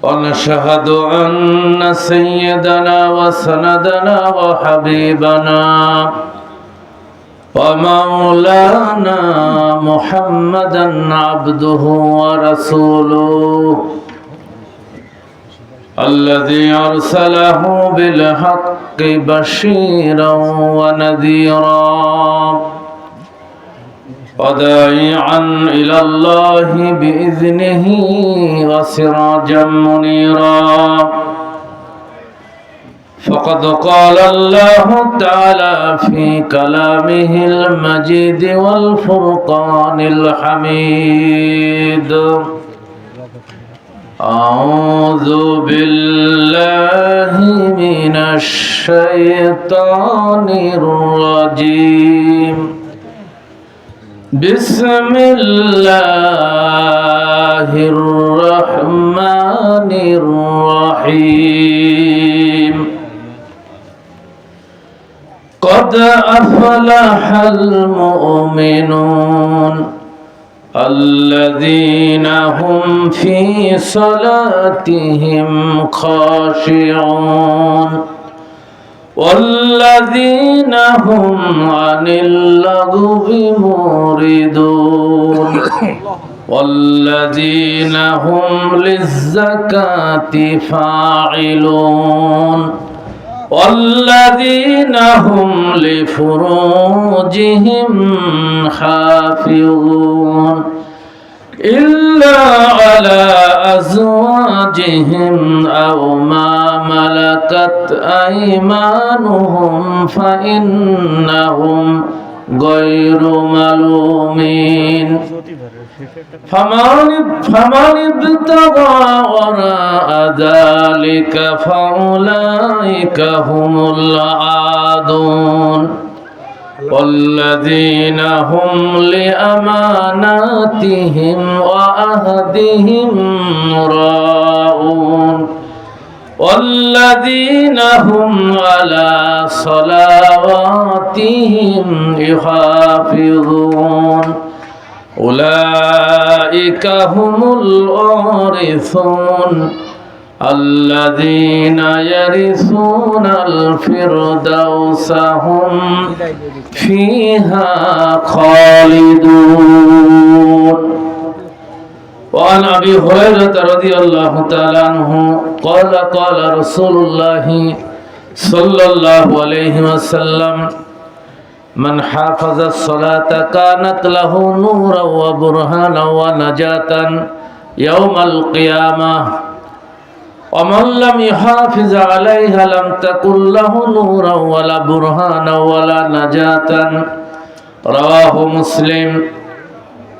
ونشهد أن سيدنا وسندنا وحبيبنا ومولانا محمدا عبده ورسوله الذي أرسله بالحق بشيرا ونذيرا وداعيا إلى الله بإذنه وسراجا منيرا فقد قال الله تعالى في كلامه المجيد والفرقان الحميد أعوذ بالله من الشيطان الرجيم بسم الله الرحمن الرحيم قد أفلح المؤمنون الذين هم في صلاتهم خاشعون والذين هم عن اللغو معرضون والذين هم للزكاة فاعلون والذين هم لفروجهم حافظون إلا على أزواجهم أو ما ملكت أيمانهم فإنهم غير ملومين فمن ابتغى وراء ذلك فأولئك هم العادون والذين هم لأماناتهم وعهدهم راعون والذين هم على صلواتهم يحافظون أولئك هم الوارثون الذين يرثون الفردوس هم فيها خالدون. وعن أبي هريرة رضي الله تعالى عنه قال قال رسول الله صلى الله عليه وسلم من حافظ الصلاة كانت له نورا وبرهانا ونجاة يوم القيامة ومن لم يحافظ عليها لم تكن له نورا ولا برهانا ولا نجاة رواه مسلم.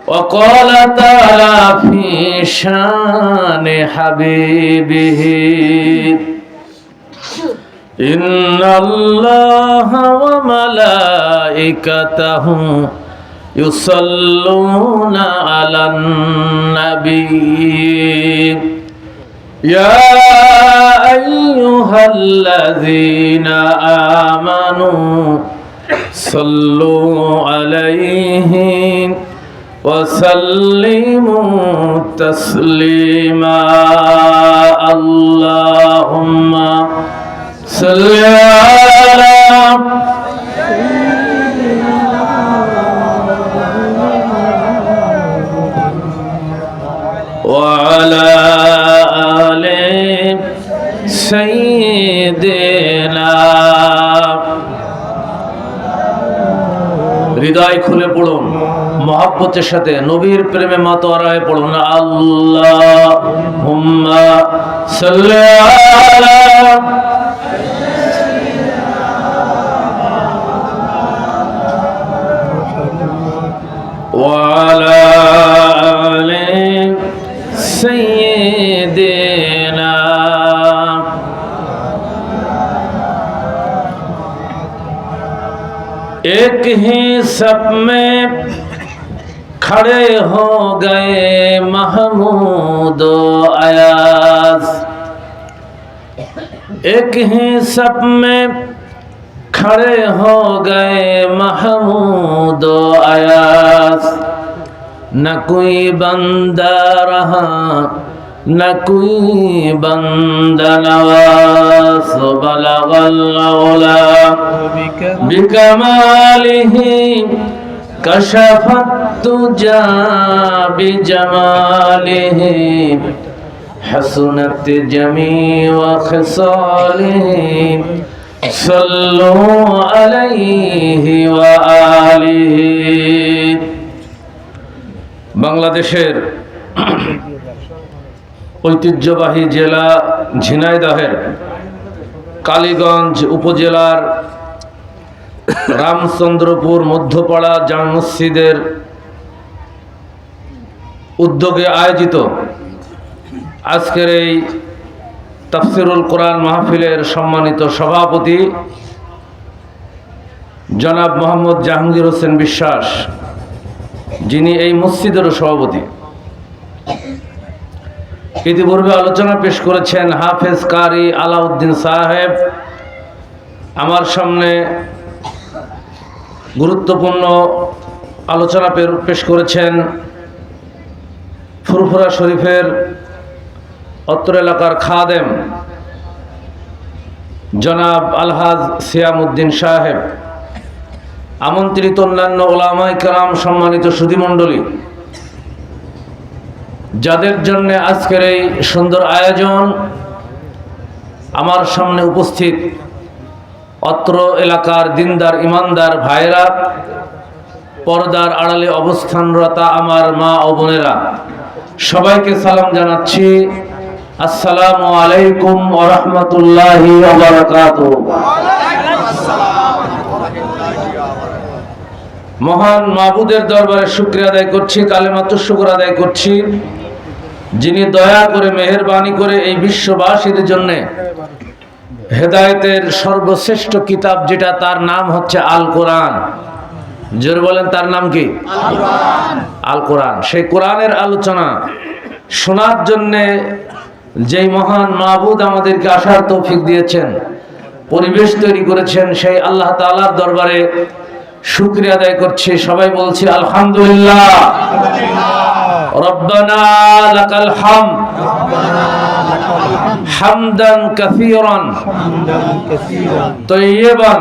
وقال تعالى في شان حبيبه إن الله وملائكته يصلون على النبي يا أيها الذين آمنوا صلوا عليه وسلموا تسليما اللهم صل على وعلى آل سيدنا হৃদয় খুলে পড়ুন মহব্বতের সাথে নবীর প্রেমে মাতোয়ারা হয়ে পড়ুন আল্লাহুম্মা সাল্লি আলা ওয়া আলা আলি সাইয়্যিদিনা एक ही सब में खड़े हो गए महमूद अयाज एक ही सब में खड़े हो गए महमूद अयाज न कोई बंदा रहा न कोई बंदा नवाज बलगल औला बिकमालिही कशफत तुजा बिजमालिही हसनत जमी व खिसालिही सल्लु अलैहि व आलिहि। বাংলাদেশের ঐতিহ্যবাহী জেলা ঝিনাইদহের কালীগঞ্জ উপজেলার রামচন্দ্রপুর মধ্যপাড়া জামে মসজিদের উদ্যোগে আয়োজিত আজকের এই তাফসিরুল কোরআন মাহফিলের সম্মানিত সভাপতি জনাব মোহাম্মদ জাহাঙ্গীর হোসেন বিশ্বাস, যিনি এই মসজিদেরও সভাপতি, ইতিপূর্বে আলোচনা পেশ করেছেন হাফেজ কারি আলাউদ্দিন সাহেব। আমার সামনে গুরুত্বপূর্ণ আলোচনা পেশ করেছেন ফুরফুরা শরীফের অত্র এলাকার খাদেম জনাব আলহাজ সিয়ামউদ্দিন সাহেব, আমন্ত্রিত অন্যান্য ওলামায়ে কেরাম, সম্মানিত সুধীমণ্ডলী, যাদের জন্য আজকের এই সুন্দর আয়োজন, আমার সামনে উপস্থিত অত্র এলাকার দিনদার ইমানদার ভাইরা, পর্দার আড়ালে অবস্থানরতা আমার মা ও বোনেরা, সবাইকে সালাম জানাচ্ছি। আসসালামু আলাইকুম ওয়া রাহমাতুল্লাহি ওয়া বারাকাতুহু। মহান মাবুদের দরবারে শুকরিয়া আদায় করছি, কালেমাতুশ শুকর আদায় করছি, যিনি দয়া করে মেহেরবানি করে এই বিশ্ববাসীর জন্য হেদায়েতের সর্বশ্রেষ্ঠ কিতাব, যেটা তার নাম হচ্ছে আল কোরআন। জোরে বলেন, তার নাম কি? আল কোরআন। সেই কোরআনের আলোচনা শোনার জন্য যেই মহান মাবুদ আমাদেরকে আসার তৌফিক দিয়েছেন, পরিবেশ তৈরি করেছেন, সেই আল্লাহ তাআলার দরবারে শুকরিয়া আদায় করছি। সবাই বলছি আলহামদুলিল্লাহ। রব্বানা লাকাল হামদ হামদান কাসীরান তাইয়্যিবান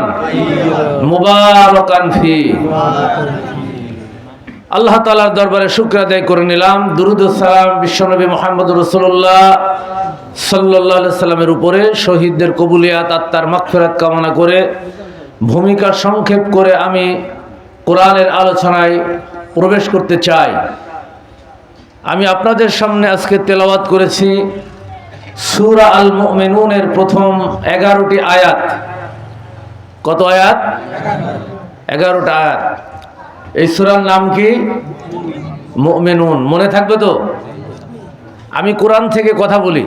মুবারাকান ফি। আল্লাহ তাআলার দরবারে শুকরিয়া আদায় করে নিলাম। দুরূদ ও সালাম বিশ্বনবী মুহাম্মদ রাসূলুল্লাহ সাল্লাল্লাহু আলাইহি সাল্লামের উপরে, শহীদদের কবুলিয়াত, আত্মার মাগফিরাত কামনা করে ভূমিকা সংক্ষেপ করে আমি কোরআনের আলোচনায় প্রবেশ করতে চাই। আমি আপনাদের সামনে আজকে তেলাওয়াত করেছি সূরা আল মুমিনুনের প্রথম 11টি আয়াত। কত আয়াত? 11টা আয়াত। এই সূরার নাম কি? মুমিনুন। মনে থাকবে তো? আমি কোরআন থেকে কথা বলি,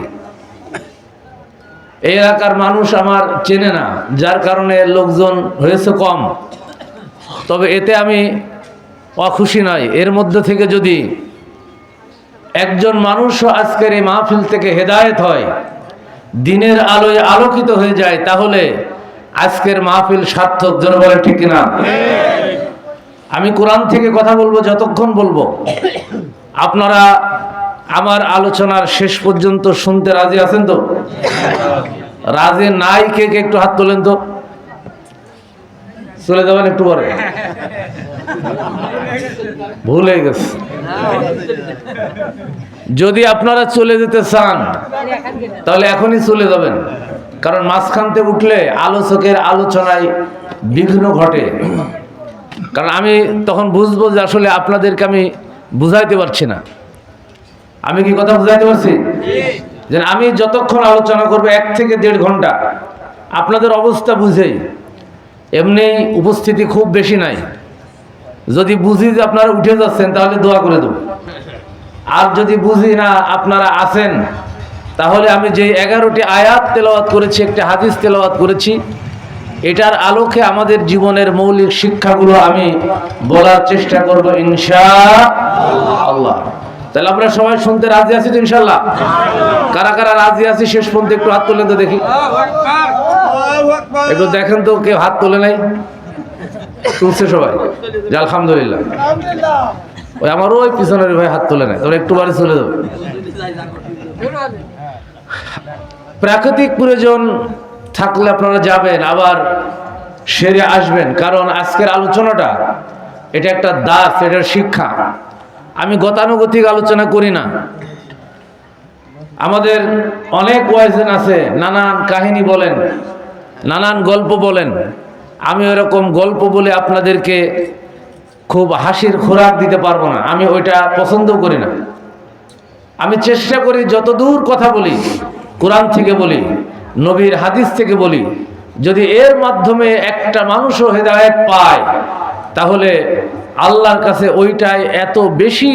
এই এলাকার মানুষ আমার চেনে না, যার কারণে লোকজন হয়েছে কম। তবে এতে আমি অখুশি নয়। এর মধ্যে থেকে যদি একজন মানুষও আজকের এই মাহফিল থেকে হেদায়েত হয়, দিনের আলোয় আলোকিত হয়ে যায়, তাহলে আজকের মাহফিল সার্থক। জন বলে ঠিক কিনা? আমি কোরআন থেকে কথা বলবো, যতক্ষণ বলবো আপনারা আমার আলোচনার শেষ পর্যন্ত শুনতে রাজি আছেন তো? রাজি নাই কে কে একটু হাত তোলেন তো। চলে যাবেন একটু পরে, ভুল হয়ে গেছে। যদি আপনারা চলে যেতে চান তাহলে এখনই চলে যাবেন, কারণ মাঝখান থেকে উঠলে আলোচকের আলোচনায় বিঘ্ন ঘটে। কারণ আমি তখন বুঝবো যে আসলে আপনাদেরকে আমি বুঝাইতে পারছি না। আমি কি কথা বুঝাইতে পারছি? যে আমি যতক্ষণ আলোচনা করবো 1 থেকে 1.5 ঘন্টা, আপনাদের অবস্থা বুঝেই। এমনি উপস্থিতি খুব বেশি নাই। যদি বুঝি যে আপনারা উঠে যাচ্ছেন তাহলে দোয়া করে দেব, আর যদি বুঝি না আপনারা আছেন, তাহলে আমি যে 11টি আয়াত তেলাওয়াত করেছি, একটা হাদিস তেলাওয়াত করেছি, এটার আলোকে আমাদের জীবনের মৌলিক শিক্ষাগুলো আমি বলার চেষ্টা করব ইনশাআল্লাহ। তাহলে আমরা সবাই শুনতে রাজি আছি তো ইনশাআল্লাহ? কারা কারা রাজি আছি শেষ পর্যন্ত একটু হাত তোলেন তো দেখি। একটু দেখেন তো, কেউ হাত তোলে নাই? তুলছে সবাই? আলহামদুলিল্লাহ। ওই আমার ওই পিছনের ভাই হাত তোলে নাই, তোমরা একটু বাড়ি চলে যাবে। প্রাকৃতিক প্রয়োজন থাকলে আপনারা যাবেন, আবার সেরে আসবেন, কারণ আজকের আলোচনাটা এটা একটা দাস, এটার শিক্ষা। আমি গতানুগতিক আলোচনা করি না। আমাদের অনেক ওয়াইজেন আছে, নানান কাহিনী বলেন, নানান গল্প বলেন। আমি ওরকম গল্প বলে আপনাদেরকে খুব হাসির খোরাক দিতে পারবো না, আমি ওইটা পছন্দ করি না। আমি চেষ্টা করি যতদূর কথা বলি কোরআন থেকে বলি, নবীর হাদিস থেকে বলি। যদি এর মাধ্যমে একটা মানুষও হেদায়েত পায় তাহলে আল্লাহর কাছে ওইটাই এত বেশি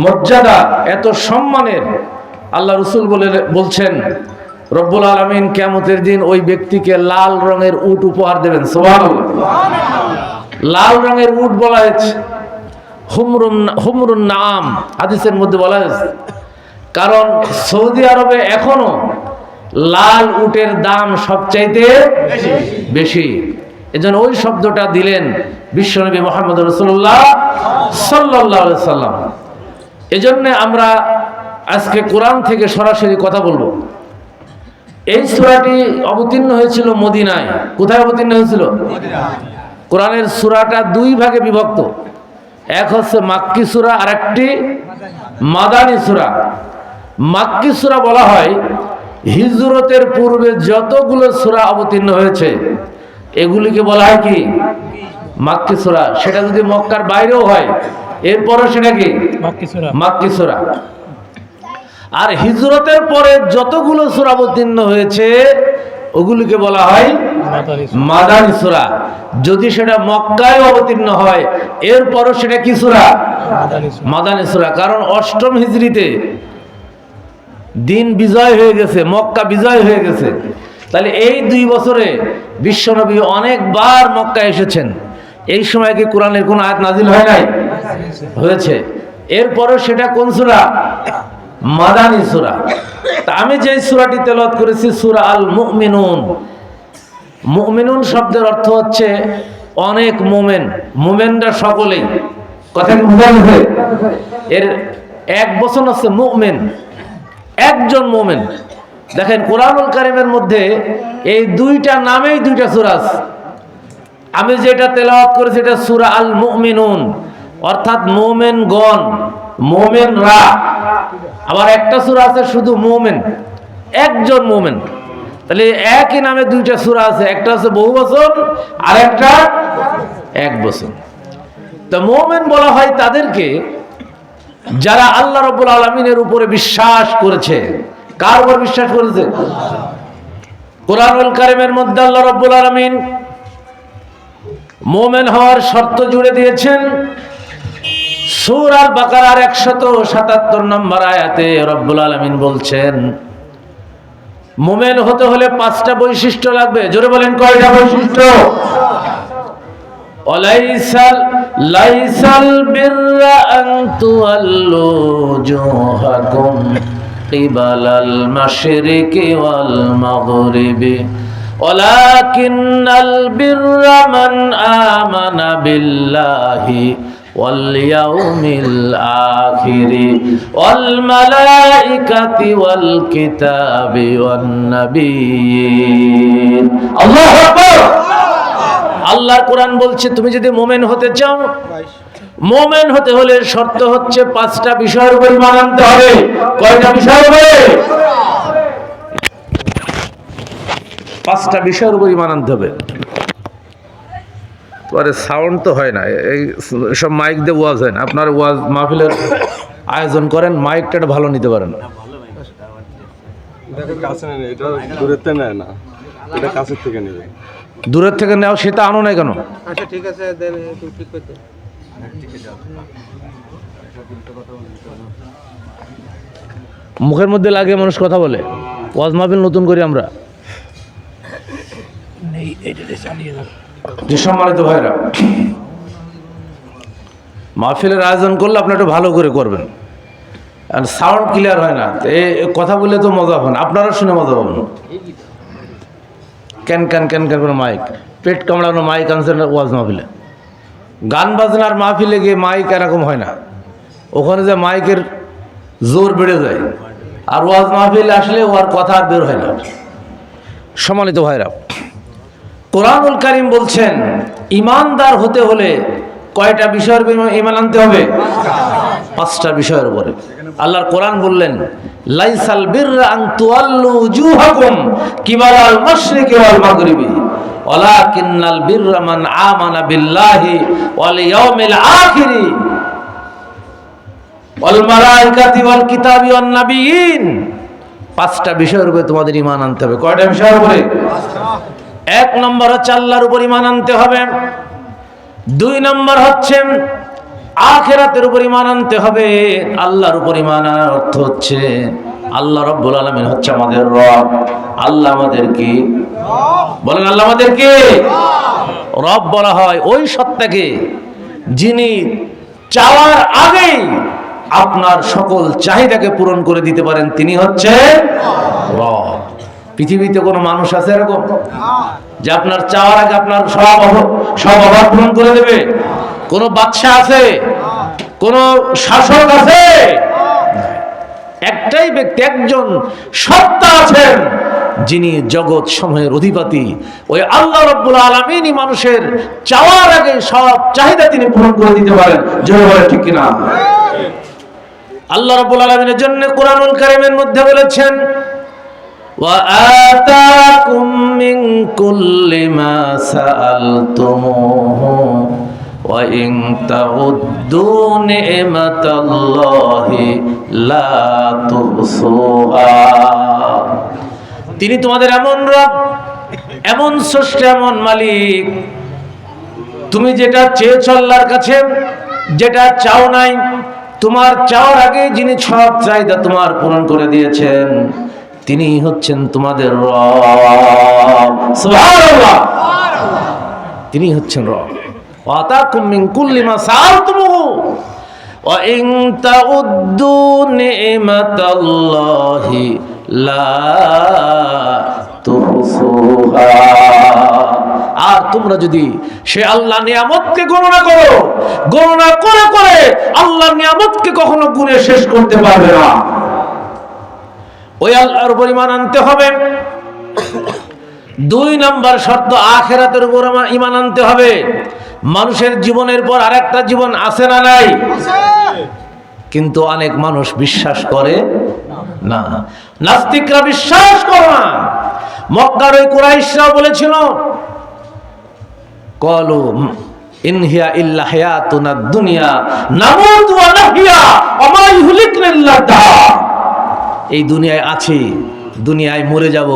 মর্যাদা, এত সম্মানের। আল্লাহ রসুল বলছেন রব্বুল আলামিন কিয়ামতের দিন ওই ব্যক্তিকে লাল রঙের উট উপহার দেবেন। সুবহানাল্লাহ। লাল রঙের উট বলা হয়েছে, হুমরুন নাম হাদিসের মধ্যে বলা হয়েছে, কারণ সৌদি আরবে এখনো লাল উটের দাম সবচাইতে বেশি। এজন্য ওই শব্দটা দিলেন বিশ্বনবী মুহাম্মদ রাসূলুল্লাহ সাল্লাল্লাহু আলাইহি সাল্লাম। এজন্য আমরা আজকে কোরআন থেকে সরাসরি কথা বলবো। এই সূরাটি অবতীর্ণ হয়েছিল মদিনায়। কোথায় অবতীর্ণ হয়েছিল? কোরআনের সূরাটা দুই ভাগে বিভক্ত, এক হচ্ছে মাক্কি সূরা আর একটি মাদানী সূরা। মাক্কি সূরা বলা হয় হিজরতের পূর্বে যতগুলো সূরা অবতীর্ণ হয়েছে এগুলিকে বলা হয় কি? মাক্কি সূরা। সেটা যদি মক্কার বাইরেও হয় এরপরও সেটা কি? মাক্কি সূরা। আর হিজরতের পরে যতগুলো সূরা অবতীর্ণ হয়েছে ওগুলিকে বলা হয় মাদানী সূরা। যদি সেটা মক্কায় অবতীর্ণ হয় এরপরও সেটা কি সূরা? মাদানী সূরা। কারণ অষ্টম হিজরিতে দিন বিজয় হয়ে গেছে, মক্কা বিজয় হয়ে গেছে। তাহলে এই 2 বছরে বিশ্বনবী অনেকবার মক্কা এসেছেন। এই সময় কি কোরআনের কোন আয়াত নাজিল হয় নাই? হয়েছে। এরপরও সেটা কোন সূরা? মাদানী সূরা। তা আমি যে সূরাটি তেলাওয়াত করেছি সূরা আল মুমিনুন। মুমিনুন শব্দের অর্থ হচ্ছে অনেক মুমিন, মুমিনরা সকলেই। কথা কি বুঝা গেছে? এর এক বচন আছে মুমিন, একজন মুমিন। দেখেন কোরআনুল কারীমের মধ্যে এই দুইটা নামেই দুইটা সূরা আছে। আমি যেটা তেলাওয়াত করেছি এটা সূরা আল মুমিনুন, অর্থাৎ মুমিনগণ, মুমিনরা। আবার একটা সূরা আছে শুধু মুমিন, একজন মুমিন। তাহলে একই নামে দুইটা সূরা আছে, একটা আছে বহু বচন আর একটা এক বচন। তো মুমিন বলা হয় তাদেরকে যারা আল্লাহ রাব্বুল আলামিনের উপরে বিশ্বাস করেছে। কার উপর বিশ্বাস করেছে? কোরআনুল কারীমের মধ্যে আল্লাহ রাব্বুল আলামিন মুমিন হওয়ার শর্ত জুড়ে দিয়েছেন। সূরা আল বাকারার 177 নম্বর আয়াতে রব্বুল আলামিন বলছেন মুমিন হতে হলে 5টা বৈশিষ্ট্য লাগবে। জোরে বলেন কয়টা বৈশিষ্ট্য? লাইসাল বিররা আন তুওয়াল্লু জুহাকুম কিবালাল মাশরিকি ওয়াল মাগরিবি ওয়ালাকিন্নাল বিররা মান আমানা বিল্লাহি ওয়াল ইয়াউমিল আখিরি ওয়াল মালাইকাতি ওয়াল কিতাবি ওয়ান নাবিয়্যিন। আল্লাহু আকবার। আল্লাহর কোরআন বলছে তুমি যদি মুমিন হতে চাও, মুমিন হতে হলে শর্ত হচ্ছে 5টা বিষয়ের উপর ঈমান আনতে হবে। কয়টা বিষয়ের উপরে? 5টা বিষয়ের উপর ঈমান আনতে হবে। পরে সাউন্ড তো হয় না, এই সব মাইক দিয়ে ওয়াজ হয় না। আপনার ওয়াজ মাহফিলের আয়োজন করেন, মাইকটা ভালো নিতে পারেন। দূরের থেকে নেও, সেটা আনো নাই কেন? আচ্ছা ঠিক আছে, ঠিক করতে মুখের মধ্যে লাগে মানুষ কথা বলে। ওয়াজ মাহফিল নতুন করি আমরা। যে সম্মানিত ভাইরা, মাহফিলের আয়োজন করলে আপনি একটু ভালো করে করবেন। আর সাউন্ড ক্লিয়ার হয় না, এই কথা বললে তো মজা পাবেন, আপনারা শুনে মজা পাবেন। ক্যান ক্যান ক্যান ক্যান করে মাইক, পেট কামড়ানো মাইক আনছে ওয়াজ মাহফিলে। গান বাজনার মাহফিলে গিয়ে মাইক এরকম হয় না, ওখানে যে মাইকের জোর বেড়ে যায়। আর ওয়াজ মাহফিল আসলে ওর কথা আর বের হয় না। সম্মানিত ভাইরা, কোরআনুল কারীম বলছেন ইমানদার হতে হলে কয়টা বিষয়ের ঈমান আনতে হবে? 5টা বিষয়ের উপরে। আল্লাহর কোরআন বললেন লাইসাল বিররা আন তুওয়াল্লু উজুহাকুম কিবালাল মাশরিকি ওয়াল মাগরিবি ওয়ালাকিন্নাল বিররা মান আমানা বিল্লাহি ওয়াল ইয়াউমিল আখিরি ওয়াল মালাইকাতি ওয়াল কিতাবি ওয়ান নাবিয়িন। 5টা বিষয়ের উপরে তোমাদের ঈমান আনতে হবে। কয়টা বিষয়ের উপরে? 1 নম্বর হচ্ছে আল্লাহর উপর ঈমান আনতে হবে। 2 নম্বর হচ্ছে আখিরাতের উপর ঈমান আনতে হবে। আল্লাহর উপর ঈমান আনার অর্থ হচ্ছে আল্লাহ রাব্বুল আলামিন হচ্ছে আমাদের রব। আল্লাহ আমাদের কি? বলেন, আল্লাহ আমাদের কি? রব বলা হয় ওই সত্তাকে যিনি চাওয়ার আগেই আপনার সকল চাহিদাকে পূরণ করে দিতে পারেন, তিনি হচ্ছে রব। পৃথিবীতে কোনো মানুষ আছে এরকম যে আপনার চাওয়ার আগে আপনার সব অভাব পূরণ করে দেবে? কোনো বাদশা আছে? কোনো শাসক আছে? একটাই ব্যক্তি, একজন সত্তা আছেন যিনি জগৎ সমূহের অধিপতি। ওই আল্লাহ রাব্বুল আলামিনই মানুষের চাওয়ার আগে সব চাহিদা তিনি পূরণ করে দিতে পারেন। জোরে বলে ঠিক কিনা? আল্লাহ রাব্বুল আলামিনের জন্য কোরআনুল কারীমের মধ্যে বলেছেন وآتاكم من كل ما سألتموه وإن تعدوا نعمة الله لا تحصوها। তিনি তোমাদের এমন রব, এমন স্রষ্টা, এমন মালিক, তুমি যেটা চেয়েছ আল্লাহর কাছে, যেটা চাও নাই, তোমার চাওয়ার আগে যিনি সব চাহিদা তোমার পূরণ করে দিয়েছেন, তিনি হচ্ছেন তোমাদের রব। সুবহানাল্লাহ, তিনি হচ্ছেন রব। ওয়াতাকুম মিন কুল্লি মা সাআলতুমুহু ওয়া ইন তাউদ্দু নি'মাতাল্লাহি লা তুহসুহা। আর তোমরা যদি সে আল্লাহ নিয়ামতকে গণনা করো, গণনা করে করে আল্লাহর নিয়ামতকে কখনো গুণে শেষ করতে পারবে না। ওই আল্লাহর উপর ঈমান আনতে হবে। 2 নম্বর শর্ত আখিরাতের উপর ঈমান আনতে হবে। মানুষের জীবনের পর আরেকটা জীবন আছে না নাই? কিন্তু অনেক মানুষ বিশ্বাস করে না। নাস্তিকরা বিশ্বাস করে না। মক্কার ওই কুরাইশরা বলেছিল ক্বালু ইন হিয়া ইল্লা হায়াতুনাদ দুনিয়া নামুতু ওয়া নাহইয়া ওয়া মা ইহলিকুনা ইল্লা দাহর। এই দুনিয়ায় আছি, দুনিয়ায় মরে যাব,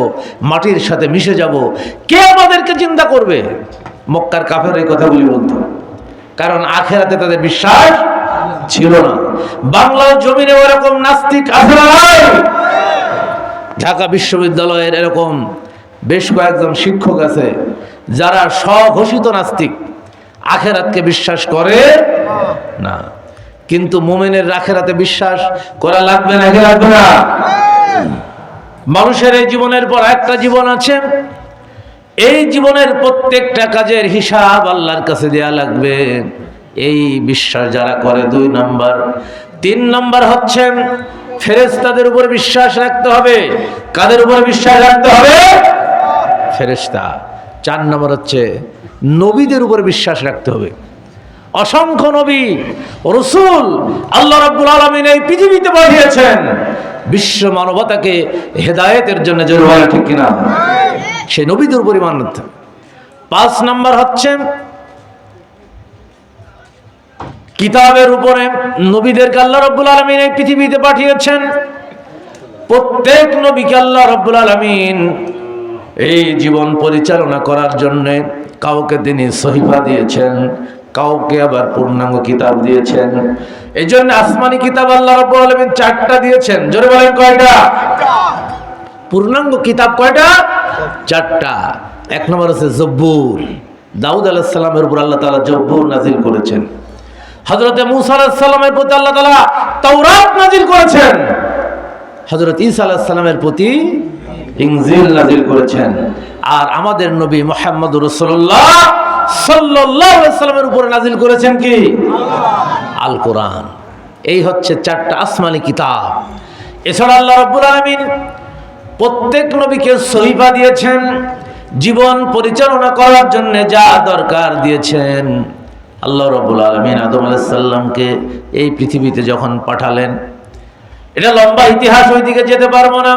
মাটির সাথে মিশে যাব, কে আমাদেরকে চিন্তা করবে? মক্কার কাফেররা এই কথাগুলি বলতো, কারণ আখিরাতে তাদের বিশ্বাস ছিল না। বাংলার জমিনে এরকম নাস্তিক আছে না নাই? ঢাকা বিশ্ববিদ্যালয়ের এরকম বেশ কয়েকজন শিক্ষক আছে যারা স্বঘোষিত নাস্তিক, আখিরাতকে বিশ্বাস করে না। কিন্তু মুমিনের আখিরাতে বিশ্বাস করা লাগবে না, কি লাগবে না? মানুষের এই জীবনের পর একটা জীবন আছে। এই জীবনের প্রত্যেকটা কাজের হিসাব আল্লাহর কাছে দেয়া লাগবে। এই বিশ্বাস যারা করে 2 নম্বর। 3 নম্বর হচ্ছে ফেরেশতাদের উপর বিশ্বাস রাখতে হবে। কাদের উপর বিশ্বাস রাখতে হবে? ফেরেশতা। 4 নম্বর হচ্ছে নবীদের উপর বিশ্বাস রাখতে হবে। অসংখ্য নবী রাসূল আল্লাহ রাব্বুল আলামিন এই পৃথিবীতে পাঠিয়েছেন বিশ্ব মানবতাকে হেদায়েতের জন্য। জোরে বলেন ঠিক কিনা? সেই নবীদের উপর ঈমান আনতে হবে। 5 নম্বর হচ্ছে কিতাবের উপরে। নবীদেরকে আল্লাহ রাব্বুল আলামিন এই পৃথিবীতে পাঠিয়েছেন। প্রত্যেক নবীকে আল্লাহ রাব্বুল আলামিন এই জীবন পরিচালনা করার জন্য কাউকে তিনি সহিফা দিয়েছেন, কাউকে আবার পূর্ণাঙ্গ কিতাব দিয়েছেন। এই জন্য আসমানি কিতাব আল্লাহ রাব্বুল আলামিন 4টা দিয়েছেন। জোরে বলেন কয়টা? পূর্ণাঙ্গ কিতাব কয়টা? 4টা। 1 নম্বর হচ্ছে জব্বুর। দাউদ আলাইহিস সালামের উপর আল্লাহ তাআলা জব্বুর নাজিল করেছেন। হযরতে মূসা আলাইহিস সালামের প্রতি আল্লাহ তাআলা তাওরাত নাজিল করেছেন। হযরত ঈসা আলাইহিস সালামের প্রতি ইনজিল নাজিল করেছেন। আর আমাদের নবী মুহাম্মদুর রাসূলুল্লাহ সাল্লাল্লাহু আলাইহি ওয়াসাল্লামের উপরে নাজিল করেছেন কি? আল কোরআন। এই হচ্ছে 4টা আসমানি কিতাব। এছাড়া আল্লাহ রাব্বুল আলামিন প্রত্যেক নবীকে সহিফা দিয়েছেন, জীবন পরিচালনা করার জন্য যা দরকার দিয়েছেন। আল্লাহ রাব্বুল আলামিন আদম আলাইহিস সালামকে এই পৃথিবীতে যখন পাঠালেন, এটা লম্বা ইতিহাস, ওইদিকে যেতে পারবো না।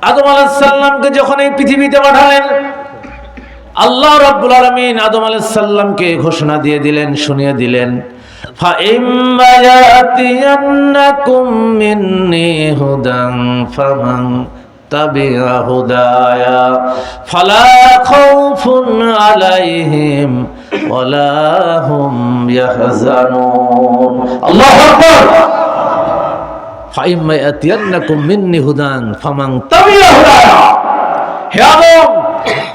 আদম আলাইহিস সালামকে যখন এই পৃথিবীতে পাঠালেন, আল্লাহ রাব্বুল আলামিন আদম আলাইহিস সালামকে ঘোষণা দিয়ে দিলেন, শুনিয়ে দিলেন, فَإِمَّا يَأْتِيَنَّكُم مِّنِّي هُدًى فَمَن تَبِعَ هُدَايَ فَلَا خَوْفٌ عَلَيْهِمْ وَلَا هُمْ يَحْزَنُونَ الله أكبر فَإِمَّا يَأْتِيَنَّكُم مِّنِّي هُدًى فَمَن تَبِعَ هُدَايَ হে আদম,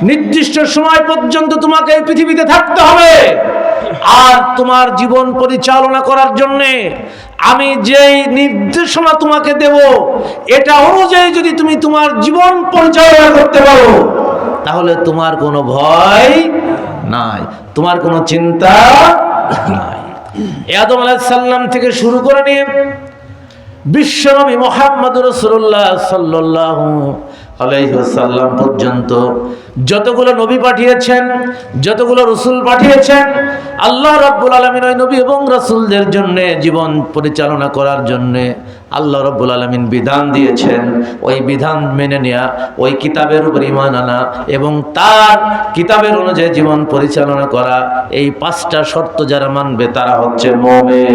নির্দিষ্ট সময় পর্যন্ত তোমাকে এই পৃথিবীতে থাকতে হবে, আর তোমার জীবন পরিচালনা করার জন্য আমি যেই নির্দেশনা তোমাকে দেব, এটা অনুযায়ী যদি তুমি তোমার জীবন পরিচালনা করতে পারো, তাহলে তোমার কোনো ভয় নাই, তোমার কোনো চিন্তা নাই। আদম আলাইহিস সালাম থেকে শুরু করে নিয়ে বিশ্বনবী মুহাম্মদুর রাসূলুল্লাহ সাল্লাল্লাহু আলাইহি ওয়াসাল্লাম পর্যন্ত যতগুলো নবী পাঠিয়েছেন, যতগুলো রাসূল পাঠিয়েছেন, আল্লাহ রাব্বুল আলামিন ওই নবী এবং রাসূলদের জন্য জীবন পরিচালনা করার জন্য আল্লাহ রাব্বুল আলামিন বিধান দিয়েছেন। ওই বিধান মেনে নেওয়া, ওই কিতাবের উপর ঈমান আনা এবং তার কিতাবের অনুযায়ী জীবন পরিচালনা করা, এই পাঁচটা শর্ত যারা মানবে তারা হচ্ছে মুমিন।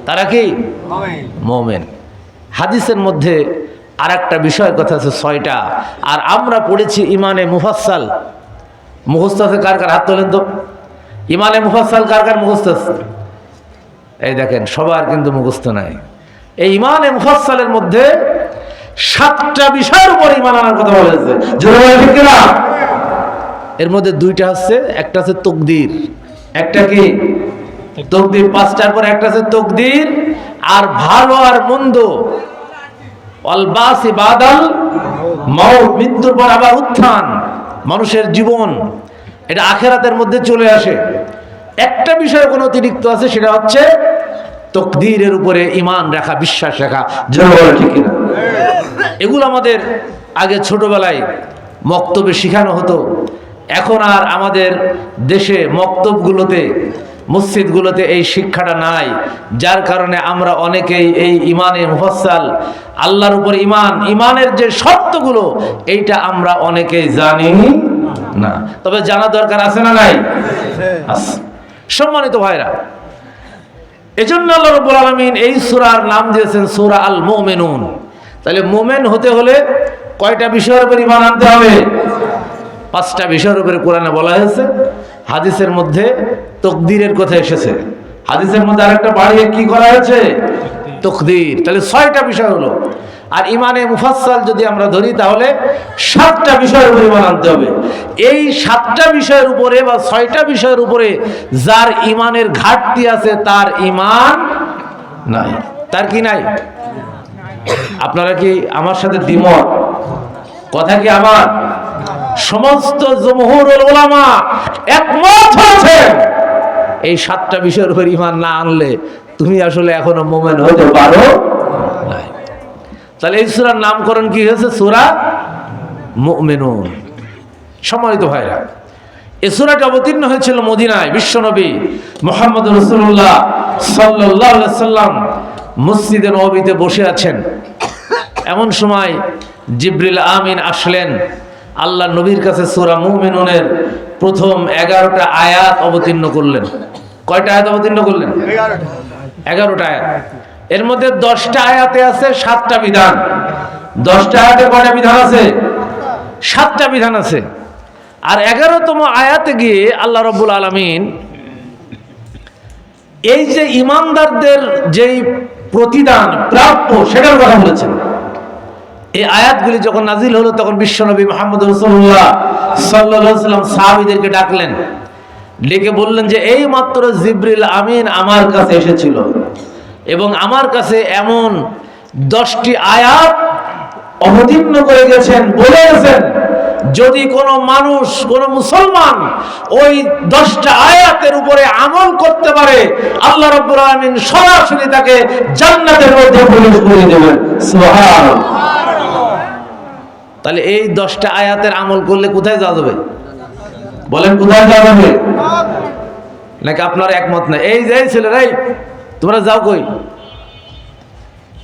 তারা কি? মুমিন। হাদিসের মধ্যে আর একটা বিষয়ের কথা আছে 6টা, আর আমরা পড়েছি ইমানে মুফাসসাল। মুখস্থ আছে কার কার? হাত তোলেন তো। ইমানে মুফাসসাল কার কার মুখস্থ আছে? এই দেখেন, সবার কিন্তু মুখস্থ নাই। এই ইমানে মুফাসসালের মধ্যে 7টা বিষয়ের উপর ইমান আনার কথা বলা হয়েছে। জোরে বলেন ঠিক কিনা? এর মধ্যে 2টা আছে, একটা আছে তাকদীর, একটা কি তাকদীর, 5টার পর একটা আছে তাকদীর আর ভালো আর মন্দ, অলবাসি বাদাল মাউত, মৃত্যুর পর আবার উত্থান, মানুষের জীবন, এটা আখিরাতের মধ্যে চলে আসে। একটা বিষয় কোন অতিরিক্ত আছে, সেটা হচ্ছে তাকদীরের উপরে ঈমান রাখা, বিশ্বাস রাখা। ঠিক কিনা? এগুলো আমাদের আগে ছোটবেলায় মক্তবে শেখানো হতো, এখন আর আমাদের দেশে মক্তবগুলোতে, মসজিদগুলোতে এই শিক্ষাটা নাই, যার কারণে আমরা অনেকেই এই ইমানে মুফাসসাল, আল্লাহর উপর ঈমান, ঈমানের যে শর্তগুলো, এইটা আমরা অনেকেই জানি না। তবে জানা দরকার আছে না নাই? আছে। সম্মানিত ভাইরা, এজন্য আল্লাহ রাব্বুল আলামিন এই সূরার নাম দিয়েছেন সূরা আল মুমিনুন। তাহলে মুমিন হতে হলে কয়টা বিষয়ের উপর ঈমান আনতে হবে? 5টা বিষয়ের উপরে কোরআনে বলা হয়েছে। হাদিসের মধ্যে তাকদীরের কথা এসেছে, হাদিসের মধ্যে আরেকটা বাড়িয়ে কি করা হয়েছে? তাকদীর। তাহলে 6টা বিষয় হলো। আর ইমানে মুফাসসাল যদি আমরা ধরি, তাহলে 7টা বিষয়ের উপরে ঈমান আনতে হবে। এই 7টা বিষয়ের উপরে বা 6টা বিষয়ের উপরে যার ঈমানের ঘাটতি আছে, তার ঈমান নাই। তার কি নাই? আপনারা কি আমার সাথে দ্বিমত? কথা কি আমার? সমস্ত জমহুরুল উলামা একমত হয়েছেন, এই 7টা বিষয়ের উপর ঈমান না আনলে তুমি আসলে এখনো মুমিন হতে পারো না। তাহলে এই সূরার নামকরণ কি হয়েছে? সূরা মুমিনুন। সম্মানিত ভাইরা, এই সূরাটা অবতীর্ণ হয়েছিল মদিনায়। বিশ্বনবী মুহাম্মদ রাসূলুল্লাহ সাল্লাল্লাহু আলাইহি ওয়াসাল্লাম মসজিদে নববীতে বসে আছেন। এমন সময় জিবরিল আমিন আসলেন, আল্লাহ নবীর কাছে সূরা মুমিনুনের প্রথম 11টা আয়াত অবতীর্ণ করলেন। কয়টা আয়াত অবতীর্ণ করলেন? 11টা আয়াত। এর মধ্যে 10টা আয়াতে আছে 7টা বিধান। 10টা আয়াতে কয়টা বিধান আছে? 7টা বিধান আছে। আর 11তম আয়াতে গিয়ে আল্লাহ রাব্বুল আলামিন এই যে ঈমানদারদের যেই প্রতিদান প্রাপ্য, সেটার কথা বলেছেন। এই আয়াতগুলি যখন নাজিল হলো, তখন বিশ্বনবী মুহাম্মদ রাসূলুল্লাহ সাল্লাল্লাহু আলাইহি ওয়াসাল্লাম সাহাবীদেরকে ডাকলেন, ডেকে বললেন যে এই মাত্র জিবরিল আমিন আমার কাছে এসেছিল এবং আমার কাছে এমন 10টি আয়াত অবতীর্ণ করে গেছেন, বলে গেছেন যদি কোনো মানুষ, কোনো মুসলমান ওই 10টা আয়াতের উপরে আমল করতে পারে, আল্লাহ রাব্বুল আলামিন সরাসরি তাকে জান্নাতের মধ্যে প্রবেশ করে দেবেন। সুবহানাল্লাহ। তাহলে এই 10টা আয়াতের আমল করলে কোথায় যাওয়া যাবে? বলেন কোথায় যাওয়া যাবে? নাকি আপনার একমত না? এই যে ছেলেরাই, তোমরা যাও কই?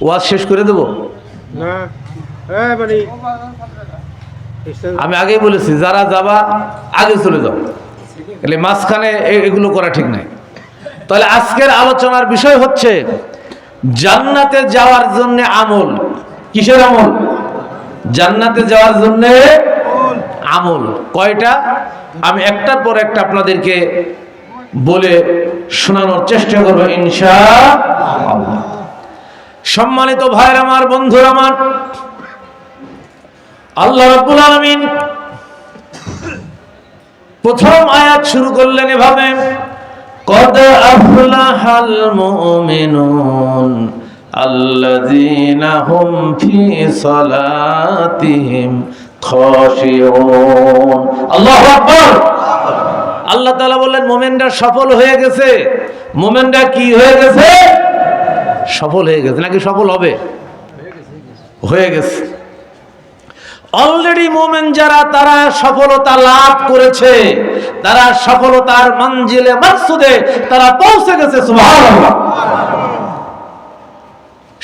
ওয়াজ শেষ করে দেবো? না মানে আমি আগেই বলেছি, যারা যাবা আগে চলে যাও, এলে মাঝখানে এগুলো করা ঠিক নাই। তাহলে আজকের আলোচনার বিষয় হচ্ছে জান্নাতে যাওয়ার জন্য আমল। কিসের আমল? জান্নাতে যাওয়ার জন্য আমল। কয়টা? আমি একটার পর একটা আপনাদেরকে বলে শোনানোর চেষ্টা করবো ইনশাআল্লাহ। সম্মানিত ভাইরা আমার, বন্ধুরা আমার, আল্লাহ রাব্বুল আলামিন প্রথম আয়াত শুরু করলেন এভাবে, কদ আফলাহাল মুমিনুন আল্লাযীনা হুম ফি সালাতিহিম খাশিউন। আল্লাহু আকবার। আল্লাহ তাআলা বললেন মুমিনরা সফল হয়ে গেছে। মুমিনরা কি হয়ে গেছে? সফল হয়ে গেছে। নাকি সফল হবে? হয়ে গেছে। অলরেডি মুমিন যারা, তারা সফলতা লাভ করেছে, তারা সফলতার মঞ্জিলে মাকসুদে তারা পৌঁছে গেছে। সুবহানাল্লাহ।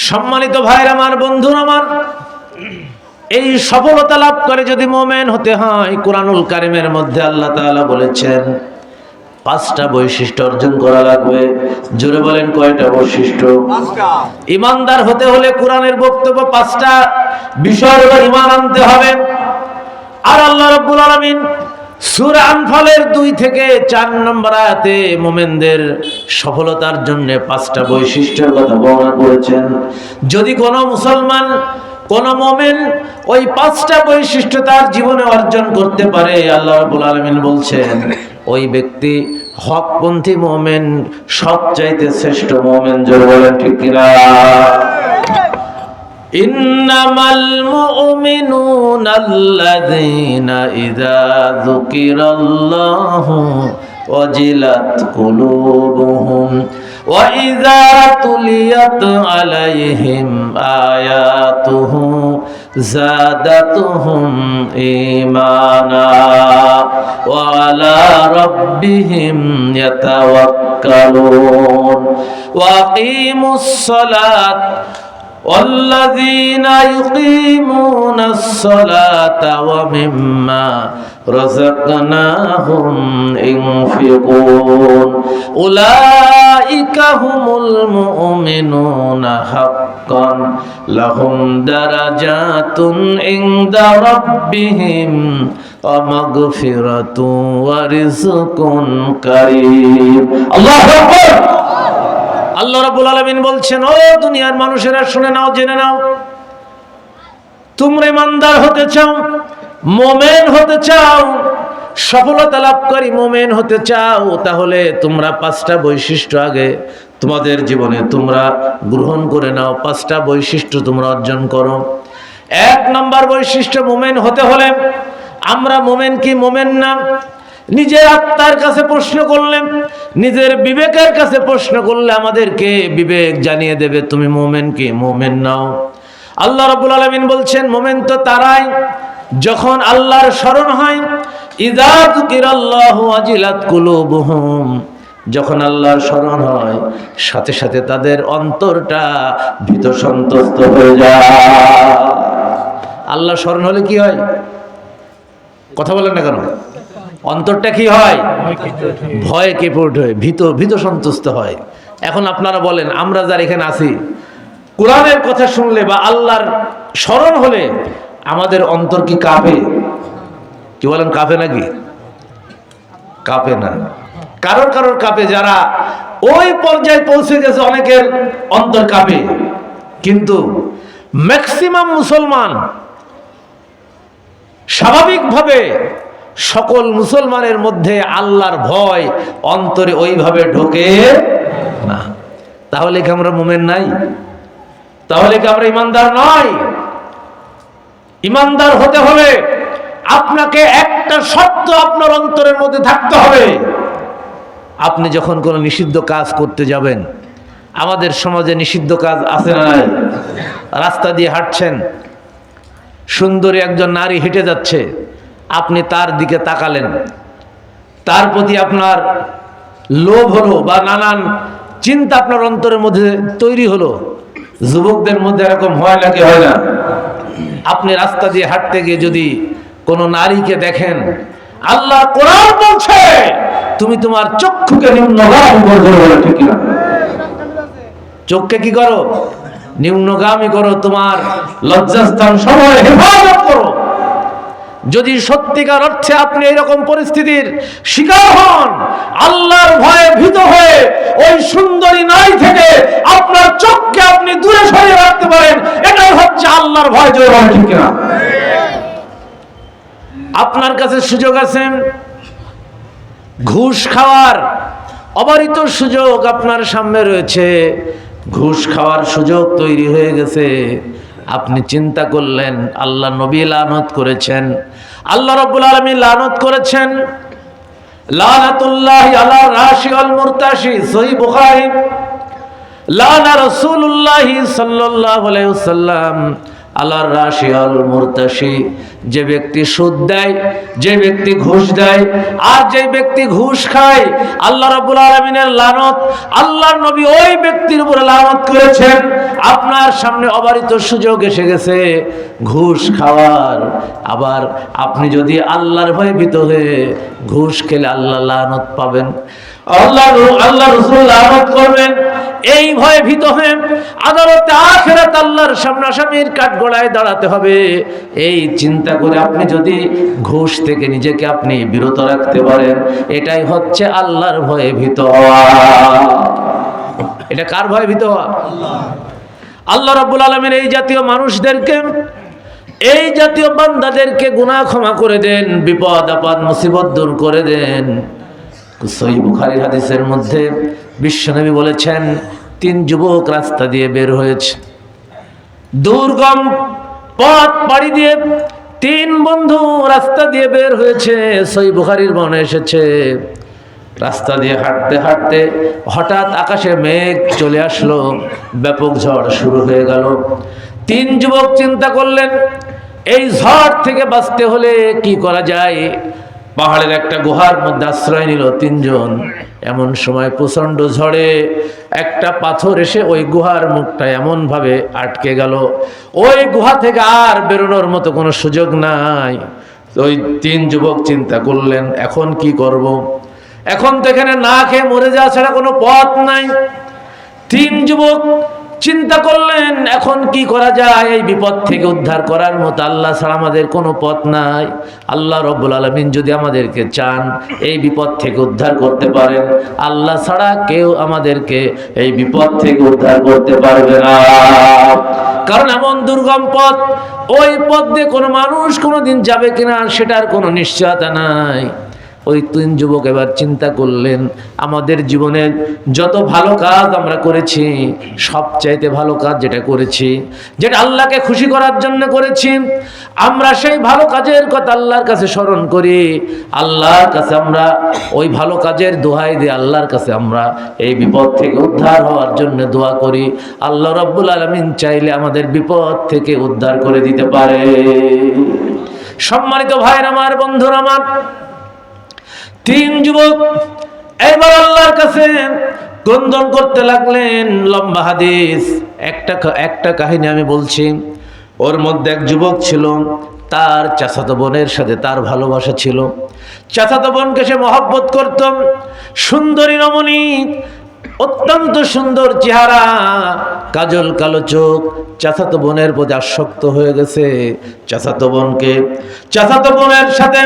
সম্মানিত ভাইরা আমার, বন্ধুরা আমার, এই সফলতা লাভ করে যদি মুমিন হতে হয়, কুরআনুল কারীমের মধ্যে আল্লাহ তাআলা বলেছেন 5টা বৈশিষ্ট্য অর্জন করা লাগবে। জোরে বলেন, কয়টা বৈশিষ্ট্য? 5টা। ইমানদার হতে হলে কোরআনের বক্তব্য 5টা বিষয়ের উপর ঈমান আনতে হবে। আর আল্লাহ রাব্বুল আলামিন সূরা আনফালের 2 থেকে 4 নম্বর আয়াতে মুমিনদের সফলতার জন্য 5টা বৈশিষ্ট্যের কথা বর্ণনা করেছেন। যদি কোনো মুসলমান, কোন মুমিন ওই 5টা বৈশিষ্ট্য তার জীবনে অর্জন করতে পারে, আল্লাহ রাব্বুল আলামিন বলছেন ওই ব্যক্তি হকপন্থী মুমিন, সবচাইতে শ্রেষ্ঠ মুমিন। জোরে বলেন ঠিক কিনা? ইন্নামাল মুমিনুনা আল্লাযীনা ইযা যুকিরাল্লাহু ওয়াজিলাত কুলুবুহুম ওয়া ইযা তুলিয়াত আলাইহিম আয়াতুহু যাদাতুহুম ঈমানা ওয়া আলা রাব্বিহিম ইয়াতাওয়াক্কালুন ওয়া আকিমুস সালাত والذين يقيمون الصلاة ومما رزقناهم ينفقون أولئك هم المؤمنون حقا لهم درجات عند ربهم ومغفرة ورزق كريم الله أكبر আল্লাহ রাব্বুল আলামিন বলছেন, ও দুনিয়ার মানুষেরা শুনে নাও, জেনে নাও, তোমরা ইমানদার হতে চাও, মুমিন হতে চাও, সফলতা লাভকারী মুমিন হতে চাও, তাহলে তোমরা 5টা বৈশিষ্ট্য আগে তোমাদের জীবনে তোমরা গ্রহণ করে নাও। 5টা বৈশিষ্ট্য তোমরা অর্জন করো। 1 নম্বর বৈশিষ্ট্য, মুমিন হতে হলে আমরা মুমিন কি মুমিন না, নিজের আত্মার কাছে প্রশ্ন করলে, নিজের বিবেকের কাছে প্রশ্ন করলে আমাদেরকে বিবেক জানিয়ে দেবে তুমি মুমিন কি মুমিন নাও। আল্লাহ রাব্বুল আলামিন বলছেন মুমিন তো তারাই যখন আল্লাহর স্মরণ হয়, ইযা যুকিরাল্লাহু ওয়াজিলাত কুলুবুহুম, যখন আল্লাহর স্মরণ হয় সাথে সাথে তাদের অন্তরটা ভীত সন্ত্রস্ত হয়ে যায়। আল্লাহর স্মরণ হলে কি হয়? কথা বলেন না কেন? অন্তরটা কি হয়? ভয়ে কেঁপে ওঠে, ভীত সন্ত্রস্ত হয়। এখন আপনারা বলেন, আমরা যারা এখানে আছি, কোরআনের কথা শুনলে বা আল্লাহর স্মরণ হলে আমাদের অন্তর কি কাঁপে? কি বলেন, কাঁপে নাকি? কাঁপে না। কারোর কাঁপে, যারা ওই পর্যায়ে পৌঁছে গেছে অনেকের অন্তর কাঁপে, কিন্তু ম্যাক্সিমাম মুসলমান স্বাভাবিকভাবে, সকল মুসলমানের মধ্যে আল্লাহর ভয় অন্তরে ওইভাবে ঢোকে না। তাহলে কি আমরা মুমিন নাই? তাহলে কি আমরা ইমানদার নয়? ইমানদার হতে হলে আপনাকে একটা শর্ত আপনার অন্তরের মধ্যে থাকতে হবে। আপনি যখন কোনো নিষিদ্ধ কাজ করতে যাবেন, আমাদের সমাজে নিষিদ্ধ কাজ আছে না নাই? রাস্তা দিয়ে হাঁটছেন, সুন্দরী একজন নারী হেঁটে যাচ্ছে, আপনি তার দিকে তাকালেন, তার প্রতি আপনার লোভ হলো বা নানান চিন্তা আপনার অন্তরের মধ্যে তৈরি হলো। যুবকদের মধ্যে এরকম হয় নাকি হয় না? আপনি রাস্তা দিয়ে হাঁটতে গিয়ে যদি কোনো নারীকে দেখেন, আল্লাহ কোরআন বলছে তুমি তোমার চক্ষুকে নিম্নগামী করো, ঠিক না? চোখকে কি করো? নিম্নগামী করো, তোমার লজ্জাস্থান সময় হেফাজত করো। যদি সত্যিকার অর্থে আপনি এরকম পরিস্থিতির শিকার হন, আল্লাহর ভয়ে ভীত হয়ে ওই সুন্দরী নারী থেকে আপনার চোখকে আপনি দূরে সরিয়ে রাখতে পারেন, এটাই হচ্ছে আল্লাহর ভয়। জয় বলেন ঠিক না? আপনার কাছে সুযোগ আছে ঘুষ খাওয়ার, অবারিত সুযোগ আপনার সামনে রয়েছে, ঘুষ খাওয়ার সুযোগ তৈরি হয়ে গেছে। আপনি চিন্তা করলেন, আল্লাহ নবী লানত করেছেন, আল্লাহ রাব্বুল আলামিন লানত করেছেন, লানাতুল্লাহি আলা রাশি ওয়াল মুরতাশি, সহিহ বুখারী। লানা রাসূলুল্লাহি সাল্লাল্লাহু আলাইহি ওয়াসাল্লাম আলা রাশি ওয়াল মুরতাশি, যে ব্যক্তি সুদ দেয়, যে ব্যক্তি ঘুষ দেয়, আর যে ব্যক্তি ঘুষ খায়, আল্লাহ রাব্বুল আলামিনের লানত, আল্লাহর নবী ওই ব্যক্তির উপরে লানত করেছেন। আপনার সামনে অবারিত সুযোগ এসে গেছে ঘুষ খাওয়ার, আবার আপনি যদি আল্লাহর ভয়ে ভীত হয়ে ঘুষ খেলে আল্লাহ লানত পাবেন, আল্লাহ রাসূল লানত করবেন। এই ভয়ে ভীত হয়ে আদালতে আখিরাত আল্লাহর সামনাসামনির কাঠগড়ায় দাঁড়াতে হবে, এই চিন্তা করে আপনি যদি ঘুষ থেকে নিজেকে আপনি বিরত রাখতে পারেন, এটাই হচ্ছে আল্লাহর ভয়ে ভীত হওয়া। এটা কার ভয়ে ভীত হওয়া? আল্লাহ রাব্বুল আলামিন এই জাতীয় মানুষদেরকে, এই জাতীয় বান্দাদেরকে গুনাহ ক্ষমা করে দেন, বিপদ আপদ মুসিবত দূর করে দেন। সহিহ বুখারীর হাদিসের মধ্যে বিশ্বনবী বলেছেন, 3 যুবক রাস্তা দিয়ে বের হয়েছে, দুর্গম পথ পাড়ি দিয়ে 3 বন্ধু রাস্তা দিয়ে বের হয়েছে। সহিহ বুখারীর বর্ণনা এসেছে, রাস্তা দিয়ে হাঁটতে হাঁটতে হঠাৎ আকাশে মেঘ চলে আসলো, ব্যাপক ঝড় শুরু হয়ে গেল। 3 যুবক চিন্তা করলেন, এই ঝড় থেকে বাঁচতে হলে কি করা যায়? পাহাড়ের একটা গুহার মধ্যে আশ্রয় নিল 3 জন। এমন সময় প্রচন্ড ঝড়ে একটা পাথর এসে ওই গুহার মুখটা এমন ভাবে আটকে গেল, ওই গুহা থেকে আর বেরোনোর মতো কোনো সুযোগ নাই। ওই 3 যুবক চিন্তা করলেন, এখন কি করব? এখন তো এখানে না খেয়ে মরে যাওয়া ছাড়া কোনো পথ নাই। 3 যুবক চিন্তা করলেন, এখন কি করা যায়? এই বিপদ থেকে উদ্ধার করার মতো আল্লাহ ছাড়া আমাদের কোনো পথ নাই। আল্লাহ রাব্বুল আলামিন যদি আমাদেরকে চান এই বিপদ থেকে উদ্ধার করতে পারেন, আল্লাহ ছাড়া কেউ আমাদেরকে এই বিপদ থেকে উদ্ধার করতে পারবে না। কারণ এমন দুর্গম পথ, ওই পথ দিয়ে কোনো মানুষ কোনোদিন যাবে কিনা সেটার কোনো নিশ্চয়তা নাই। ওই 3 যুবক এবার চিন্তা করলেন, আমাদের জীবনের যত ভালো কাজ আমরা করেছি, সবচাইতে ভালো কাজ যেটা করেছি, যেটা আল্লাহকে খুশি করার জন্য করেছি, আমরা সেই ভালো কাজের কথা আল্লাহর কাছে স্মরণ করি, আল্লাহর কাছে আমরা ওই ভালো কাজের দোহাই দিয়ে আল্লাহর কাছে আমরা এই বিপদ থেকে উদ্ধার হওয়ার জন্য দোয়া করি। আল্লাহ রাব্বুল আলামিন চাইলে আমাদের বিপদ থেকে উদ্ধার করে দিতে পারে। সম্মানিত ভাইরা আমার, বন্ধুরা আমার, 3 যুবক এবার আল্লাহর কাছে ক্রন্দন করতে লাগলেন। লম্বা হাদিস, একটা কাহিনী আমি বলছি। ওর মধ্যে এক যুবক ছিল, তার চাচাতো বোনের সাথে তার ভালোবাসা ছিল। চাচাতো বোনকে সে মহব্বত করত, সুন্দরী রমণী, অত্যন্ত সুন্দর চেহারা, কাজল কালো চোখ, চাচাতো বোনের প্রতি আসক্ত হয়ে গেছে। চাচাতো বোনের সাথে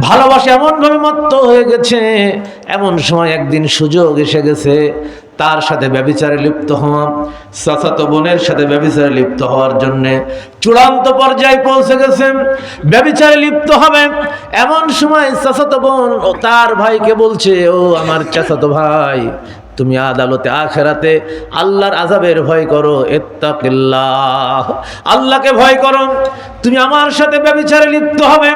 ভালোবাসা এমন ভাবে মত্ত হয়ে গেছে। এমন সময় একদিন সুযোগ এসে গেছে তার সাথে ব্যভিচারে লিপ্ত হওয়া। চাচাতো বোনের সাথে ব্যভিচারে লিপ্ত হওয়ার জন্য চূড়ান্ত পর্যায়ে পৌঁছে গেছে, ব্যভিচারে লিপ্ত হবে। এমন সময় চাচাতো বোন ও তার ভাইকে বলছে, ও আমার চাচাতো ভাই, তুমি আদালতে আখিরাতে আল্লাহর আযাবের ভয় করো। ইত্তাকিল্লাহ, আল্লাহকে ভয় করো। তুমি আমার সাথে ব্যভিচারে লিপ্ত হবে,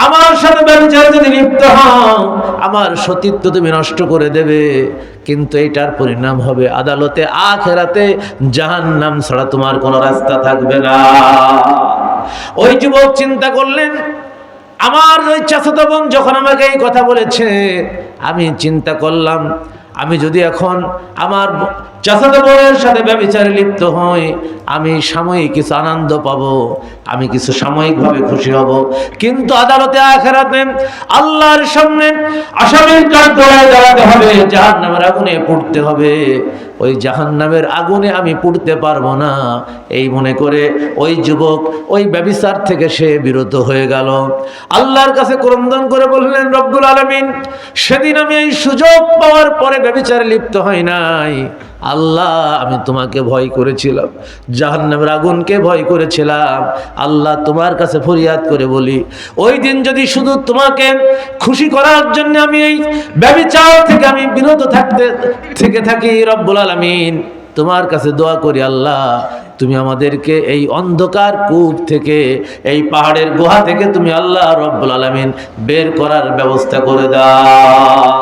আমার সাথে ব্যভিচারে যদি লিপ্ত হও, আমার সতীত্ব তুমি নষ্ট করে দেবে, কিন্তু এটার পরিণাম হবে আদালতে আখিরাতে জাহান্নাম ছাড়া তোমার কোনো রাস্তা থাকবে না। ওই যুবক চিন্তা করলেন, আমার ওই চাচাতো বোন যখন আমাকে এই কথা বলেছে, আমি চিন্তা করলাম আমি যদি এখন আমার চাচাতো বোনের সাথে ব্যভিচারে লিপ্ত হই, আমি সাময়িক কিছু আনন্দ পাবো, আমি কিছু সাময়িকভাবে খুশি হব, কিন্তু আদালতে আখিরাতে আল্লাহর সামনে আসামির কাঠ গড়ায় দাঁড়াতে হবে, জাহান্নামের আগুনে পুড়তে হবে। ওই জাহান্নামের আগুনে আমি পুড়তে পারবো না, এই মনে করে ওই যুবক ওই ব্যভিচার থেকে সে বিরত হয়ে গেল। আল্লাহর কাছে ক্রন্দন করে বললেন, রব্বুল আলামিন, সেদিন আমি এই সুযোগ পাওয়ার পরে ব্যভিচারে লিপ্ত হই নাই। আল্লাহ, আমি তোমাকে ভয় করেছিলাম, জাহান্নামের আগুনকে ভয় করেছিলাম। আল্লাহ, তোমার কাছে ফরিয়াদ করে বলি, ওই দিন যদি শুধু তোমাকে খুশি করার জন্য আমি এই ব্যভিচার থেকে আমি বিরত থেকে থাকি, রব্বুল আলামিন, তোমার কাছে দোয়া করি, আল্লাহ তুমি আমাদেরকে এই অন্ধকার কূপ থেকে, এই পাহাড়ের গুহা থেকে তুমি আল্লাহ রব্বুল আলামিন বের করার ব্যবস্থা করে দাও।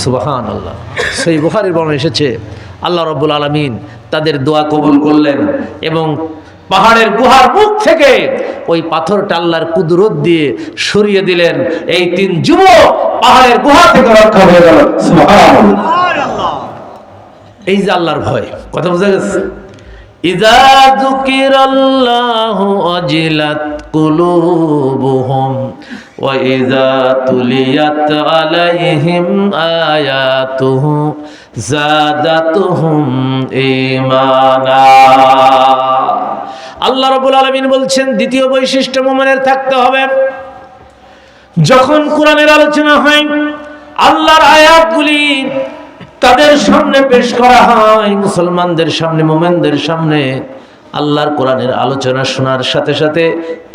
সুবহানাল্লাহ। সেই বুখারীর বর্ণনা এসেছে, আল্লাহ রব্বুল আলামিন তাদের দোয়া কবুল করলেন এবং পাহাড়ের গুহার মুখ থেকে ওই পাথরটা আল্লাহর কুদরত দিয়ে সরিয়ে দিলেন। এই তিন যুবক পাহাড়ের গুহা থেকে রক্ষা হয়ে গেল। সুবহানাল্লাহ। এই যে আল্লাহর ভয়, কথা বোঝা গেছে? ইযা যুকিরাল্লাহু ওয়াজিলাত কুলুবুহুম ওয়া ইযা তুলিয়াত আলাইহিম আয়াতুহু যাদাতুহুম ঈমানা। আল্লাহ রাব্বুল আলামিন বলছেন, দ্বিতীয় বৈশিষ্ট্য মুমিনের থাকতে হবে, যখন কোরআনের আলোচনা হয়, আল্লাহর আয়াতগুলি তাদের সামনে পেশ করা হয়, মুসলমানদের সামনে, মুমিনদের সামনে, আল্লাহর কোরআনের আলোচনা শোনার সাথে সাথে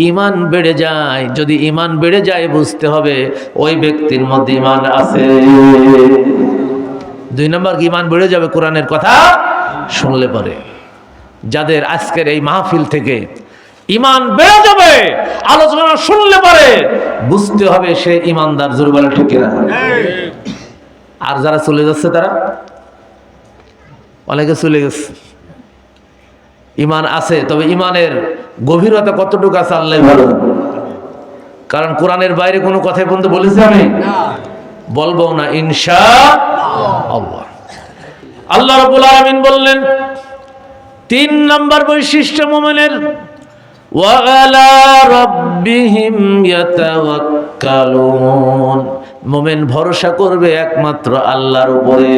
ঈমান বেড়ে যায়। যদি ঈমান বেড়ে যায়, বুঝতে হবে ওই ব্যক্তির মধ্যে ঈমান আছে। দুই নম্বর, ঈমান বেড়ে যাবে কোরআনের কথা শুনলে পরে। যাদের আজকের এই মাহফিল থেকে ঈমান বেড়ে যাবে, আলোচনা শুনলে পরে বুঝতে হবে সে ঈমানদার। জোরে বলে ঠিক কিনা? আর যারা চলে যাচ্ছে, তারা অনেকে চলে গেছে, ঈমান আছে, তবে ঈমানের গভীরতা কতটুকু আছে আল্লাহ ভালো। কারণ কোরআনের বাইরে কোনো কথাই পর্যন্ত বলেছি আমি, বলবো না ইনশাআল্লাহ। আল্লাহ রাব্বুল আলামিন বললেন, তিন নম্বর বৈশিষ্ট্য মুমিনের, ওয়া আলা রাব্বিহিম ইয়াতাওয়াক্কালুন। মুমিন ভরসা করবে একমাত্র আল্লাহর উপরে।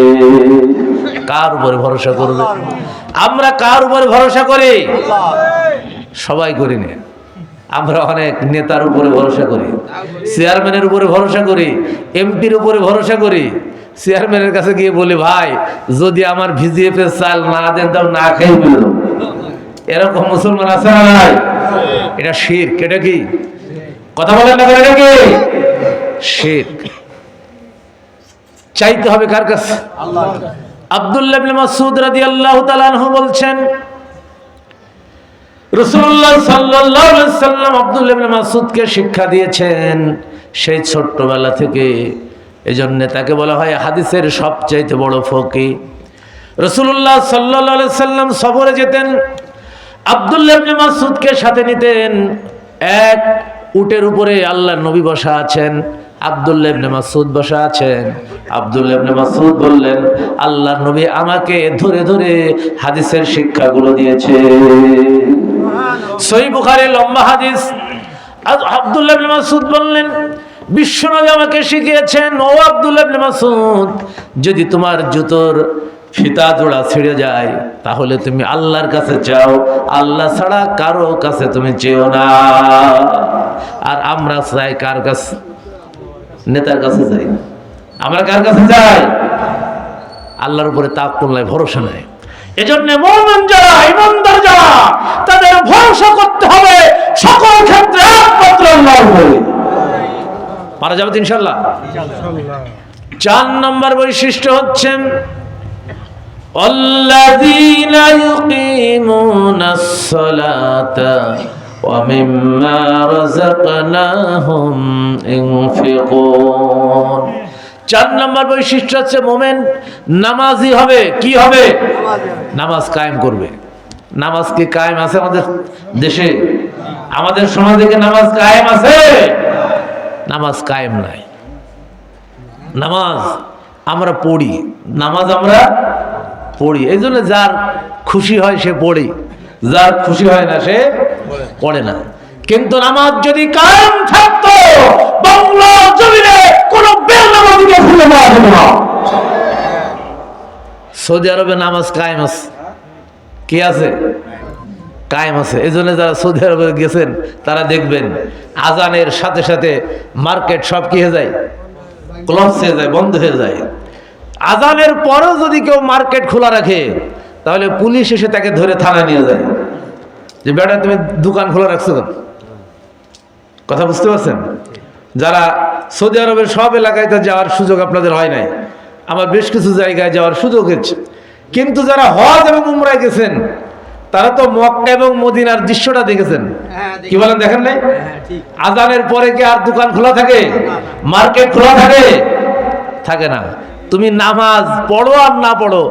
কার উপরে ভরসা করবে? আমরা কার উপরে ভরসা করি? সবাই করি না। আমরা অনেক নেতার উপরে ভরসা করি, চেয়ারম্যানের উপরে ভরসা করি, এমপির উপরে ভরসা করি। চেয়ারম্যানের কাছে গিয়ে বলি, ভাই যদি আমার ভিজিএফ এর চাল না দেন তাও না খেয়ে ফেলব। এরকম মুসলমান আছে না ভাই? এটা শিরক। এটা কি? কথা বলেন না, এটা কি শিরক? চাইতে হবে কার কাছে? আল্লাহ। আব্দুল্লাহ ইবনে মাসউদ রাদিয়াল্লাহু তাআলা আনহু বলছেন, রাসূলুল্লাহ সাল্লাল্লাহু আলাইহি ওয়াসাল্লাম আব্দুল্লাহ ইবনে মাসউদকে শিক্ষা দিয়েছেন সেই ছোট্টবেলা থেকে। এজন্য তাকে বলা হয় হাদিসের সবচাইতে বড় ফকিহ। রাসূলুল্লাহ সাল্লাল্লাহু আলাইহি ওয়াসাল্লাম সফরে যেতেন, আব্দুল্লাহ ইবনে মাসউদকে সাথে নিতেন। এক উটের উপরে আল্লাহর নবী বসা আছেন, আব্দুল্লাহ ইবনে মাসউদ বসা আছেন। আব্দুল্লাহ ইবনে মাসউদ বললেন, আল্লাহর নবী আমাকে ধরে ধরে হাদিসের শিক্ষাগুলো দিয়েছে। সহিহ বুখারী লম্বা হাদিস। আব্দুল্লাহ ইবনে মাসউদ বললেন, বিশ্বনবী আমাকে শিখিয়েছেন, ও আব্দুল্লাহ ইবনে মাসউদ, যদি তোমার জুতোর ফিতা জোড়া ছিঁড়ে যায় তাহলে তুমি আল্লাহর কাছে চাও, আল্লাহ ছাড়া কারো কাছে তুমি চেও না। আর আমরা চাই কার কাছে? নেতার কাছে যাই। আমরা কার কাছে যাই? আল্লাহর উপরে তাওয়াক্কুল নাই, ভরসা নাই। এজন্য মুমিন যারা, ঈমানদার যারা, তাদের ভরসা করতে হবে সকল ক্ষেত্রে একমাত্র আল্লাহর উপরে। পারা যাবে তো ইনশাআল্লাহ? 4 নম্বর বৈশিষ্ট্য হচ্ছে আল্লাযীনা ইউকিমুনাস সালাতা ওয়া মিম্মা রাযাকনাহুম ইনফিকুন। 4 নম্বর বৈশিষ্ট্য হচ্ছে মুমিন নামাজি হবে। কি হবে? নামাজ কায়েম করবে। নামাজ কি কায়েম আছে আমাদের দেশে? আমাদের সমাজে কি নামাজ কায়েম আছে? নামাজ কায়েম নাই। নামাজ আমরা পড়ি, নামাজ আমরা পড়ি, এই জন্য যার খুশি হয় সে পড়ে, যার খুশি হয় না সে পড়ে না। কিন্তু নামাজ যদি কায়েম থাকতো বাংলা জমিনে কোন বেনামাজিকে খুঁজে পাওয়া যেত না। সৌদি আরবে নামাজ কায়েম আছে। কি আছে? কায়েম আছে। এই জন্য যারা সৌদি আরবে গেছেন তারা দেখবেন আজানের সাথে সাথে মার্কেট সব কি হয়ে যায়, ক্লোজ হয়ে যায়, বন্ধ হয়ে যায়। আজানের পরেও যদি কেউ মার্কেট খোলা রাখে তাহলে পুলিশ এসে তাকে ধরে থানায় নিয়ে যায়, যে বেটা তুমি দোকান খোলা রাখছো কেন? কথা বুঝতে পারছেন? যারা সৌদি আরবের সব এলাকায় তো যাওয়ার সুযোগ আপনাদের হয় নাই, আমার বেশ কিছু জায়গায় যাওয়ার সুযোগ হচ্ছে। কিন্তু যারা হজ এবং উমরায় গেছেন তারা তো মক্কা এবং মদিনার দৃশ্যটা দেখেছেন। কি বলেন, দেখেন নাই? আজানের পরে কি আর দোকান খোলা থাকে, মার্কেট খোলা থাকে? থাকে না। তুমি নামাজ পড়ো আর না পড়ো,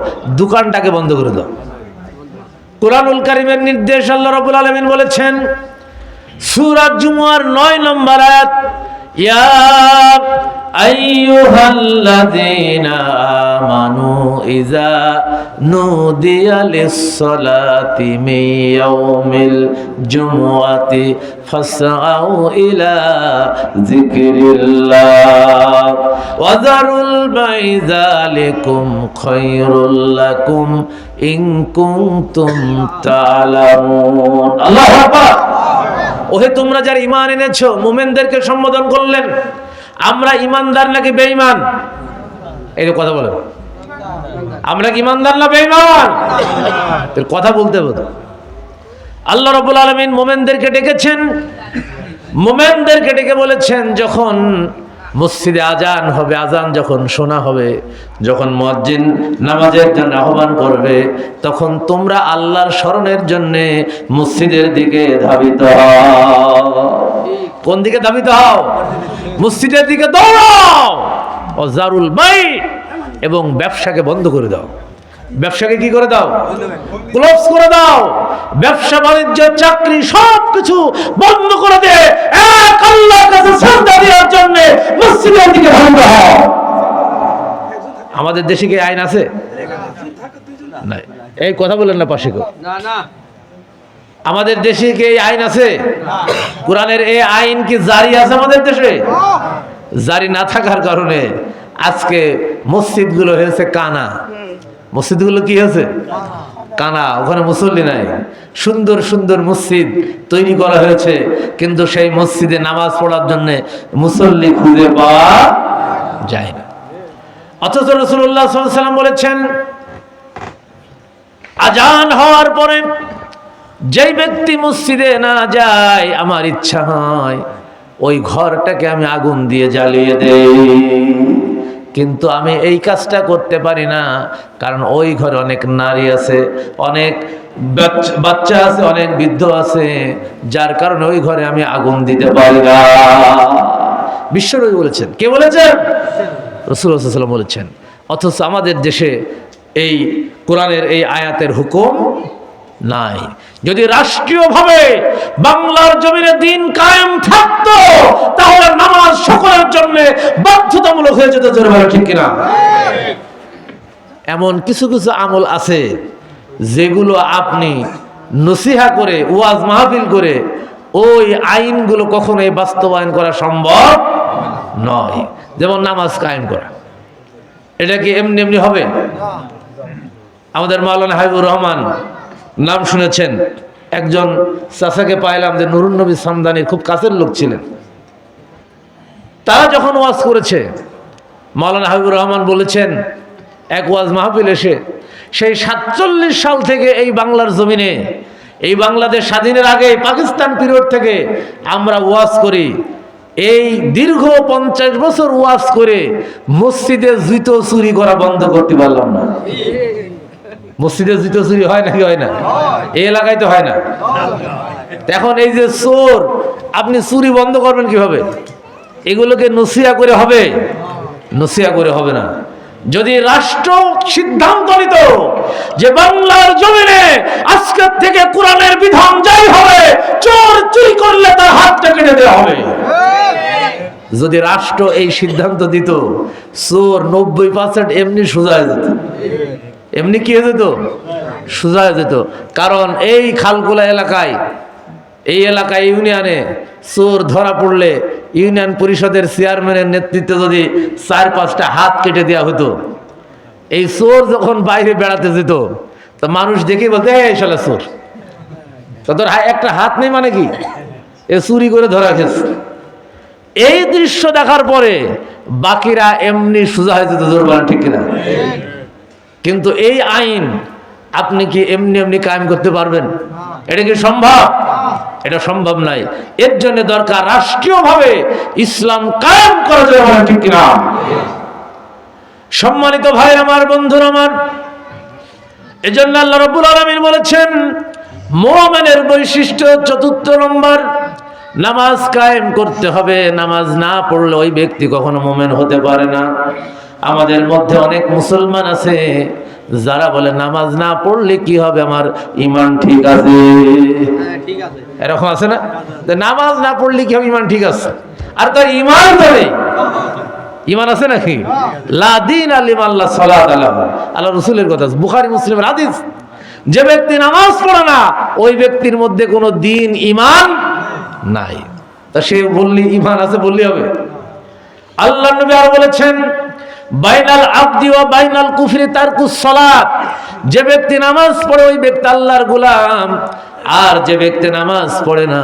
দোকানটাকে বন্ধ করে দাও। কুরআনুল কারীমের নির্দেশ আল্লাহ রাব্বুল আলামিন বলেছেন সূরা জুমুয়ার 9 নম্বর আয়াত, ইয়া আইয়ুহাল্লাযীনা আমানু ইযা নুদিয়া লিস-সালাতি মিন ইয়াউমিল জুমুআতি ফাসআউ ইলা যিকরিল্লাহ ওয়া যারুল বাই'a যালিকুম খায়রুল লাকুম ইন কুনতুম তা'লামুন। আল্লাহু আকবার। ওহে তোমরা যারা ঈমান এনেছো, মুমিনদেরকে সম্বোধন করলেন। আমরা ঈমানদার নাকি বেঈমান? এই কথা বলেন, আমরা কি ঈমানদার না বেঈমান? এর কথা বলতে হবে। আল্লাহ রাব্বুল আলামিন মুমিনদেরকে ডেকেছেন, মুমিনদেরকে ডেকে বলেছেন যখন মসজিদে আজান হবে, আজান যখন শোনা হবে, যখন মুয়াজ্জিন নামাজের জন্য আহ্বান করবে, তখন তোমরা আল্লাহর স্মরণের জন্য মসজিদের দিকে ধাবিত হও। কোন দিকে ধাবিত হও? মসজিদের দিকে দৌড়াও। ওয়াজারুল বাই', এবং ব্যবসাকে বন্ধ করে দাও। ব্যবসাকে কি করে দাও? ক্লোজ করে দাও। ব্যবসা বাণিজ্য চাকরি সবকিছু বন্ধ করে দে, এক আল্লাহর কাছে সাজদা দেওয়ার জন্য মসজিদের দিকে ধাবিত হও। আমাদের দেশে কি আইন আছে? নাই। এই কথা বলেন না পাশে কেউ। না না, আমাদের দেশে কি এই আইন আছে? কোরআনের এই আইন কি জারি আছে আমাদের দেশে? জারি না থাকার কারণে আজকে মসজিদগুলো হয়েছে কানা। মসজিদগুলো কি হয়েছে? কানা। ওখানে মুসল্লি নাই। সুন্দর সুন্দর মসজিদ তৈরি করা হয়েছে, কিন্তু সেই মসজিদে নামাজ পড়ার জন্য মুসল্লি খুঁজে পাওয়া যায় না। অথচ রাসূলুল্লাহ সাল্লাল্লাহু আলাইহি ওয়াসাল্লাম বলেছেন আজান হওয়ার পরে যেই ব্যক্তি মসজিদে না যায়, আমার ইচ্ছা হয় ওই ঘরটাকে আমি আগুন দিয়ে জ্বালিয়ে দেই। কিন্তু আমি এই কাজটা করতে পারি না, কারণ ওই ঘরে অনেক নারী আছে, অনেক বাচ্চা আছে, অনেক বৃদ্ধ আছে, যার কারণে ওই ঘরে আমি আগুন দিতে পারি না। বিশ্বনবী বলেছেন। কে বলেছেন? রাসূলুল্লাহ সাল্লাল্লাহু আলাইহি ওয়াসাল্লাম বলেছেন। অথচ আমাদের দেশে এই কোরআনের এই আয়াতের হুকুম নাই। যদি রাষ্ট্রীয়ভাবে বাংলার জমিনে দিন কায়েম থাকতো তাহলে নামাজ সকলের জন্য বাধ্যতামূলক হয়ে যেত। জোরে বলো ঠিক কিনা? এমন কিছু কিছু আমল আছে যেগুলো আপনি নসিহা করে, ওয়াজ মাহফিল করে ওই আইনগুলো কখনোই বাস্তবায়ন করা সম্ভব নয়। যেমন নামাজ কায়েম করা, এটা কি এমনি এমনি হবে? আমাদের মাওলানা হাবিবুর রহমান নাম শুনেছেন, একজন চাচাকে পাইলাম যে নুরুন নবী সামদানির খুব কাছের লোক ছিলেন। তারা যখন ওয়াজ করেছে, মাওলানা হাবিবুর রহমান বলেছেন এক ওয়াজ মাহফিল এসে, সেই 47 সাল থেকে এই বাংলার জমিনে, এই বাংলাদেশ স্বাধীনের আগে পাকিস্তান পিরিয়ড থেকে আমরা ওয়াজ করি, এই দীর্ঘ 50 বছর ওয়াজ করে মসজিদে জুতো চুরি করা বন্ধ করতে পারলাম না। মসজিদে জুতো চুরি হয় নাকি হয় না? এই এলাকায় তো হয় না। এখন এই যে চোর, আপনি চুরি বন্ধ করবেন কিভাবে? এগুলোকে নসিহত করে হবে? নসিহত করে হবে না। যদি রাষ্ট্র সিদ্ধান্ত নিত যে বাংলার জমিনে আজকের থেকে কোরআনের বিধান যাই হবে, চোর চুরি করলে তার হাতটা কেটে দেওয়া হবে, যদি রাষ্ট্র এই সিদ্ধান্ত দিত, চোর 90% এমনি সোজা হয়ে যেত। এমনি কি হয়ে যেত? সোজা হয়ে যেত। কারণ এই খালকুলা এলাকায়, এই এলাকায় ইউনিয়নে চোর ধরা পড়লে ইউনিয়ন পরিষদের চেয়ারম্যানের নেতৃত্বে যদি 4-5টা হাত কেটে দেওয়া হতো, এই চোর যখন বাইরে বেড়াতে যেত তো মানুষ দেখেই বলতে, এই শালা চোর, তো তোর একটা হাত নেই মানে কি, এ চুরি করে ধরা খেয়েছে। এই দৃশ্য দেখার পরে বাকিরা এমনি সোজা হয়ে যেত, জোর বলেন ঠিক কিনা? কিন্তু এই আইন আপনি কি এমনি এমনি কায়েম করতে পারবেন? এটা কি সম্ভব? এটা সম্ভব নাই। এর জন্য দরকার রাষ্ট্রীয়ভাবে ইসলাম কায়েম করা যাবে, বলেন ঠিক কিনা? সম্মানিত ভাই আমার, বন্ধুরা আমার, এজন্য আল্লাহ রাব্বুল আলামিন বলেছেন মুমিনের বৈশিষ্ট্য 4 নম্বর, নামাজ কায়েম করতে হবে। নামাজ না পড়লে ওই ব্যক্তি কখনো মুমিন হতে পারে না। আমাদের মধ্যে অনেক মুসলমান আছে যারা বলে নামাজ না পড়লে কি হবে, আমার ঈমান ঠিক আছে। এরকম আছে না? নামাজ না পড়লে কি হবে, ঈমান ঠিক আছে। আর তার ঈমান তো নেই। ঈমান আছে নাকি? লা দীন লিমান লা সালাত আলাহু, আল্লাহ রাসূলের কথা, বুখারী মুসলিমের হাদিস। যে ব্যক্তি নামাজ পড়ে না ওই ব্যক্তির মধ্যে কোনো দিন ঈমান নাই। তা সে বললি ঈমান আছে বললি হবে? আল্লাহর নবী আর বলেছেন বাইনাল আবদি ওয়া বাইনাল কুফরি তারকুস সালাত, যে ব্যক্তি নামাজ পড়ে ওই ব্যক্তি আল্লাহর গোলাম, আর যে ব্যক্তি নামাজ পড়ে না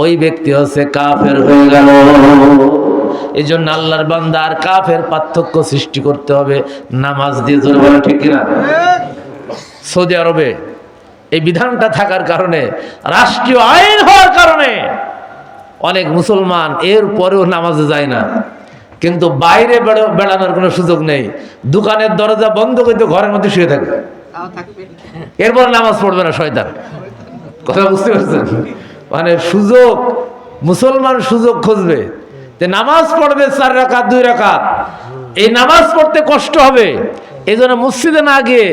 ওই ব্যক্তি হচ্ছে কাফের হয়ে গেল। এই জন্য আল্লাহর বান্দা আর কাফের পার্থক্য সৃষ্টি করতে হবে নামাজ দিয়ে। জোরে বলেন ঠিক কিনা? সৌদি আরবে এই বিধানটা থাকার কারণে, রাষ্ট্রীয় আইন হওয়ার কারণে অনেক মুসলমান এর পরেও নামাজে যায় না। কিন্তু বাইরে বেড়ানোর কোনো সুযোগ নেই, দোকানের দরজা বন্ধ করে ঘরের মধ্যে শুয়ে থাকে, এরপর নামাজ পড়বে না শয়তান। কথা বুঝতে পারছেন? মানে সুযোগ, মুসলমান সুযোগ খুঁজবে যে নামাজ পড়বে 4 রাকাত 2 রাকাত, এই নামাজ পড়তে কষ্ট হবে, এই জন্য মসজিদে না গিয়ে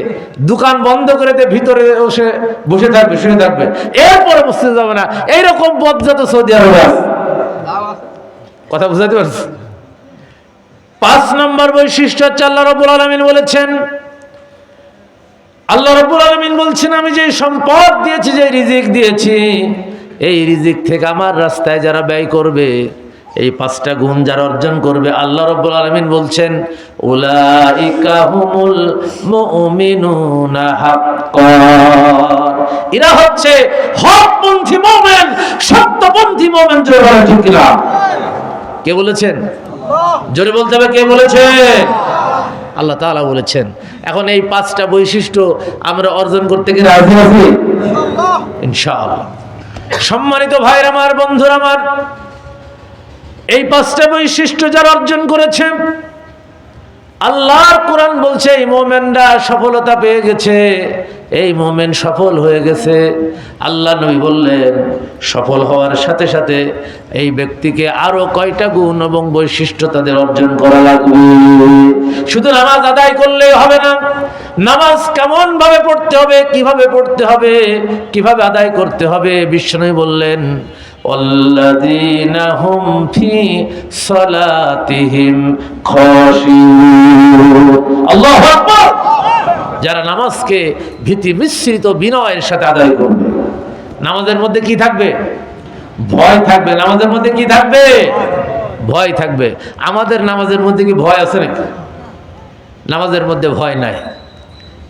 দোকান বন্ধ করে ভিতরে বসে থাকবে, শুয়ে থাকবে, এরপরে মসজিদে যাবে না। এইরকম পদ্ধতি সৌদি আরবে আছে। কথা বুঝাতে পারছি? 5 নম্বর বৈশিষ্ট্য হচ্ছে আল্লাহ রাব্বুল আলামিন বলেছেন, আল্লাহ রাব্বুল আলামিন বলছেন আমি যে সম্পদ দিয়েছি, যে রিজিক দিয়েছি, এই রিজিক থেকে আমার রাস্তায় যারা ব্যয় করবে, এই 5টা গুণ যারা অর্জন করবে, আল্লাহ রাব্বুল আলামিন বলছেন উলাইকা হুমুল মুমিনুনা হাক্কান, এরা হচ্ছে হকপন্থী মুমিন, সত্যপন্থী মুমিন। জোরে বলেন ঠিক কিনা? কে বলেছেন? জোরে বলতে হবে, কে বলেছেন? আল্লাহ তাআলা বলেছেন। এখন এই 5টা বৈশিষ্ট্য আমরা অর্জন করতে গেলে রাজি আছি ইনশাআল্লাহ। সম্মানিত ভাইরা আমার, বন্ধুরা আমার, এই 5টা বৈশিষ্ট্য যারা অর্জন করেছে, আল্লাহর কোরআন বলছে এই মুমিনরা সফলতা পেয়ে গেছে, এই মুমিন সফল হয়ে গেছে। আল্লাহ নবী বললেন সফল হওয়ার সাথে সাথে এই ব্যক্তিকে আরো কয়টা গুণ এবং বৈশিষ্ট্য তাদের অর্জন করা লাগবে। শুধু নামাজ আদায় করলে হবে না, নামাজ কেমন ভাবে পড়তে হবে, কিভাবে পড়তে হবে, কিভাবে আদায় করতে হবে, বিশ্বনবী বললেন ওয়াল্লাযীনা হুম ফি সালাতিহিম খাশিউন। আল্লাহু আকবার। যারা নামাজকে ভীতি মিশ্রিত বিনয়ের সাথে আদায় করবে, নামাজের মধ্যে কি থাকবে? ভয় থাকবে। নামাজের মধ্যে কি থাকবে? ভয় থাকবে। আমাদের নামাজের মধ্যে কি ভয় আছে নাকি? নামাজের মধ্যে ভয় নাই।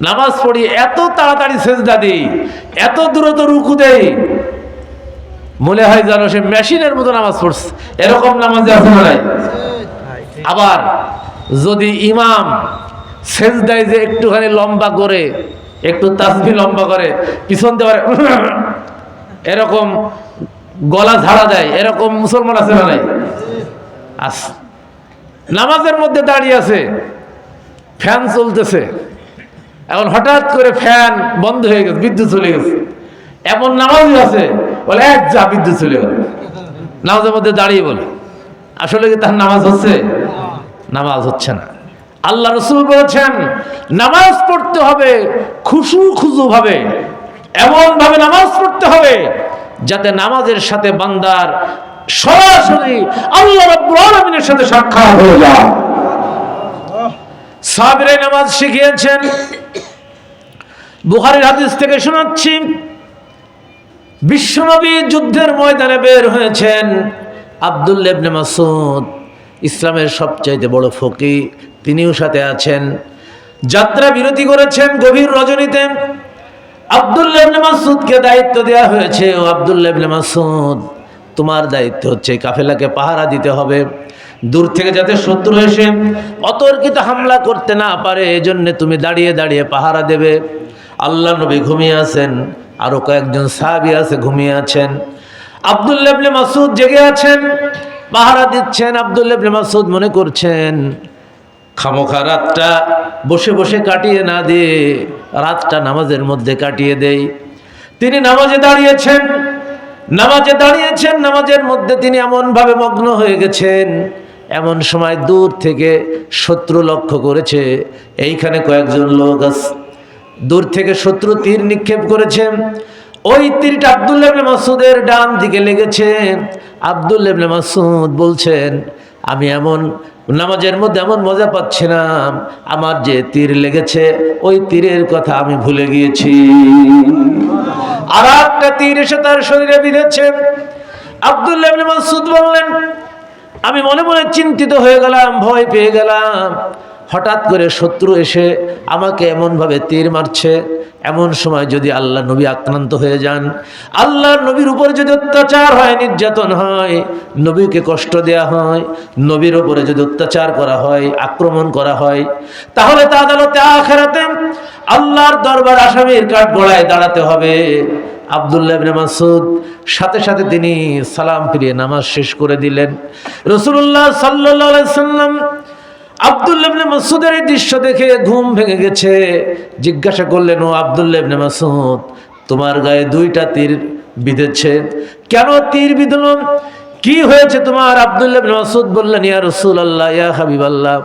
নামাজ পড়ি, এত তাড়াতাড়ি সেজদা দিই, এত দ্রুত রুকু দেই, মনে হয় যেন সে মেশিনের মতো নামাজ পড়ছে। এরকম নামাজে আছে না নাই? আবার যদি ইমাম সেজদায় যে একটুখানি লম্বা করে, একটু তাসবিহ লম্বা করে, পিছন দিয়ে এরকম গলা ঝাড়া দেয়, এরকম মুসলমান আছে না নাই? নামাজের মধ্যে দাঁড়িয়ে আছে, ফ্যান চলতেছে, এখন হঠাৎ করে ফ্যান বন্ধ হয়ে গেছে, বিদ্যুৎ চলে গেছে। এমন নামাজই আছে বলে এক যা বিদ্যুৎ চলে গেল, নামাজের মধ্যে দাঁড়িয়ে বলে আসলে কি তার নামাজ হচ্ছে? নামাজ হচ্ছে না। আল্লাহ রাসূল বলেছেন নামাজ পড়তে হবে খুশু খুজু ভাবে, এমন ভাবে নামাজ পড়তে হবে যাতে নামাজের সাথে বান্দার সরাসরি আল্লাহ রাব্বুল আলামিনের সাথে সাক্ষাৎ হয়ে যায়। সাহাবীরা নামাজ শিখিয়েছেন। বুখারীর হাদিস থেকে শোনাচ্ছি, বিশ্বনবী যুদ্ধের ময়দানে বের হয়েছেন। আব্দুল্লাহ ইবনে মাসউদ ইসলামের সবচাইতে বড় ফকিহ, তিনিও সাথে আছেন। যাত্রা বিরতি করেছেন গভীর রজনীতে। আব্দুল্লাহ ইবনে মাসউদকে দায়িত্ব দেওয়া হয়েছে, ও আব্দুল্লাহ ইবনে মাসউদ তোমার দায়িত্ব হচ্ছে কাফেলাকে পাহারা দিতে হবে, দূর থেকে যাতে শত্রু এসে অতর্কিত হামলা করতে না পারে, এজন্য তুমি দাঁড়িয়ে দাঁড়িয়ে পাহারা দেবে। আল্লাহ নবী ঘুমিয়ে আছেন, আরো কয়েকজন সাহাবী আছে ঘুমিয়ে আছেন। আব্দুল্লাহ ইবনে মাসউদ জেগে আছেন, পাহারা দিচ্ছেন। আব্দুল্লাহ ইবনে মাসউদ মনে করছেন খামোখা রাতটা বসে বসে কাটিয়ে না দিয়ে রাতটা নামাজের মধ্যে কাটিয়ে দেই। তিনি নামাজে দাঁড়িয়েছেন, নামাজের মধ্যে তিনি এমন ভাবে মগ্ন হয়ে গেছেন, এমন সময় দূর থেকে শত্রু লক্ষ্য করেছে এইখানে কয়েকজন লোক আছে। দূর থেকে শত্রু তীর নিক্ষেপ করেছে, ওই তীরটা আব্দুল্লাহ ইবনে মাসউদের ডান দিকে লেগেছে। আব্দুল্লাহ ইবনে মাসউদ বলছেন আমি এমন নামাজের মধ্যে এমন মজা পাচ্ছিলাম, আমার যে তীর লেগেছে ওই তীরের কথা আমি ভুলে গিয়েছি। আর একটা তীর এসে তার শরীরে বিঁধেছে। আব্দুল্লাহ ইবনে মাসউদ বললেন আমি মনে মনে চিন্তিত হয়ে গেলাম, ভয় পেয়ে গেলাম। হঠাৎ করে শত্রু এসে আমাকে এমনভাবে তীর মারছে, এমন সময় যদি আল্লাহ নবী আক্রান্ত হয়ে যান, আল্লাহর নবীর উপরে যদি অত্যাচার হয়, নির্যাতন হয়, নবীকে কষ্ট দেয়া হয়, নবীর উপরে যদি অত্যাচার করা হয়, আক্রমণ করা হয়, তাহলে তা আদালতে আখিরাতে আল্লাহর দরবার আসামির কাঠগড়ায় দাঁড়াতে হবে। আব্দুল্লাহ ইবনে মাসউদ সাথে সাথে তিনি সালাম ফিরিয়ে নামাজ শেষ করে দিলেন। রাসূলুল্লাহ সাল্লাল্লাহু আলাইহি ওয়াসাল্লাম আব্দুল্লাহ ইবনে মাসউদের এই দৃশ্য দেখে ঘুম ভেঙে গেছে। জিজ্ঞাসা করলেন ও আব্দুল্লাহ ইবনে মাসউদ তোমার গায়ে দুইটা তীর বিঁধেছে, কেন তীর বিঁধল, কি হয়েছে তোমার? আব্দুল্লাহ ইবনে মাসউদ বললেন ইয়া রাসূলুল্লাহ, ইয়া হাবিবাল্লাহ,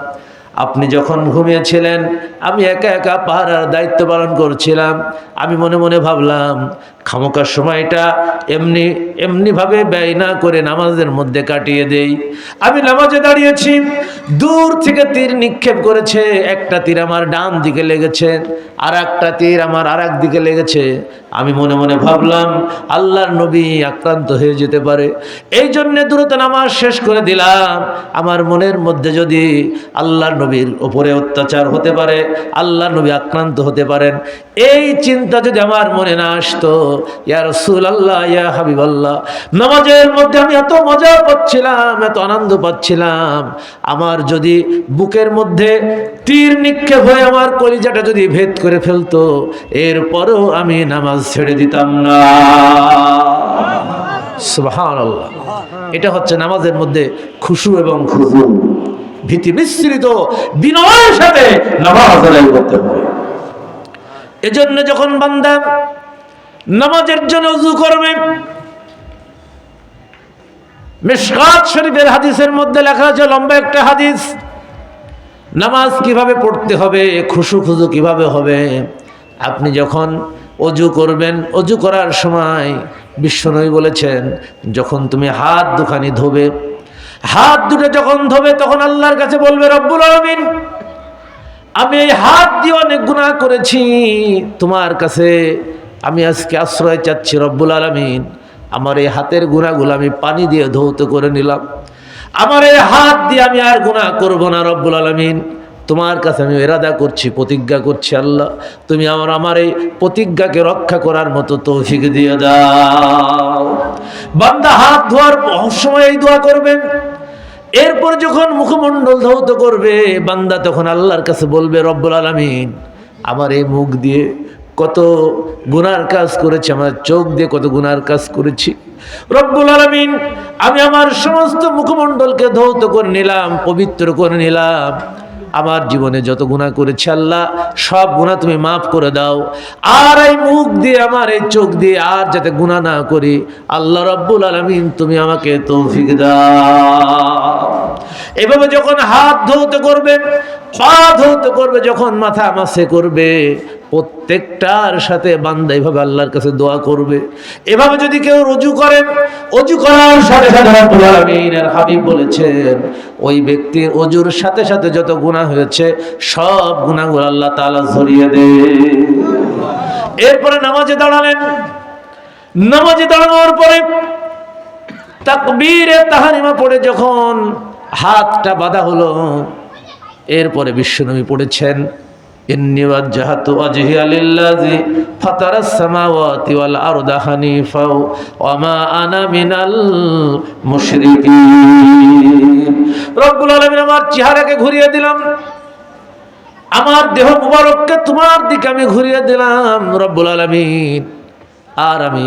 আপনি যখন ঘুমিয়েছিলেন আমি একা একা পাহারার দায়িত্ব পালন করছিলাম। আমি মনে মনে ভাবলাম খামোকার সময়টা এমনি ভাবে ব্যয় না করে নামাজের মধ্যে কাটিয়ে দেই। আমি নামাজে দাঁড়িয়েছি, দূর থেকে তীর নিক্ষেপ করেছে, একটা তীর আমার ডান দিকে লেগেছে, আর একটা তীর আমার আর এক দিকে লেগেছে। আমি মনে মনে ভাবলাম আল্লাহর নবী আক্রান্ত হয়ে যেতে পারে, এই জন্যে দ্রুত নামাজ শেষ করে দিলাম। আমার মনের মধ্যে যদি আল্লাহর নবীর ওপরে অত্যাচার হতে পারে, আল্লাহর নবী আক্রান্ত হতে পারেন, এই চিন্তা যদি আমার মনে না আসতো, ইয়া রাসূলুল্লাহ, ইয়া হাবিবাল্লাহ, নামাজের মধ্যে আমি এত মজা পাচ্ছিলাম, এত আনন্দ পাচ্ছিলাম, আমার যদি বুকের মধ্যে তীর নিক্ষেপ হয়ে আমার কলিজাটা যদি ভেদ করে ফেলতো, এরপরও আমি নামাজ ছেড়ে দিতাম না। সুবহানাল্লাহ। এটা হচ্ছে নামাজের মধ্যে খুশু এবং খুজু, ভীতি মিশ্রিত বিনয়ের সাথে নামাজ আদায় করতে হবে। এজন্য যখন বান্দা নামাজের জন্য ওযু করবে, মিশকাত শরীফের হাদিসের মধ্যে লেখা আছে, লম্বা একটা হাদিস, নামাজ কিভাবে পড়তে হবে, খুশু খুজু কিভাবে হবে। আপনি যখন ওযু করবেন, ওযু করার সময় বিশ্বনবী বলেছেন যখন তুমি হাত দুখানি ধোবে, হাত দুটো যখন ধোবে তখন আল্লাহর কাছে বলবে রব্বুল আলামিন আমি এই হাত দিয়ে অনেক গুনাহ করেছি, তোমার কাছে আমি আজকে আশ্রয় চাচ্ছি রব্বুল আলামিন, আমার এই হাতের গুনাহগুলো আমি পানি দিয়ে ধৌত করে নিলাম, আমার এই হাত দিয়ে আমি আর গুনাহ করব না রব্বুল আলামিন, তোমার কাছে আমি ইরাদা করছি, প্রতিজ্ঞা করছি আল্লাহ তুমি আমার এই প্রতিজ্ঞাকে রক্ষা করার মতো তৌফিক দিয়ে দাও। বান্দা হাত ধোয়ার সময় এই দোয়া করবেন, এরপর যখন মুখমণ্ডল ধৌত করবে বান্দা তখন আল্লাহর কাছে বলবে রব্বুল আলামিন আমার এই মুখ দিয়ে কত গুনার কাজ করেছি, আমার চোখ দিয়ে কত গুনার কাজ করেছি। রব্বুল আলামিন, আমি আমার সমস্ত মুখমণ্ডলকে ধৌত করে নিলাম, পবিত্র করে নিলাম। আমার জীবনে যত গুনাহ করেছি আল্লাহ, সব গুনাহ তুমি মাফ করে দাও। আর এই মুখ দিয়ে, আমার এই চোখ দিয়ে আর যাতে গুনাহ না করি, আল্লাহ রব্বুল আলামিন তুমি আমাকে তৌফিক দাও। এভাবে যখন হাত ধৌত করবে, পা ধৌত করবে, যখন মাথা মাসে করবে, প্রত্যেকটার সাথে বান্দা এভাবে আল্লাহর কাছে দোয়া করবে। এভাবে যদি কেউ রুজু করেন, অজু করার সাথে সাথে রব্বুল আলামিনের হাবিব বলেছেন, ওই ব্যক্তির অজুর সাথে সাথে যত গুনাহ হয়েছে সব গুনাহগুলো আল্লাহ তাআলা ঝরিয়ে দেন। এরপরে নামাজে দাঁড়ালেন। নামাজে দাঁড়ানোর পরে তাকবীরে তাহরিমা পড়ে যখন হাতটা বাঁধা হলো, এরপরে বিশ্বনবী পড়েছেন, ইন্নী ওয়াজ্জাহতু ওয়াজহিয়া লিল্লাযী ফাতারাস সামাওয়াতি ওয়াল আরদা হানিফা ওয়া মা আনা মিনাল মুশরিকিন। রব্বুল আলামিন, আমার চেহারাকে ঘুরিয়ে দিলাম, আমার দেহ মুবারককে তোমার দিকে আমি ঘুরিয়ে দিলাম রব্বুল আলামিন। আর আমি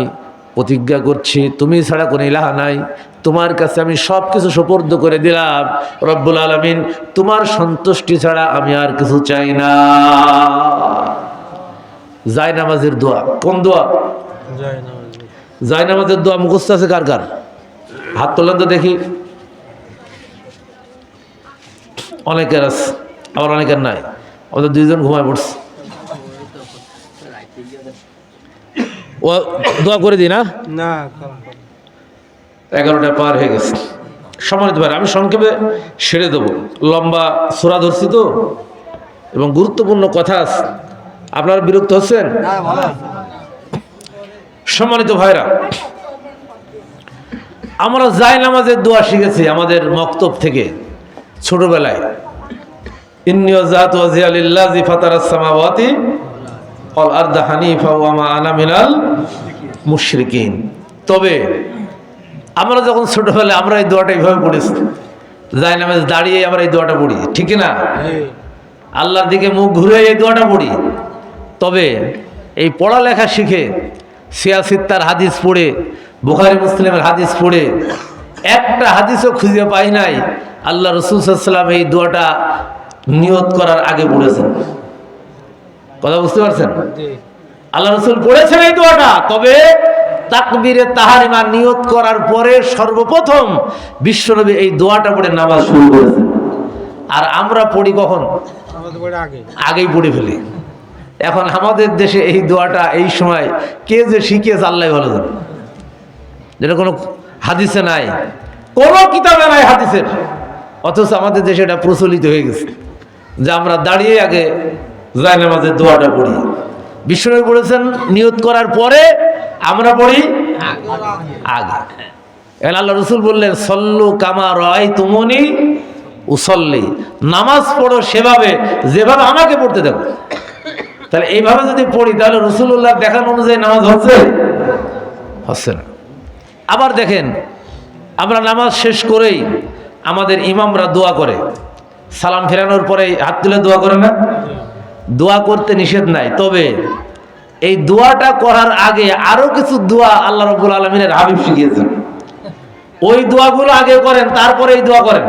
প্রতিজ্ঞা করছি, তুমি ছাড়া কোনো ইলাহ নাই, তোমার কাছে আমি সব কিছু সুপর্দ করে দিলাম রব্বুল আলামিন। তোমার সন্তুষ্টি ছাড়া আমি আর কিছু চাই না। জায়নামাজের দোয়া। কোন দোয়া? জায়নামাজের দোয়া মুখস্থ আছে কার কার? হাত তোলেন তো দেখি। অনেকের আছে, আবার অনেকের নাই। আমাদের দুইজন ঘুমায় পড়ছে। ও দোয়া করে দিই না? 11টা পার হয়ে গেছে। সম্মানিত ভাই, আমি সংক্ষেপে সেরে দেবো, লম্বা সূরা ধরছি তো এবং গুরুত্বপূর্ণ কথা আছে। আপনারা বিরক্ত হচ্ছেন? সম্মানিত ভাইরা, আমরা জায়নামাজের দোয়া শিখেছি আমাদের মক্তব থেকে ছোটবেলায়। ইন্নী ওয়াজ্জাহতু ওয়াজহিয়া লিল্লাযী ফাতারাস সামাওয়াতি ওয়াল আরদা হানিফা ওয়া মা আনা মিনাল মুশরিকিন। তবে আমরা যখন ছোটবেলায় আমরা এই দোয়াটা এইভাবে পড়েছি, জায়নামাজ দাঁড়িয়ে আমরা এই দোয়াটা পড়ি, ঠিক না? আল্লাহর দিকে মুখ ঘুরে এই দোয়াটা পড়ি। তবে এই পড়ালেখা শিখে, সিয়াসিত্তার হাদিস পড়ে, বুখারী মুসলিমের হাদিস পড়ে একটা হাদিসও খুঁজে পাই নাই আল্লাহ রাসূল সাল্লাল্লাহু আলাইহি ওয়াসাল্লাম এই দোয়াটা নিয়ত করার আগে পড়েছেন। কথা বুঝতে পারছেন? আল্লাহ রাসূল পড়েছেন এই দোয়াটা, তবে তাকবীরে তাহরিমা নিয়ত করার পরে সর্বপ্রথম বিশ্বনবী এই দোয়াটা পড়ে নামাজ শুরু করেছেন। আর আমরা পড়ি কখন? আগেই পড়ে ফেলি। এখন আমাদের দেশে এই দোয়াটা এই সময় কে যে শিখিয়েছে আল্লাহ ভালো জানে, যেটা কোনো হাদিসে নাই, কোনো কিতাবে নাই হাদিসের, অথচ আমাদের দেশে এটা প্রচলিত হয়ে গেছে যে আমরা দাঁড়িয়ে আগে জায়নামাজের দোয়াটা পড়ি। বিশ্বনবী পড়েছেন নিয়ত করার পরে, আমরা পড়ি আগে। এখন আল্লাহ রাসূল বললেন, সল্লু কামা রাআইতুমুনি উসল্লি, নামাজ পড়ো সেভাবে যেভাবে আমাকে পড়তে দেবো। তাহলে এইভাবে যদি পড়ি তাহলে রাসূলুল্লাহ দেখানো অনুযায়ী নামাজ হচ্ছে না। আবার দেখেন, আমরা নামাজ শেষ করেই আমাদের ইমামরা দোয়া করে, সালাম ফেরানোর পরে হাত তুলে দোয়া করে না? দোয়া করতে নিষেধ নাই, তবে এই দোয়াটা করার আগে আরো কিছু দোয়া আল্লাহ রাব্বুল আলামিনের হাবিব শিখিয়েছেন। ওই দোয়াগুলো আগে করেন, তারপরে এই দোয়া করেন।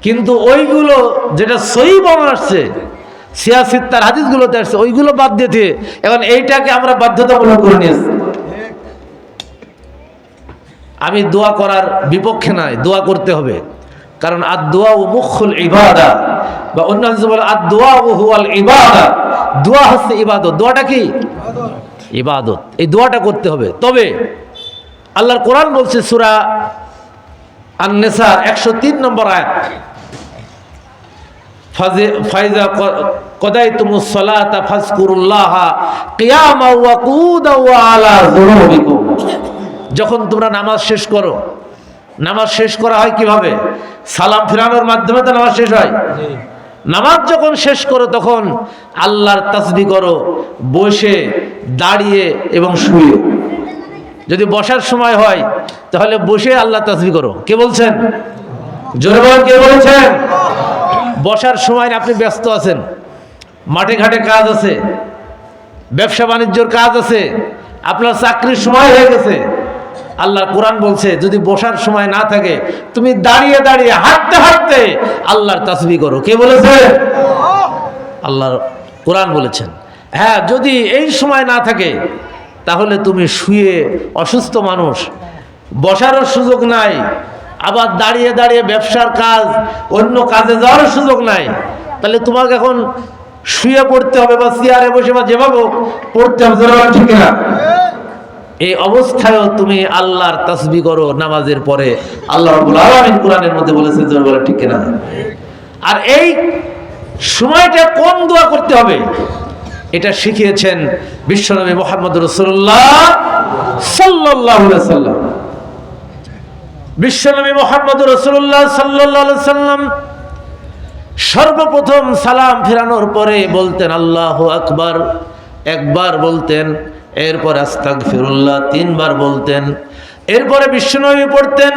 কিন্তু ওইগুলো যেটা সহিহ বর্ণনা আসছে, সিয়াসিত্তার হাদিসগুলোতে আসছে, ওইগুলো বাদ দিতে এখন এইটাকে আমরা বাধ্যতামূলক করে নিয়েছি। আমি দোয়া করার বিপক্ষে নাই, দোয়া করতে হবে, কারণ আদ-দুআ মুখুল ইবাদা, বা অন্য হাদিসে বলে আদ-দুআ হুয়াল ইবাদা, দোয়া হচ্ছে ইবাদত। দোয়াটা কি? ইবাদত। এই দোয়াটা করতে হবে। তবে আল্লাহর কোরআন বলছে সূরা আন-নিসা 103 নম্বর আয়াত, ফাইজা কদাইতুমুস সালাতা ফাজকুরুল্লাহা কিয়ামা ওয়া কুদা ওয়া আলা যুনুবিকুম। যখন তোমরা নামাজ শেষ করো, নামাজ শেষ করা হয় কিভাবে? সালাম ফেরানোর মাধ্যমে তো নামাজ শেষ হয়। নামাজ যখন শেষ করো তখন আল্লাহর তাসবিহ করো, বসে, দাঁড়িয়ে এবং শুয়ে। যদি বসার সময় হয় তাহলে বসে আল্লাহ তাসবিহ করো। কে বলছেন? জোরে বলেন, কে বলছেন? বসার সময় আপনি ব্যস্ত আছেন, মাঠে ঘাটে কাজ আছে, ব্যবসা বাণিজ্যর কাজ আছে, আপনার চাকরির সময় হয়ে গেছে, আল্লাহ কোরআন বলছে যদি বসার সময় না থাকে তুমি দাঁড়িয়ে দাঁড়িয়ে হাঁটতে হাঁটতে আল্লাহর তাসবিহ করো। কে বলেছে? আল্লাহ কোরআন বলেছেন। হ্যাঁ, যদি এই সময় না থাকে তাহলে তুমি শুয়ে, অসুস্থ মানুষ, বসারও সুযোগ নাই, আবার দাঁড়িয়ে দাঁড়িয়ে ব্যবসার কাজ, অন্য কাজে যাওয়ার সুযোগ নাই, তাহলে তোমাকে এখন শুয়ে পড়তে হবে বা চেয়ারে বসে বা যেভাবে পড়তে হবে, ঠিক না? এই অবস্থায়ও তুমি আল্লাহর তাসবিহ করো নামাজের পরে। আল্লাহ রাব্বুল আলামিন কোরআনের মধ্যে বলেছেন, জোরে বলেন ঠিক না? আর এই সময়টা কোন দোয়া করতে হবে এটা শিখিয়েছেন বিশ্বনবী মুহাম্মদ রাসূলুল্লাহ সাল্লাল্লাহু আলাইহি ওয়াসাল্লাম। বিশ্বনবী মুহাম্মদ রাসূলুল্লাহ সাল্লাল্লাহু আলাইহি ওয়াসাল্লাম সর্বপ্রথম সালাম ফেরানোর পরে বলতেন আল্লাহু আকবার, একবার বলতেন, এরপর আস্তাগফিরুল্লাহ 3 বার বলতেন, এরপরে বিশ্বনবী পড়তেন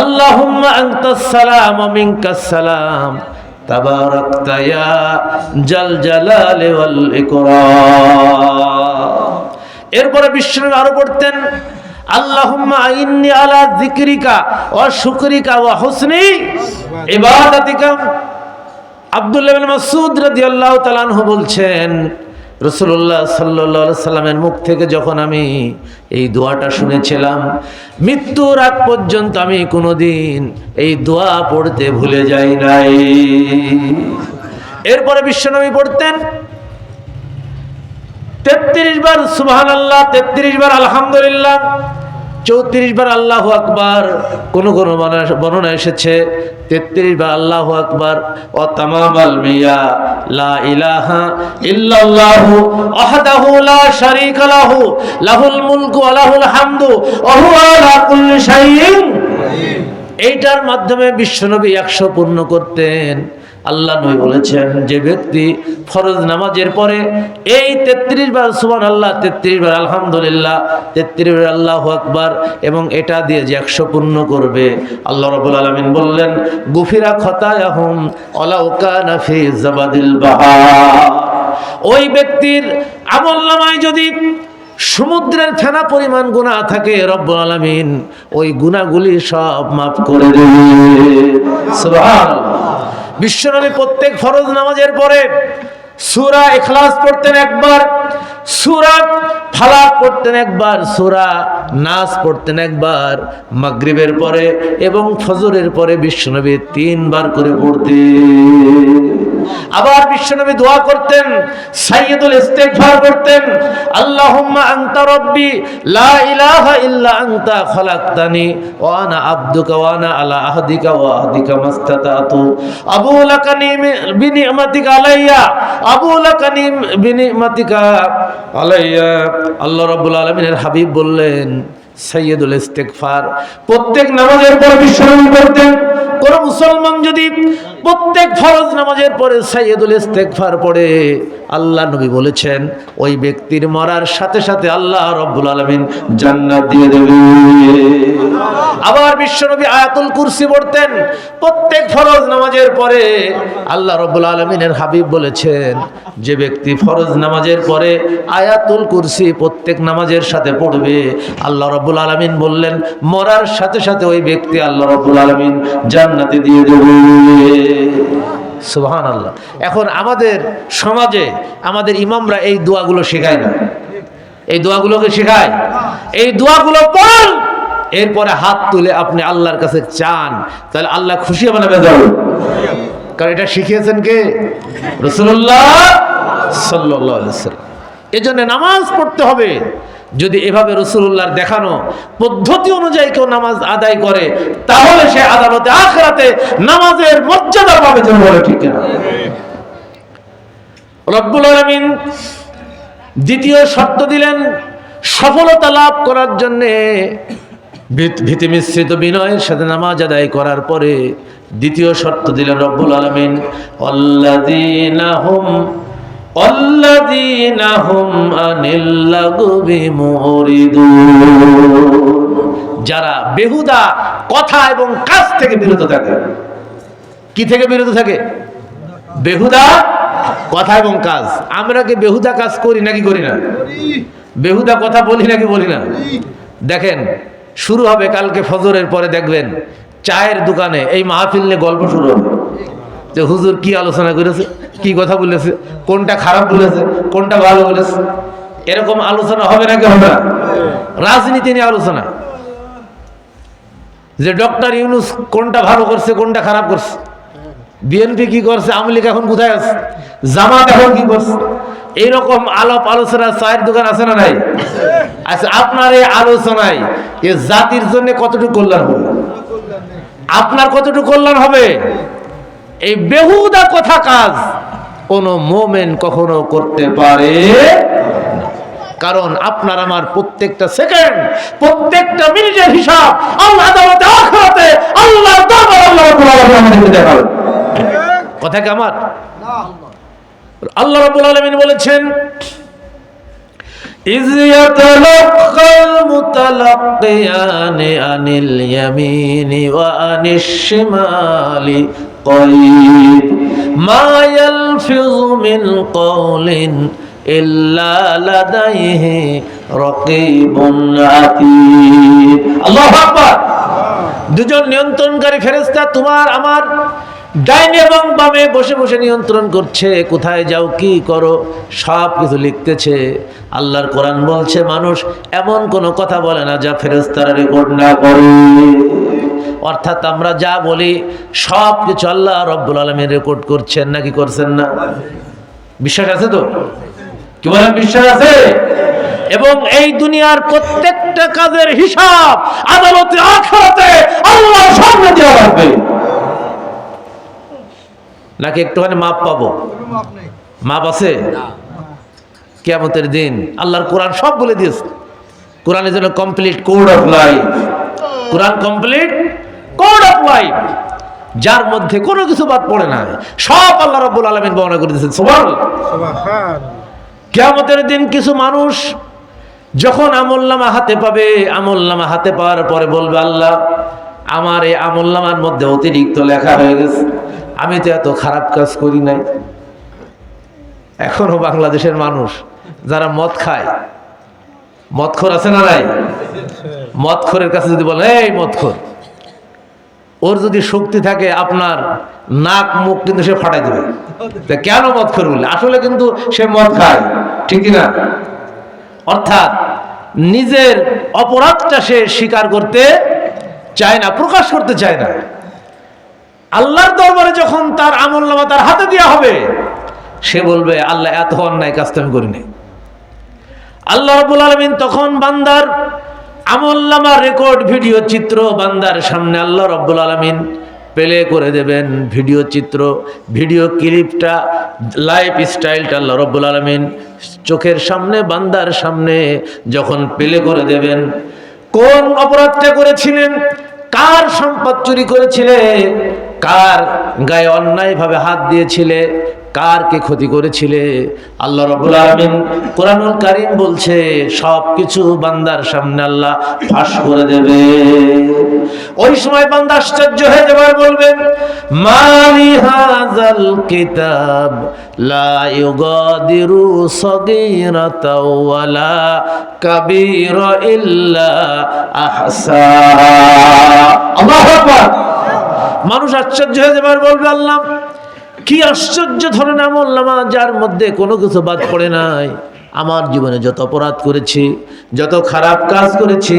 আল্লাহুম্মা আনতাস সালাম ওয়া মিনকাস সালাম তাবারাকতা ইয়া জাল জালালি ওয়াল ইকরাম। এরপরে বিশ্বনবী আরো পড়তেন আল্লাহুম্মা আইন্নি আলা যিকরিকা ওয়া শুকরিকা ওয়া হুসনি ইবাদাতিকা। আব্দুল্লাহ ইবনে মাসউদ রাদিয়াল্লাহু তাআলা আনহু বলছেন রাসূলুল্লাহ সাল্লাল্লাহু আলাইহি সাল্লামের মুখ থেকে যখন আমি এই দোয়াটা শুনেছিলাম, মৃত্যুর আগ পর্যন্ত আমি কোনোদিন এই দোয়া পড়তে ভুলে যাই নাই। এরপরে বিশ্বনবী পড়তেন 33 বার সুবহানাল্লাহ, 33 বার আলহামদুলিল্লাহ, 34 বার আল্লাহু আকবার। কোন কোন বর্ণনা এসেছে 33 বার আল্লাহু আকবার ও তামামাল মিয়া লা ইলাহা ইল্লাল্লাহু ওয়াহদাহু লা শারীকা লাহু লাহুল মুলকু ওয়া লাহুল হামদু ওয়া হুয়া আলা কুল্লি শাইইন। এইটার মাধ্যমে বিশ্বনবী 100 পূর্ণ করতেন। আল্লাহ নবী বলেছেন যে ব্যক্তি ফরজ নামাজের পরে এই 33 বার সুবহানাল্লাহ, 33 বার আলহামদুলিল্লাহ, 33 বার আল্লাহু আকবার এবং এটা দিয়ে যে 100 পূর্ণ করবে, আল্লাহ রাব্বুল আলামিন বললেন গুফিরা খতায়াহুম ওয়ালাউ কানা ফি জাবাদিল বাহার। ওই ব্যক্তির আমলনামায় যদি সমুদ্রের ফেনা পরিমাণ গুনাহ থাকে, রব্বুল আলামিন ওই গুনাহগুলি সব মাফ করে দেবে। সুবহানাল্লাহ। বিশ্বনবী প্রত্যেক ফরজ নামাজের পরে সূরা ইখলাস পড়তেন একবার, সূরা ফালাক পড়তেন একবার, সূরা নাস পড়তেন একবার, মাগরিবের পরে এবং ফজরের পরে বিশ্বনবী 3 বার করে পড়তেন। আবার বিশ্বনবী দোয়া করতেন, সাইয়্যিদুল ইস্তিগফার করতেন আল্লাহুম্মা আনতা রাব্বি লা ইলাহা ইল্লা আনতা খালাকতানি ওয়া আনা আবদুকা ওয়া আনা আলা আহদিকা ওয়া আহদিকা মাস্তাতাতু আবু লাকানি বিনি'মাতিকা আলাইয়া আবু লাকানি বিনি'মাতিকা আলাইয়া। আল্লাহ রাব্বুল আলামিনের হাবিব বললেন সাইয়্যিদুল ইস্তিগফার প্রত্যেক নামাজের পর বিশ্বনবী করতেন। কোন মুসলমান যদি প্রত্যেক ফরজ নামাজের পরে সাইয়্যিদুল ইস্তিগফার পড়ে, আল্লাহ নবী বলেছেন ওই ব্যক্তির মরার সাথে সাথে আল্লাহ রাব্বুল আলামিন জান্নাত দিয়ে দেবে। আবার বিশ্বনবী আয়াতুল কুরসি পড়তেন প্রত্যেক ফরজ নামাজের পরে। আল্লাহ রাব্বুল আলামিনের হাবিব বলেছেন যে ব্যক্তি ফরজ নামাজের পরে আয়াতুল কুরসি প্রত্যেক নামাজের সাথে পড়বে, আল্লাহ রাব্বুল আলামিন বললেন মরার সাথে সাথে ওই ব্যক্তি আল্লাহ রাব্বুল আলামিন জান্নাতে দিয়ে দেবে। সুবহানাল্লাহ। এখন আমাদের সমাজে আমাদের ইমামরা এই দোয়াগুলো শেখায় না, এই দোয়াগুলোকে শেখায়। এই দোয়াগুলো পড়ুন, এরপরে হাত তুলে আপনি আল্লাহর কাছে চান, তাহলে আল্লাহ খুশি হবে না বেজার? কারণ এটা শিখিয়েছেন কে? রাসূলুল্লাহ সাল্লাল্লাহু আলাইহি ওয়াসাল্লাম। এজন্য নামাজ পড়তে হবে যদি এভাবে রাসূলুল্লাহর দেখানো পদ্ধতি অনুযায়ী কেউ নামাজ আদায় করে, তাহলে সে আদালতে আখিরাতে নামাজের মর্যাদা পাবে। যেন বলে ঠিক না? রব্বুল আলামিন দ্বিতীয় শর্ত দিলেন সফলতা লাভ করার জন্য। ভীতি মিশ্রিত বিনয়ের সাথে নামাজ আদায় করার পরে দ্বিতীয় শর্ত দিলেন রব্বুল আলামিন আল্লাযীনা হুম আনিল লাগবি মুরিদুন, যারা বেহুদা কথা এবং কাজ থেকে বিরত থাকে। কি থেকে বিরত থাকে? বেহুদা কথা এবং কাজ। আমরা কি বেহুদা কাজ করি নাকি করি না? বেহুদা কথা বলি নাকি বলি না? দেখেন, শুরু হবে কালকে ফজরের পরে, দেখবেন চায়ের দোকানে এই মাহফিল নিয়ে গল্প শুরু হবে যে হুজুর কি আলোচনা করেছে, কি কথা বলেছে, কোনটা খারাপ বলেছে, কোনটা ভালো বলেছে। এরকম আলোচনা হবে নাকি হবে না? রাজনীতি নিয়ে আলোচনা, যে ডক্টর ইউনূস কোনটা ভালো করছে, কোনটা খারাপ করছে, বিএনপি কি করছে, আওয়ামী লীগ এখন কোথায় আছে, জামাত এখন কি করছে, এইরকম আলাপ আলোচনা চায়ের দোকান আছে না নাই? আচ্ছা, আপনার এই আলোচনায় এ জাতির জন্য কতটুকু কল্যাণ হবে? আপনার কতটুকু কল্যাণ হবে? এই বেহুদা কথা কাজ কোন মোমেন কখনো করতে পারে না। কারণ আপনার আমার প্রত্যেকটা সেকেন্ড, প্রত্যেকটা মিনিটের হিসাব আল্লাহ আদালতে আখিরাতে আল্লাহর দরবারে আল্লাহ রাব্বুল আলামিন আমাদেরকে দেখাবে। কথা কি আমার? আল্লাহ রাব্বুল আলামিন বলেছেন, إذ يتلقى المتلقيان عن اليمين وعن الشمال قعيد ما يلفظ من قول إلا لديه رقيب عتيد الله أكبر। দুজন নিয়ন্ত্রণকারী ফেরেশতা তোমার আমার ডাইনে এবং বামে বসে বসে নিয়ন্ত্রণ করছে, কোথায় যাও কি করো সব কিছু লিখতেছে। আল্লাহর কোরআন বলছে মানুষ এমন কোনো কথা বলে না যা ফেরেশতারা রেকর্ড না করে। অর্থাৎ আমরা যা বলি সব কিছু আল্লাহ রব্বুল আলামিন রেকর্ড করছেন, নাকি করছেন না? বিশ্বাস আছে তো? কি বলেন, বিশ্বাস আছে? এবং এই দুনিয়ার প্রত্যেকটা কাজের হিসাব আদালতে আখিরাতে আল্লাহর সামনে দেওয়া লাগবে, নাকি একটুখানি মাপ পাবো? মাপ আছে? কিয়ামতের দিন আল্লাহর কোরআন সব বলে দিয়েছে। কোরআনের জন্য complete code of life. Quran complete code of life, যার মধ্যে কোনো কিছু বাদ পড়ে না, সব আল্লাহ রাব্বুল আলামিন বর্ণনা করে দিয়েছেন। সুবহানাল্লাহ। কিয়ামতের দিন কিছু মানুষ যখন আমলনামা হাতে পাবে, আমলনামা হাতে পাওয়ার পরে বলবে, আল্লাহ আমার এই আমলনামার মধ্যে অতিরিক্ত লেখা হয়ে গেছে, আমি তো এত খারাপ কাজ করি নাই। এখনো বাংলাদেশের মানুষ যারা মদ খায়, মদখোর আছে না নাই? মদখোরের কাছে যদি বলে এই মদখোর, ওর যদি শক্তি থাকে আপনার নাক মুখ কিন্তু সে ফাটাই দেবে। কেন মদখোর বলে? আসলে কিন্তু সে মদ খায়, ঠিক না? অর্থাৎ নিজের অপরাধটা সে স্বীকার করতে চায় না, প্রকাশ করতে চায় না। আল্লাহর দরবারে যখন তার আমলনামা তার হাতে দেওয়া হবে, সে বলবে আল্লাহ এত অন্যায় কাজ তো আমি করি নাই। আল্লাহ রাব্বুল আলামিন তখন বান্দার আমলনামার রেকর্ড ভিডিও চিত্র বান্দার সামনে আল্লাহ রাব্বুল আলামিন প্লে করে দেবেন। ভিডিও চিত্র, ভিডিও ক্লিপটা, লাইফ স্টাইলটা আল্লাহ রাব্বুল আলামিন চোখের সামনে, বান্দার সামনে যখন প্লে করে দেবেন, কোন অপরাধটা করেছিলেন, কার সম্পদ চুরি করেছিলে, কার গায়ে অন্যায়ভাবে হাত দিয়েছিলে, কার কে ক্ষতি করেছিলে, আল্লাহ রাব্বুল আলামিন কোরআনুল কারীম বলছে সব কিছু বান্দার সামনে আল্লাহ ফাঁস করে দেবে। ওই সময় বান্দা আশ্চর্য হয়ে যাবে, বলবেন মালি হাযাল কিতাব লা ইউগাদিরু সগীরাতাও ওয়ালা কাবীরা ইল্লা আহসাহা। আল্লাহু আকবার। মানুষ আশ্চর্য হয়ে যাবে, বলবে আল্লাহ কি আশ্চর্য ধরনের আমলনামা, যার মধ্যে কোনো কিছু বাদ পড়ে নাই। আমার জীবনে যত অপরাধ করেছি, যত খারাপ কাজ করেছি,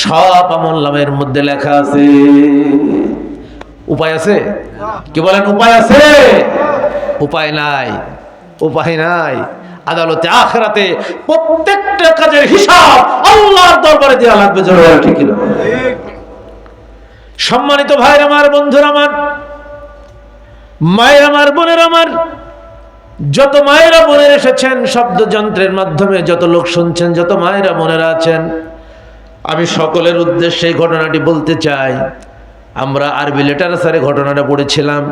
সব আমলনামার মধ্যে লেখা আছে। উপায় আছে? কি বলেন, উপায় আছে? উপায় নাই, উপায় নাই। আদালতে আখিরাতে প্রত্যেকটা কাজের হিসাব আল্লাহর দরবারে দেওয়া লাগবে। জোরে ঠিক না? সম্মানিত ভাইরা আমার, বন্ধুরা আমার, মায়ের আমার, বোনের আমার, যত মায়েরা বোনের এসেছেন শব্দ যন্ত্রের মাধ্যমে, যত লোক শুনছেন, যত মায়েরা বোনেরা আছেন, আমি সকলের উদ্দেশ্যে এই ঘটনাটি বলতে চাই। আমরা আরবি লিটারেচারে ঘটনাটা পড়েছিলাম।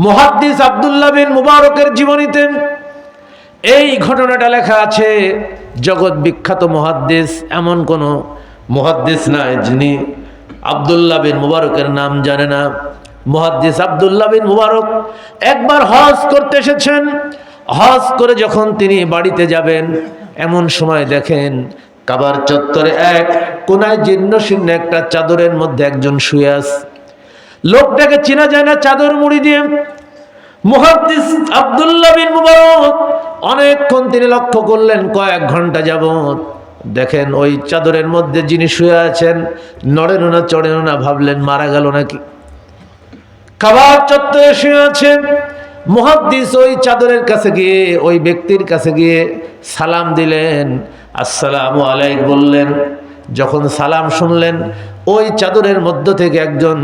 মুহাদ্দিস আব্দুল্লাহ বিন মুবারকের জীবনীতে এই ঘটনাটা লেখা আছে। জগৎ বিখ্যাত মুহাদ্দিস, এমন কোনো মুহাদ্দিস নাই যিনি আব্দুল্লাহ বিন মুবারকের নাম জানে না। মুহাদ্দিস আব্দুল্লাহ বিন মুবারক একবার হজ করতে এসেছেন। হজ করে যখন তিনি বাড়িতে যাবেন, এমন সময় দেখেন কাবার চত্বরে এক কোনায় জীর্ণ শীর্ণ একটা চাদরের মধ্যে একজন শুয়ে আছে। লোকটাকে চেনা যায় না চাদর মুড়ি দিয়ে। মুহাদ্দিস আব্দুল্লাহ বিন মুবারক অনেকক্ষণ তিনি লক্ষ্য করলেন, কয়েক ঘন্টা যাবত দেখেন ওই চাদরের মধ্যে যিনি শুয়ে আছেন নড়েন না চড়েন না, ভাবলেন মারা গেল নাকি। কাবার চত্বরে শুয়ে আছেন। মুহাদ্দিস ওই চাদরের কাছে গিয়ে ওই ব্যক্তির কাছে গিয়ে সালাম দিলেন, আসসালামু আলাইকুম বললেন। যখন সালাম শুনলেন, ওই চাদরের মধ্য থেকে একজন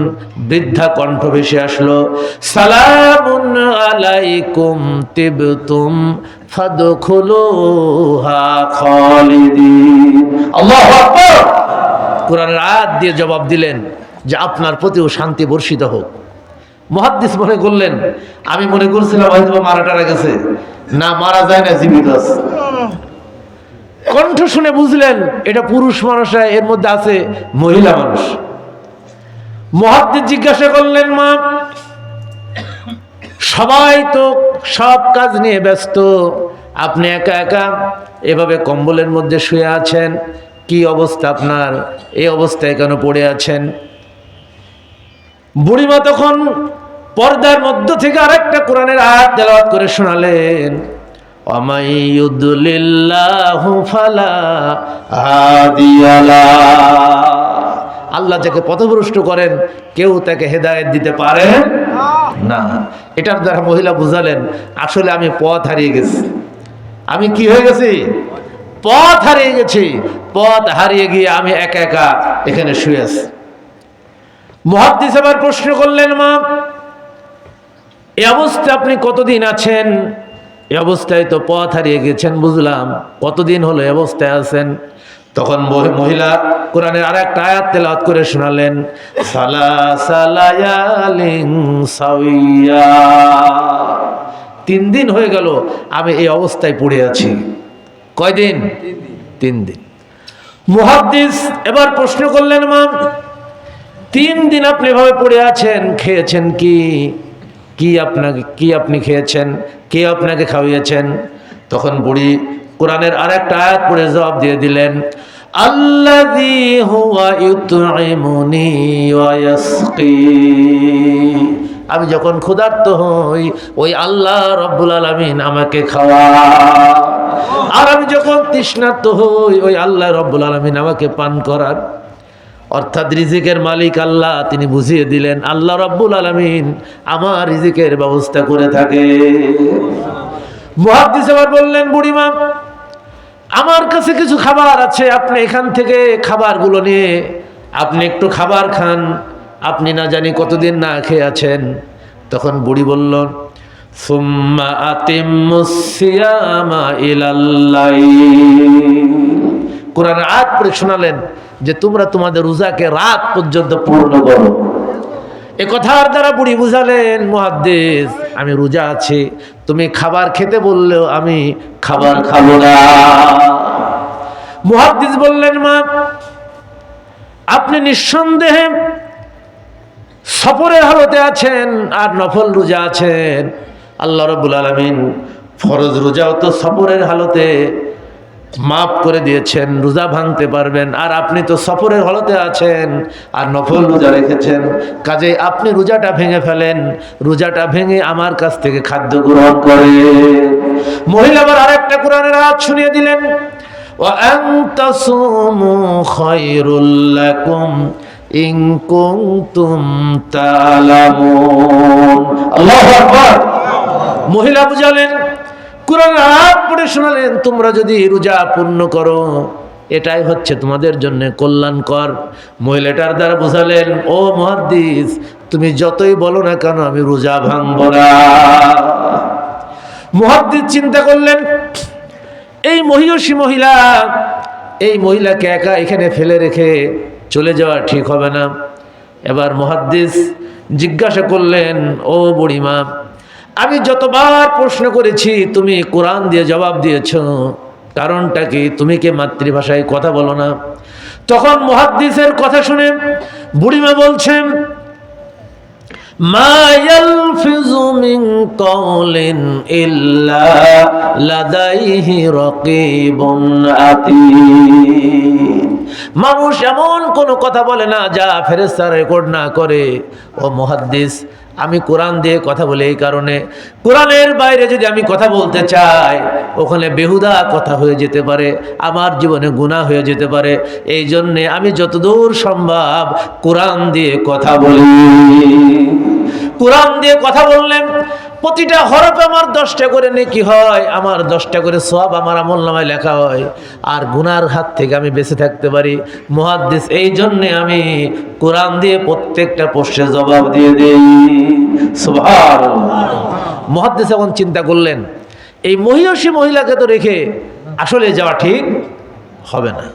বৃদ্ধা কণ্ঠ ভেসে আসলো, সালামুন আলাইকুম তিবতুম ফাদখুলুহা খালিদিন। আল্লাহু আকবার। কোরআনের আয়াত দিয়ে জবাব দিলেন যে আপনার প্রতিও শান্তি বর্ষিত হোক। মুহাদ্দিস মনে করলেন, আমি মনে করছিলাম হয়তো মারা টারা গেছে, না মারা যায় না, জীবিত আছে। কণ্ঠ শুনে বুঝলেন এটা পুরুষ মানুষ, এর মধ্যে আছে মহিলা মানুষ। মুহাদ্দিস জিজ্ঞাসা করলেন, মা সবাই তো সব কাজ নিয়ে ব্যস্ত, আপনি একা একা এভাবে কম্বলের মধ্যে শুয়ে আছেন, কি অবস্থা আপনার? এই অবস্থায় কেন পড়ে আছেন? বুড়িমা তখন পর্দার মধ্য থেকে আরেকটা কোরআনের আয়াত তেলাওয়াত করে শোনালেন, আল্লাহ যাকে পথভ্রষ্ট করেন কেউ তাকে হেদায়েত দিতে পারে না। এটার দ্বারা মহিলা বুঝালেন, আসলে আমি পথ হারিয়ে গেছি। আমি কি হয়ে গেছি? পথ হারিয়ে গেছি। পথ হারিয়ে গিয়ে আমি একা একা এখানে শুয়ে আছি। মুহাদ্দিস আবার প্রশ্ন করলেন, মা এই অবস্থায় আপনি কতদিন আছেন? এই অবস্থায় তো পথ হারিয়ে গেছেন বুঝলাম, কতদিন হলো এই অবস্থায় আছেন? তখন মহিলা কোরআনের আরেকটা আয়াত তেলাওয়াত করে শোনালেন, সালাসা লায়ালিন সাওয়্যা। 3 দিন হয়ে গেল আমি এই অবস্থায় পড়ে আছি। কয়দিন? 3 দিন। মুহাদ্দিস এবার প্রশ্ন করলেন, মা 3 দিন আপনি এভাবে পড়ে আছেন, খেয়েছেন কি? কি আপনি খেয়েছেন? কে আপনাকে খাওয়িয়েছেন? তখন বুড়ি কোরআনের আরেকটা আয়াত পড়ে জবাব দিয়ে দিলেন, আল্লাযী হুয়া ইউতঈমুনি ওয়া ইয়াসকি। আমি যখন ক্ষুধার্ত হই ওই আল্লাহ রাব্বুল আলামিন আমাকে খাওয়ায়, আর আমি যখন তৃষ্ণার্ত হই ওই আল্লাহ রাব্বুল আলামিন আমাকে পান করান। অর্থাৎ রিজিকের মালিক আল্লাহ, তিনি বুঝিয়ে দিলেন আল্লাহ রাব্বুল আলামিন আমার রিজিকের ব্যবস্থা করে থাকে। মুহাদ্দিস আবার বললেন, বুড়িমা আমার কাছে কিছু খাবার আছে, আপনি এখান থেকে খাবারগুলো নিয়ে আপনি একটু খাবার খান, আপনি না জানি কতদিন না খেয়ে আছেন। তখন বুড়ি বলল, সুম্মা আতিম্মুস সিয়ামা ইলাল লাইল। কোরআন আয়াত পড়ে শোনালেন যে তোমরা তোমাদের রোজাকে রাত পর্যন্ত পূর্ণ করো। এ কথার দ্বারা বুড়ি বুঝালেন, মুহাদ্দিস আমি রোজা আছি, তুমি খাবার খেতে বললেও আমি খাবার খাবো না। মুহাদ্দিস বললেন, মা আপনি নিঃসন্দেহে সফরের হালতে আছেন আর নফল রোজা আছেন। আল্লাহ রাব্বুল আলামিন ফরজ রোজাও তো সফরের হালতে মাফ করে দিয়েছেন, রোজা ভাঙতে পারবেন, আর আপনি তো সফরের হালতে আছেন আর নফল রোজা রেখেছেন, কাজেই আপনি রোজাটা ভেঙে ফেলেন, রোজাটা ভেঙে আমার কাছ থেকে খাদ্য গ্রহণ করে। মহিলা আবার আরেকটা কোরআনের আয়াত শুনিয়ে দিলেন, ওয়া আন তাসুমু খায়রুল লাকুম ইন কুনতুম তা'লামুন। আল্লাহু আকবার। মহিলা বুঝালেন, কোরআন আয়াত পড়ে শোনালেন, তোমরা যদি রোজা পূর্ণ করো এটাই হচ্ছে তোমাদের জন্য কল্যাণকর। মহিলাটার দ্বারা বুঝালেন, ও মুহাদ্দিস তুমি যতই বলো না কেন আমি রোজা ভাঙবো না। মুহাদ্দিস চিন্তা করলেন, এই মহিষী মহিলা, এই মহিলাকে একা এখানে ফেলে রেখে চলে যাওয়া ঠিক হবে না। এবার মুহাদ্দিস জিজ্ঞাসা করলেন, ও বুড়িমা আমি যতবার প্রশ্ন করেছি তুমি কোরআন দিয়ে জবাব দিয়েছ, কারণটা কি? তুমি কি মাতৃভাষায় কথা বলো না? তখন মুহাদ্দিসের কথা শুনে বুড়িমা বলছেন, মা ইয়ালফিযু মিন কাওলিন ইল্লা লাদাইহি রাকীবুন আতীদ। মানুষ এমন কোনো কথা বলে না যা ফেরেশতারা রেকর্ড না করে। ও মুহাদ্দিস, আমি কোরআন দিয়ে কথা বলি এই কারণে, কোরআনের বাইরে যদি আমি কথা বলতে চাই ওখানে বেহুদা কথা হয়ে যেতে পারে, আমার জীবনে গুনাহ হয়ে যেতে পারে। এই জন্যে আমি যতদূর সম্ভব কোরআন দিয়ে কথা বলি। কোরআন দিয়ে কথা বললেন প্রতিটা হরফে আমার 10টা করে নেকি হয়, আমার 10টা করে সওয়াব আমার আমলনামায় লেখা হয়, আর গুনার হাত থেকে আমি বেঁচে থাকতে পারি। মুহাদ্দিস, এই জন্যে আমি কোরআন দিয়ে প্রত্যেকটা প্রশ্নের জবাব দিয়ে দেই। সুবহানাল্লাহ। মুহাদ্দিস এখন চিন্তা করলেন এই মহিয়সী মহিলাকে তো রেখে আসলে যাওয়া ঠিক হবে না।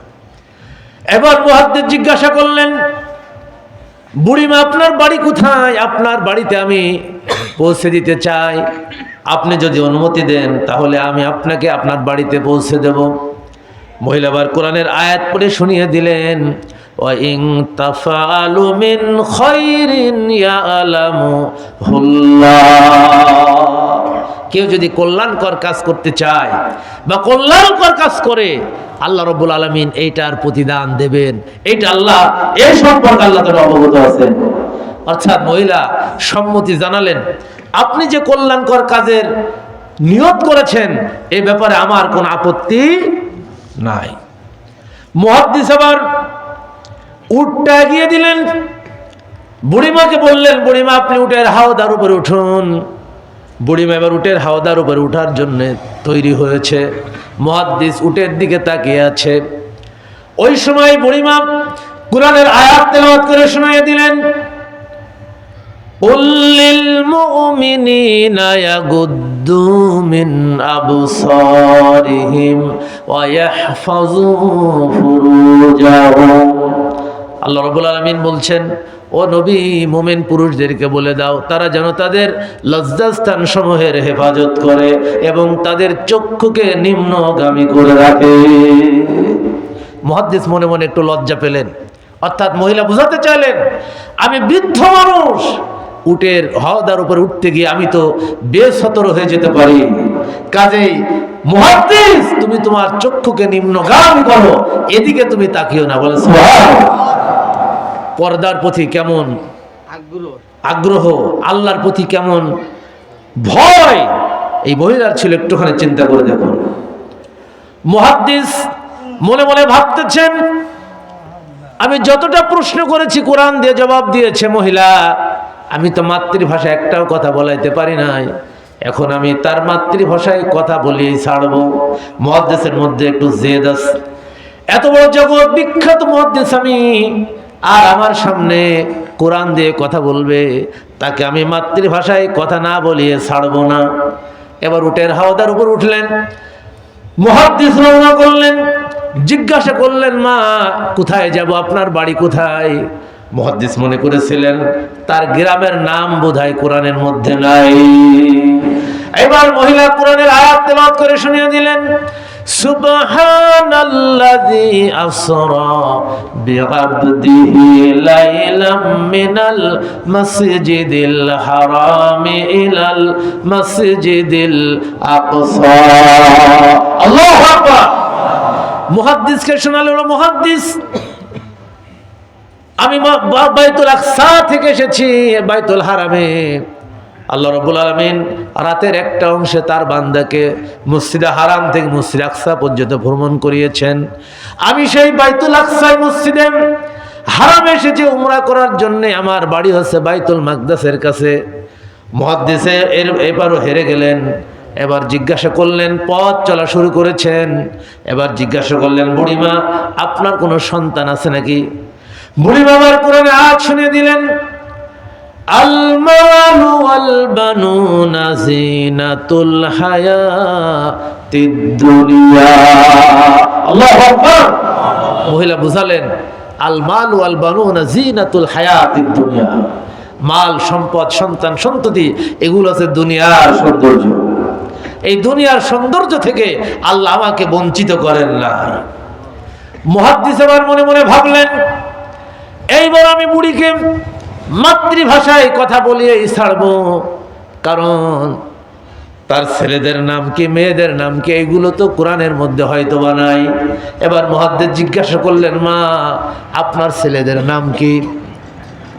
এবার মুহাদ্দিস জিজ্ঞাসা করলেন, বুড়িমা আপনার বাড়ি কোথায়? আপনার বাড়িতে আমি পৌঁছে দিতে চাই, আপনি যদি অনুমতি দেন তাহলে আমি আপনাকে আপনার বাড়িতে পৌঁছে দেব। মহিলা আবার কোরআনের আয়াত পড়ে শুনিয়ে দিলেন, ওয়া ইন তাফআলু মিন খায়রিন ইয়ালামুহুল্লাহ। কেউ যদি কল্যাণকর কাজ করতে চায় বা কল্যাণকর কাজ করে আল্লাহ রাব্বুল আলামিন এইটার প্রতিদান দেবেন। এইটা আল্লাহ, এই সম্পর্কে আল্লাহ তাআলা অবগত আছেন। অর্থাৎ মহিলা সম্মতি জানালেন, আপনি যে কল্যাণকর কাজের নিয়ত করেছেন এই ব্যাপারে আমার কোনো আপত্তি নাই। মুহাদ্দিস আবার উটটা এগিয়ে দিলেন, বুড়িমাকে বললেন, বুড়িমা আপনি উটের হাওদার উপরে উঠুন। বুড়িমা এবার উটের হাওদার উপরে উঠার জন্য তৈরি হয়েছে। মুহাদ্দিস উটের দিকে তাকিয়ে আছে। ওই সময় বুড়িমা কোরআনের আয়াত তেলাওয়াত করে শুনিয়ে দিলেন, কুল লিল মুমিনিনা ইয়াগুদ্দু মিন আবসারিহিম ওয়া ইয়াহফাযু ফুরুজাহুম। আল্লাহ রাব্বুল আলামিন বলছেন, ও নবী, মুমিন পুরুষদেরকে বলে দাও তারা যেন তাদের লজ্জাস্থান সমূহের হেফাজত করে এবং তাদের চক্ষুকে নিম্নগামী করে রাখে। মুহাদ্দিস মনে মনে একটু লজ্জা পেলেন, অর্থাৎ মহিলা বুঝাতে চাইলেন আমি বৃদ্ধ মানুষ, উটের হাওদার উপরে উঠতে গিয়ে আমি তো বেসতর হয়ে যেতে পারি, কাজেই মুহাদ্দিস তুমি তোমার চক্ষুকে নিম্নগামী করো, এদিকে তুমি তাকিও না। বলে পর্দার প্রতি কেমন আগ্রহ, আল্লাহর প্রতি কেমন ভয় এই মহিলার ছিল, একটুখানি চিন্তা করে দেখুন। মুহাদ্দিস মনে মনে ভাবতেছেন আমি যতটা প্রশ্ন করেছি কোরআন দিয়ে জবাব দিয়েছে মহিলা, আমি তো মাতৃভাষা একটাও কথা বলাইতে পারি নাই, এখন আমি তার মাতৃভাষায় কথা বলি ছাড়বো। মুহাদ্দিসের মধ্যে একটু জেদ আছে, এত বড় জগৎ বিখ্যাত মুহাদ্দিস আমি, আর আমার সামনে কোরআন দিয়ে কথা বলবে, তাকে আমি মাতৃভাষায় কথা না বলিয়ে ছাড়বো না। এবার উটের হাওদার উপর উঠলেন, মুহাদ্দিস রওনা করলেন, জিজ্ঞাসা করলেন মা কোথায় যাব, আপনার বাড়ি কোথায়? মুহাদ্দিস মনে করেছিলেন তার গ্রামের নাম বোধহয় কোরআনের মধ্যে নাই। এবার মহিলা কোরআনের আয়াত তেলাওয়াত করে শুনিয়ে দিলেন, সুবহানাল্লাযী আসরা বিআবদিহি লাইলাম মিনাল মাসজিদিল হারামি ইলাল মাসজিদিল আকসা। আল্লাহু আকবার। মুহাদ্দিসকে শোনালো, মুহাদ্দিস আমি বাইতুল আকসা থেকে এসেছি, বাইতুল হারামে আল্লাহ রাব্বুল আলামিন রাতের একটা অংশে তার বান্দাকে মসজিদে হারাম থেকে মসজিদ আকসা পর্যন্ত ভ্রমণ করিয়েছেন। আমি সেই বাইতুল আকসা মসজিদে হারামে এসেছি উমরা করার জন্য। আমার বাড়ি হচ্ছে বাইতুল মাকদাসের কাছে। মুহাদ্দিসে এবারও হেরে গেলেন। এবার জিজ্ঞাসা করলেন, পথ চলা শুরু করেছেন, এবার জিজ্ঞাসা করলেন বুড়িমা আপনার কোনো সন্তান আছে নাকি? বুড়িমা আবার কোরআনে আয়াত শুনিয়ে দিলেন, আল মালু ওয়াল বানুনা জিনাতুল হায়াতিদ দুনিয়া। আল্লাহু আকবার। মহিলা বুঝালেন আল মালু ওয়াল বানুনা জিনাতুল হায়াতিদ দুনিয়া, মাল সম্পদ সন্তান সন্ততি এগুলো হচ্ছে দুনিয়ার সৌন্দর্য। এই দুনিয়ার সৌন্দর্য থেকে আল্লাহ আমাকে বঞ্চিত করেন না। মুহাদ্দিস আবার মনে মনে ভাবলেন এইবার আমি বুড়িকে মাতৃভাষায় কথা বলিয়েই ছাড়বো, কারণ তার ছেলেদের নাম কি মেয়েদের নাম কি এগুলো তো কোরআনের মধ্যে হয়তো বা নাই। এবার মুহাদ্দিস জিজ্ঞাসা করলেন, মা আপনার ছেলেদের নাম কি?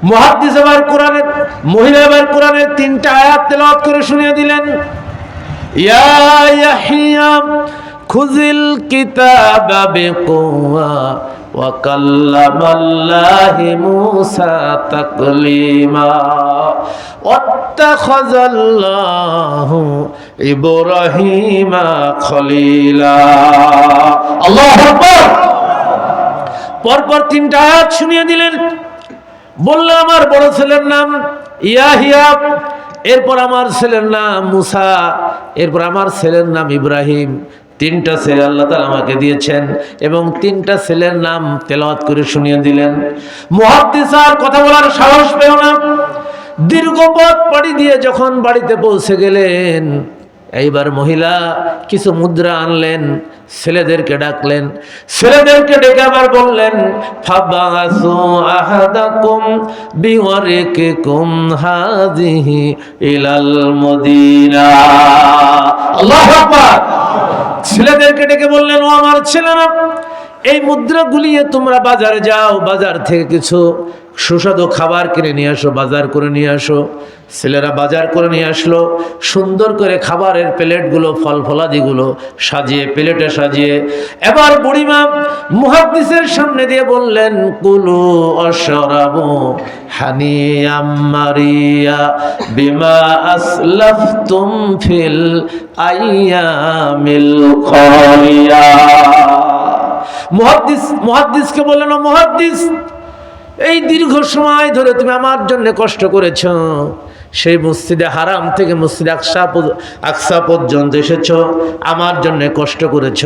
মুহাদ্দিস এবার কোরআনের মহিলা এবার কোরআনের 3টা আয়াত তেলাওয়াত করে শুনিয়ে দিলেন। ইয়া ইয়াহইয়া খুযিল কিতাবা বিকুওয়া ওয়া কাল্লামাল্লাহি মূসা তাকলিমা ওয়াত্তাখাযাল্লাহু ইব্রাহিমা খলিলা। আল্লাহু আকবার। পরপর 3টা আয়াত শুনিয়ে দিলেন। বলল আমার বড় ছেলের নাম ইয়াহিয়া, এরপর আমার ছেলের নাম মুসা, এরপর আমার ছেলের নাম ইব্রাহিম। 3টা ছেলে আল্লাহ তাআলা আমাকে দিয়েছেন এবং 3টা ছেলের নাম তেলাওয়াত করে শুনিয়ে দিলেন। মুহাদ্দিস আর কথা বলার সাহস পেল না। দীর্ঘ পথ পাড়ি দিয়ে যখন বাড়িতে পৌঁছে গেলেন, এইবার মহিলা কিছু মুদ্রা আনলেন, ছেলেদেরকে ডাকলেন। ছেলেদেরকে ডেকে আবার বললেন, ফাবাসু আহাদাকুম বিওয়ারিকিকুম হাযিহি ইলাল মদিনা। আল্লাহু আকবার। ছেলেদেরকে ডেকে বললেন, ও আমার ছেলেরা, এই মুদ্রা গুলিয়ে তোমরা বাজারে যাও, বাজার থেকে কিছু সুস্বাদু খাবার কিনে নিয়ে আসো, বাজার করে নিয়ে আসো। ছেলেরা বাজার করে নিয়ে আসলো। সুন্দর করে খাবারের প্লেটগুলো, ফল ফলাদিগুলো সাজিয়ে, প্লেটে সাজিয়ে এবার বুড়িমা মুহাদ্দিসের সামনে দিয়ে বললেন, কুলু আশরাবু হানিয়াম মারিয়া বিমা আসলাফতুম ফিল আইয়ামিল খালিয়া। মুহাদ্দিসকে বললেন, ও মুহাদ্দিস, এই দীর্ঘ সময় ধরে তুমি আমার জন্য কষ্ট করেছ, সেই মসজিদে হারাম থেকে মসজিদে আকসা পর্যন্ত এসেছ, আমার জন্য কষ্ট করেছ।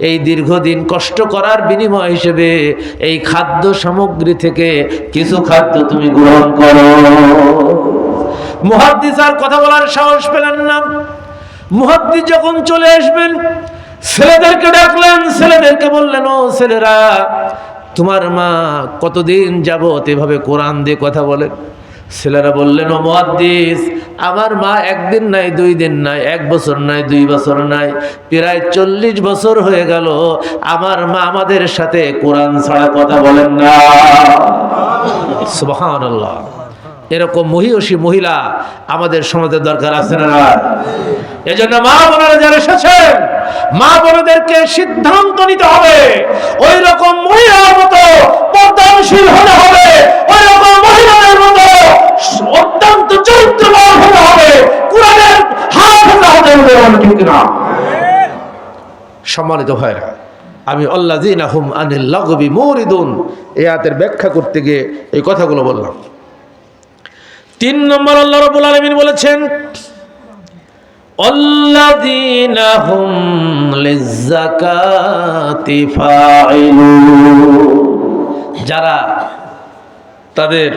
এই দীর্ঘদিন কষ্ট করার বিনিময় হিসেবে এই খাদ্য সামগ্রী থেকে কিছু খাদ্য তুমি গ্রহণ করো। মুহাদ্দিস আর কথা বলার সাহস পেলেন না। মুহাদ্দিস যখন চলে আসবেন, ছেলেদেরকে ডাকলেন। ছেলেদেরকে বললেন, ও ছেলেরা, তোমার মা কতদিন যাবত এভাবে কোরআন দিয়ে কথা বলে? ছেলেরা বললেন, ও মুহাদ্দিস, আমার মা একদিন নাই, 2 দিন নাই, 1 বছর নাই, 2 বছর নাই, প্রায় 40 বছর হয়ে গেল আমার মা আমাদের সাথে কোরআন ছাড়া কথা বলেন না। সুবহানাল্লাহ। এরকম মহিষী মহিলা আমাদের সমাজের দরকার আছে না? এজন্য মা বোনেরা যারা এসেছেন, মা বোনদেরকে সিদ্ধান্ত নিতে হবে, ওই রকম মহিলার মতো পর্দাশীল হতে হবে, ওই রকম মহিলাদের মতো অত্যন্ত চরিত্রবান হতে হবে, কোরআনের হাফেজ হতে হবে। ঠিক না? সম্মানিত ভাইরা, আমি আল্লাযীনা হুম আনিল লাগবি মুরিদুন এই আয়াতের ব্যাখ্যা করতে গিয়ে এই কথাগুলো বললাম। 3 নম্বর আল্লাহ রাব্বুল আলামিন বলেছেন, আল্লাযীনা হুম লিয-যাকাতি ফাইলুন, যারা তাদের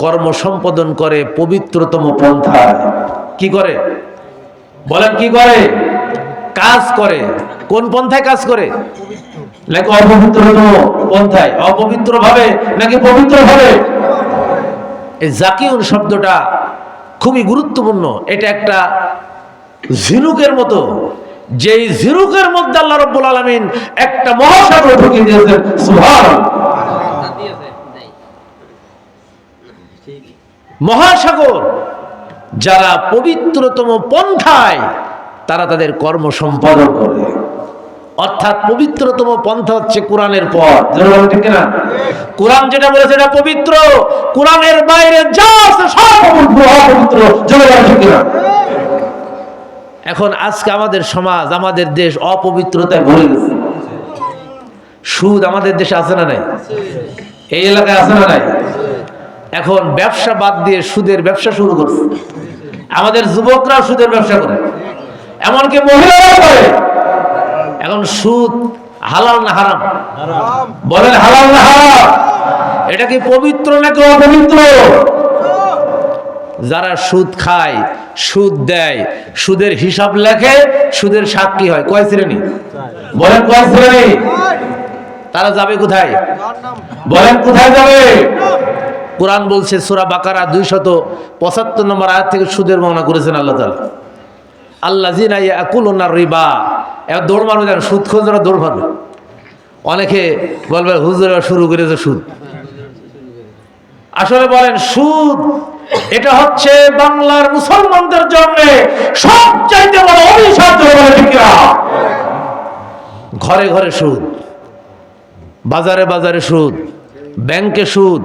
কর্ম সম্পাদন করে পবিত্রতম পন্থায়। কি করে বলেন? কি করে? কাজ করে। কোন পন্থায় কাজ করে? নাকি অপবিত্রতম পন্থায়? অপবিত্র ভাবে নাকি পবিত্র ভাবে? এই জাকিউন শব্দটা খুবই গুরুত্বপূর্ণ। এটা একটা ঝিনুকের মতো, যেই ঝিনুকের মধ্যে আল্লাহ রাব্বুল আলামিন একটা মহাসাগর ঢুকিয়ে দিয়েছেন। সুবহানাল্লাহ। মহাসাগর। যারা পবিত্রতম পন্থায় তারা তাদের কর্ম সম্পাদন করে, অর্থাৎ পবিত্রতম পন্থা হচ্ছে কোরআনের পথ। ঠিক না? কোরআন যেটা বলেছে এটা পবিত্র, কোরআনের বাইরে যা আছে সব অপবিত্র। ঠিক না? এখন আজকে আমাদের সমাজ, আমাদের দেশ অপবিত্রতায় ভরে গেছে। সুদ আমাদের দেশে আছে না নাই? এই এলাকায় আছে না নাই? এখন ব্যবসা বাদ দিয়ে সুদের ব্যবসা শুরু করছে। আমাদের যুবকরা সুদের ব্যবসা করে, এমনকি মহিলারাও করে। এখন সুদ হালাল না হারাম? বলেন হালাল না হারাম? এটা কি পবিত্র নাকি অপবিত্র? যারা সুদ খায়, সুদ দেয়, সুদের হিসাব লেখে, সুদের সাক্ষী হয়, কয় শ্রেণী? বলেন কয় শ্রেণী? তারা যাবে কোথায়? বলেন কোথায় যাবে? কোরআন বলছে সূরা বাকারা 275 নম্বর আয়াত থেকে সুদের বর্ণনা করেছেন আল্লাহ তাআলা। আল্লাযিনা ইয়াকুলুনা রিবা, এবার দৌড় মারবে, জান সুদখোররা দৌড় মারবে। অনেকে বলবে হুজুররা শুরু করেছে সুদ। আসলে বলেন সুদ এটা হচ্ছে বাংলার মুসলমানদের জন্য সবচাইতে বড় অভিশাপ। ঘরে ঘরে সুদ, বাজারে বাজারে সুদ, ব্যাংকে সুদ,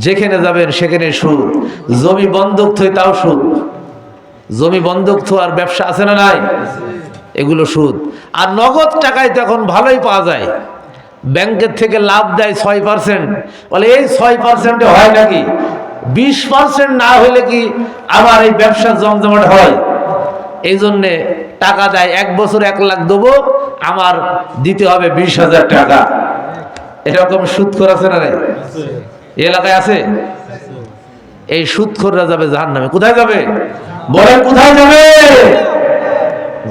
যেখানে যাবেন সেখানে সুদ, জমি বন্ধক থই তাও সুদ। জমি বন্ধক থো আর ব্যবসা আছে না নাই, এগুলো সুদ। আর নগদ টাকায় তো এখন ভালোই পাওয়া যায়, ব্যাংকের থেকে লাভ দেয় 6%। বলে এই 6%-এ হয় নাকি? 20% না হলে কি আমার এই ব্যবসা জমজমাট হয়? এই জন্যে টাকা দেয়, 1 বছর 1 লাখ দেবো, আমার দিতে হবে 20,000 টাকা। এরকম সুদখোর আছে না নাই? এই এলাকায় আছে। এই সুদখোররা যাবে জাহান্নামে। কোথায় যাবে বলেন, কোথায় যাবে?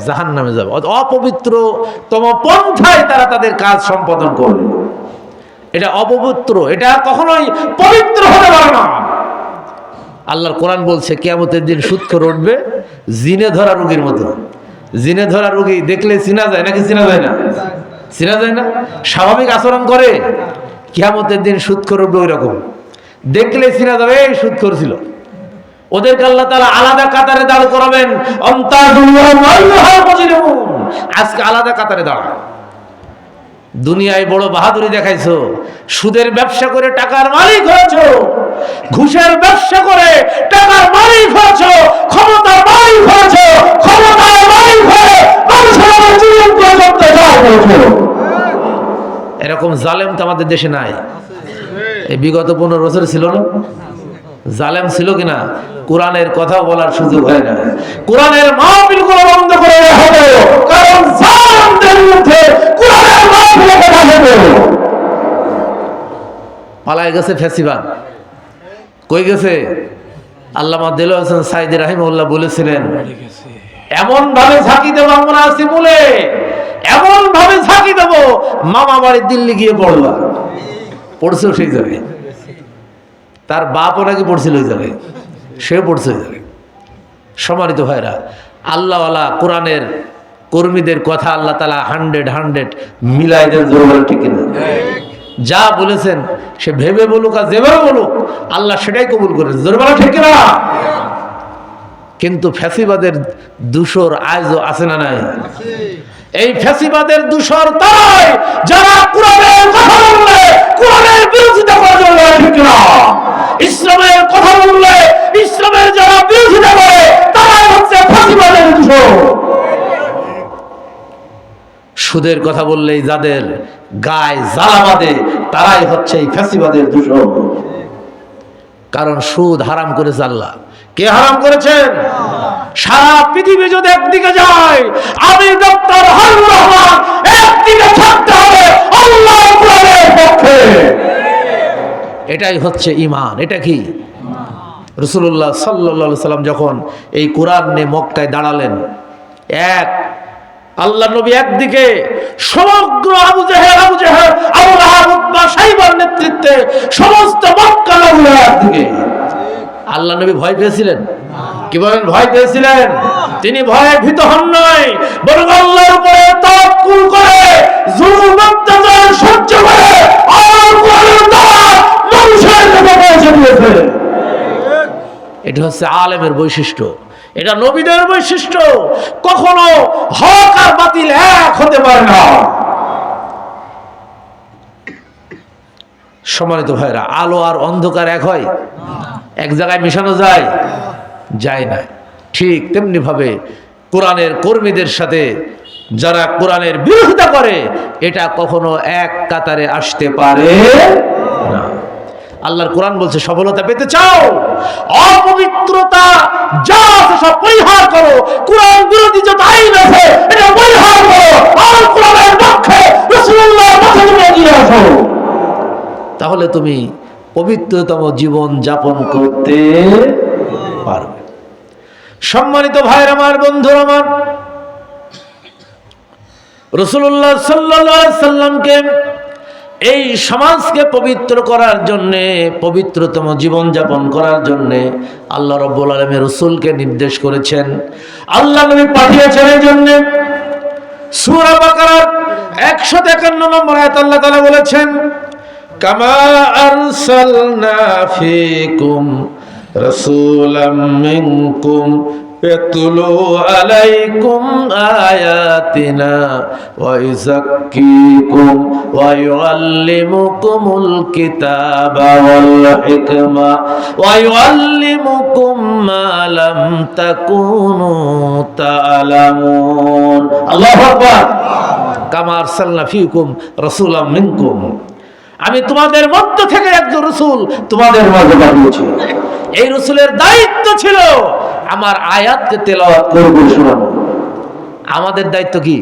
জাহান্নামে যাবে। অপবিত্রতম পন্থায় তারা তাদের কাজ সম্পাদন করবে। এটা অপবিত্র, এটা কখনোই পবিত্র হতে পারে না। আল্লাহর কোরআন বলছে কিয়ামতের দিন সুদখোর উঠবে জিনে ধরা রোগীর মতো। জিনে ধরা রোগী দেখলে চিনা যায় নাকি চিনা যায় না? চিনা যায় না, স্বাভাবিক আচরণ করে। কিয়ামতের দিন সুদখোর উঠবে ওই রকম, দেখলে চিনা যাবে এই সুদখোর ছিল। ওদেরকে আল্লাহ তাআলা আলাদা কাতারে দাঁড় করাবেন। আজকে আলাদা কাতারে দাঁড়া। দুনিয়ায় বড় বাহাদুরি দেখাইছো, সুদের ব্যবসা করে টাকার মালিক হয়েছো, ঘুষের ব্যবসা করে টাকার মালিক হয়েছো, ক্ষমতার মালিক হয়েছো, ক্ষমতার মালিক হয়ে মানুষের জীবন করতে চাইছো। এরকম জালেম তো আমাদের দেশে নাই। এই বিগত 15 বছর ছিল না? জালেম ছিল কিনা? কোরআনের কথা বলার সুযোগ হয় না। কোরআনের মাহফিলগুলো বন্ধ করে দেওয়া হবে, কারণ জালেমদের বিরুদ্ধে কোরআনের মাহফিলে কথা হবে। পালায় গেছে ফ্যাসিবাদ। কই গেছে? আল্লামা দেলোয়ার হোসেন সাইদি রাহিমাহুল্লাহ বলেছিলেন, এমন ভাবে ঝাঁকি দেবো আমরা আছি বলে, এমন ভাবে ঝাঁকি দেবো মামা বাড়ি দিল্লি গিয়ে পড়বা। পড়ছেও সেই জায়গায়, তার বাপও নাকি পড়ছিল ওই জায়গায়, সে পড়ছে ওই জায়গায়। সম্মানিত ভাইরা, আল্লাহওয়ালা কোরআনের কর্মীদের কথা আল্লাহ তাআলা 100 মিলাই দেন। জোর ঠিক না? যা বলেছেন সে ভেবে বলুক আর যেভাবে বলুক আল্লাহ সেটাই কবুল করেন। জোর বলা ঠিক না? কিন্তু ফ্যাসিবাদের দূষর আজও আছে না নাই? এই ফ্যাসিবাদের দূষর তাই যারা কোরআনের কথা বললে কোরআনের বিরোধিতা করে, ঠিক না? ইসলামের কথা বললে ইসলামের যারা বিরোধিতা করে তারাই হচ্ছে ফ্যাসিবাদের দূষর। সুদের কথা বললেই যাদের গায়ে জ্বালা বাঁধে তারাই হচ্ছে এই ফ্যাসিবাদের দূষর। কারণ সুদ হারাম করেছে আল্লাহ। কে হারাম করেছেন? সারা পৃথিবী যদি একদিকে যায়, আমি ডক্টর হাবিবুর রহমান একদিকে থাকতে হবে আল্লাহর কোরআনের পক্ষে। এটাই হচ্ছে ঈমান। এটা কি? রাসূলুল্লাহ সাল্লাল্লাহু আলাইহি সাল্লাম যখন এই কোরআন নিয়ে মক্কায় দাঁড়ালেন, আল্লাহ নবী একদিকে সমগ্র আবু জেহেল, আবু লাহাব, উতবা, সাইবার নেতৃত্বে সমস্ত মক্কা নগরী একদিকে। আল্লাহ নবী ভয় পেয়েছিলেন? কি বলেন? ভয় পেয়েছিলেন? তিনি ভয়ে ভীত হন নাই, বরং আল্লাহর উপরে তাওয়াক্কুল করে জুলুম অত্যাচার সহ্য করে আল্লাহর কোরআনের দাওয়াত মানুষের কাছে পৌঁছে দিয়েছেন। এটা হচ্ছে আলেমের বৈশিষ্ট্য, এটা নবীদের বৈশিষ্ট্য। কখনো হক আর বাতিল এক হতে পারে না। সম্মানিত ভাইরা, আলো আর অন্ধকার এক হয়? এক জায়গায় মেশানো যায়? যায় না। ঠিক তেমনি ভাবে কোরআনের কর্মীদের সাথে যারা কোরআনের বিরোধিতা করে এটা কখনো এক কাতারে আসতে পারে না। আল্লাহর কোরআন বলছে সফলতা পেতে চাও, অপবিত্রতা যা আছে সব পরিহার করো, কোরআন বিরোধী যত আইন আছে এটা পরিহার করো, আর কোরআনের পক্ষে রাসূলুল্লাহর পথে তুমি এগিয়ে আসো। তাহলে তুমি পবিত্রতম জীবন যাপন করতে পারবে। সম্মানিত ভাইরা আমার, বন্ধুরা আমার, রাসূলুল্লাহ সাল্লাল্লাহু আলাইহি সাল্লামকে এই সমাজকে পবিত্র করার জন্যে, পবিত্রতম জীবনযাপন করার জন্যে আল্লাহ রাব্বুল আলামিন রাসূলকে নির্দেশ করেছেন। আল্লাহ নবী পাঠিয়েছেন এই জন্যে। সূরা বাকারার 151 নম্বর আয়াত আল্লাহ তাআলা বলেছেন, কামা আরসালনা ফীকুম রাসূলাম মিনকুম ইয়াতলু আলাইকুম আয়াতিনা ওয়া ইউযাক্কিকুম ওয়া ইউআল্লিমুকুমুল কিতাবা ওয়াল হিকমা ওয়া ইউআল্লিমুকুম মা লাম তাকুনু তা'লামুন। আল্লাহু আকবার। কামা আরসালনা ফীকুম রাসূলাম মিনকুম, আমি তোমাদের মধ্য থেকে একজন রাসূল তোমাদের মাঝে পাঠিয়েছি। এই রাসূলের দায়িত্ব ছিল আমার আয়াতকে তেলাওয়াত করবে, শোনাবো। আমাদের দায়িত্ব কি?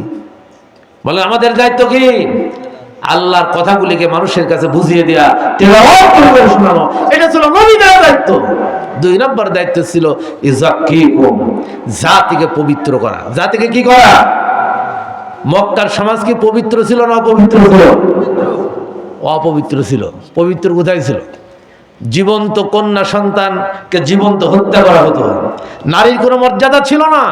বলে আমাদের দায়িত্ব কি? আল্লাহর কথাগুলিকে মানুষের কাছে বুঝিয়ে দেয়া, তেলাওয়াত করবে, শোনানো। এটা ছিল নবীদের দায়িত্ব। 2 নম্বর দায়িত্ব ছিল ইযাক্কিকুম, জাতিকে পবিত্র করা। জাতিকে কি করা? মক্কার সমাজ কি পবিত্র ছিল না অপবিত্র ছিল? অপবিত্র ছিল। পবিত্র কোথায় ছিল? জীবন্ত কন্যা সন্তানকে জীবন্ত হত্যা করা হতো, নারীর কোনো মর্যাদা ছিল না।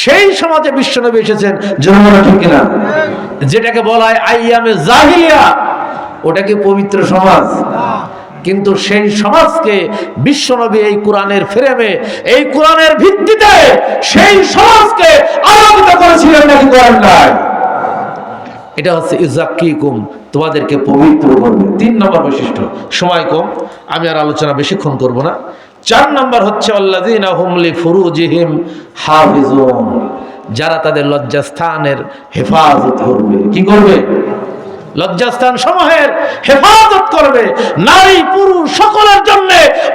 সেই সমাজে বিশ্বনবী এসেছেন, জনগণ ঠিক কিনা? যেটাকে বলা হয় আইয়ামে জাহিলিয়া, ওটা কি পবিত্র সমাজ? কিন্তু সেই সমাজকে বিশ্বনবী এই কোরআনের ফ্রেমে, এই কোরআনের ভিত্তিতে সেই সমাজকে আলোকিত করেছিলেন নাকি করেন নাই? এটা হচ্ছে ইযাক্কিকুম, তোমাদেরকে পবিত্র করবে। 3 নম্বর বৈশিষ্ট্য। সময় কম, আমি আর আলোচনা বেশিক্ষণ করব না। 4 নম্বর হচ্ছে আল্লাযীনা হুম লিফুরুজিহিম হাফিজুন, যারা তাদের লজ্জাস্থানের হেফাজত করবে। কি করবে? লজ্জাস্থান সমূহের হেফাজত করবে। নারী পুরুষ সকলের জন্য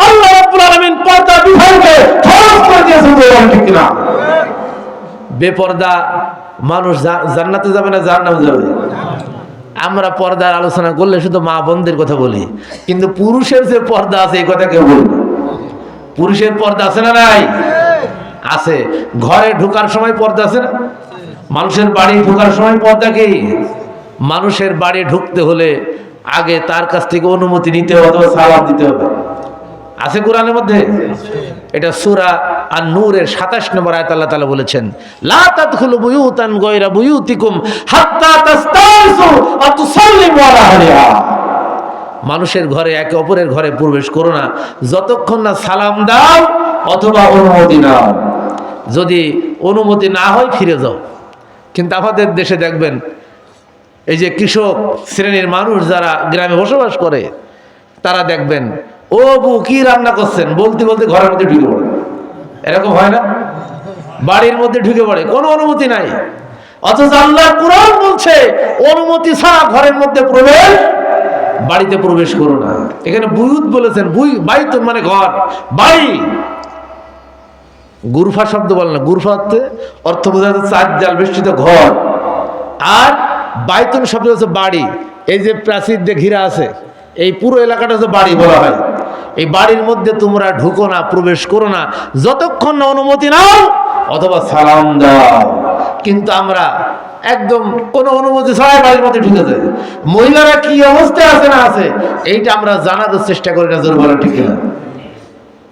আল্লাহ রাব্বুল আলামিন পর্দা বিধানকে ফরজ করে দিয়েছেন, ঠিক কিনা? বেপর্দা মানুষ জান্নাতে যাবে না জাহান্নামে যাবে? আমরা পর্দার আলোচনা করলে শুধু মা বোনদের কথা বলি, কিন্তু পুরুষের যে পর্দা আছে এই কথা কেউ বলি না। পুরুষের পর্দা আছে না নাই? আছে। ঘরে ঢোকার সময় পর্দা আছে না? মানুষের বাড়ি ঢোকার সময় পর্দা কি? মানুষের বাড়ি ঢুকতে হলে আগে তার কাছ থেকে অনুমতি নিতে হবে অথবা সালাম দিতে হবে। আছে কোরআনের মধ্যে। এটা সূরা আন-নূরের 27 নম্বর আয়াত আল্লাহ তাআলা বলেছেন, লা তাদখুলু বুয়ুতান গায়রা বুয়ুতিকুম হাত্তা তাস্তাইসু ওয়া তুসাল্লিমু আলা আহলিহা। মানুষের ঘরে একে অপরের ঘরে প্রবেশ করো না যতক্ষণ না সালাম দাও অথবা অনুমতি নাও। যদি অনুমতি না হয় ফিরে যাও। কিন্তু আমাদের দেশে দেখবেন এই যে কৃষক শ্রেণীর মানুষ যারা গ্রামে বসবাস করে, তারা দেখবেন ও বউ কি রান্না করছেন বলতে বলতে ঘরের মধ্যে ঢুকে পড়ে। এরকম হয় না? বাড়ির মধ্যে ঢুকে পড়ে, কোনো অনুমতি নাই। অথচ আল্লাহর কোরআন বলছে অনুমতি ছাড়া ঘরের মধ্যে প্রবেশ, বাড়িতে প্রবেশ করো না। এখানে বুয়ুত বলেছেন, বাইতুন মানে ঘর, বাড়ি। গুরফা শব্দ বলে না, গুরফা অর্থ বোঝা যাচ্ছে 4 দেয়াল বেষ্টিত ঘর। আর বাইতুন শব্দ হচ্ছে বাড়ি। এই যে প্রাচীর দিয়ে ঘিরা আছে, এই পুরো এলাকাটা হচ্ছে বাড়ি বলা হয়। এই বাড়ির মধ্যে তোমরা ঢুকো না, প্রবেশ করো না যতক্ষণ না অনুমতি নাও অথবা সালাম দাও। কিন্তু আমরা একদম কোনো অনুমতি ছাড়াই বাড়ির মধ্যে ঢুকে যায়। মহিলারা কি অবস্থায় আছে না আছে এইটা আমরা জানার চেষ্টা করি না, জোর বলা ঠিক না?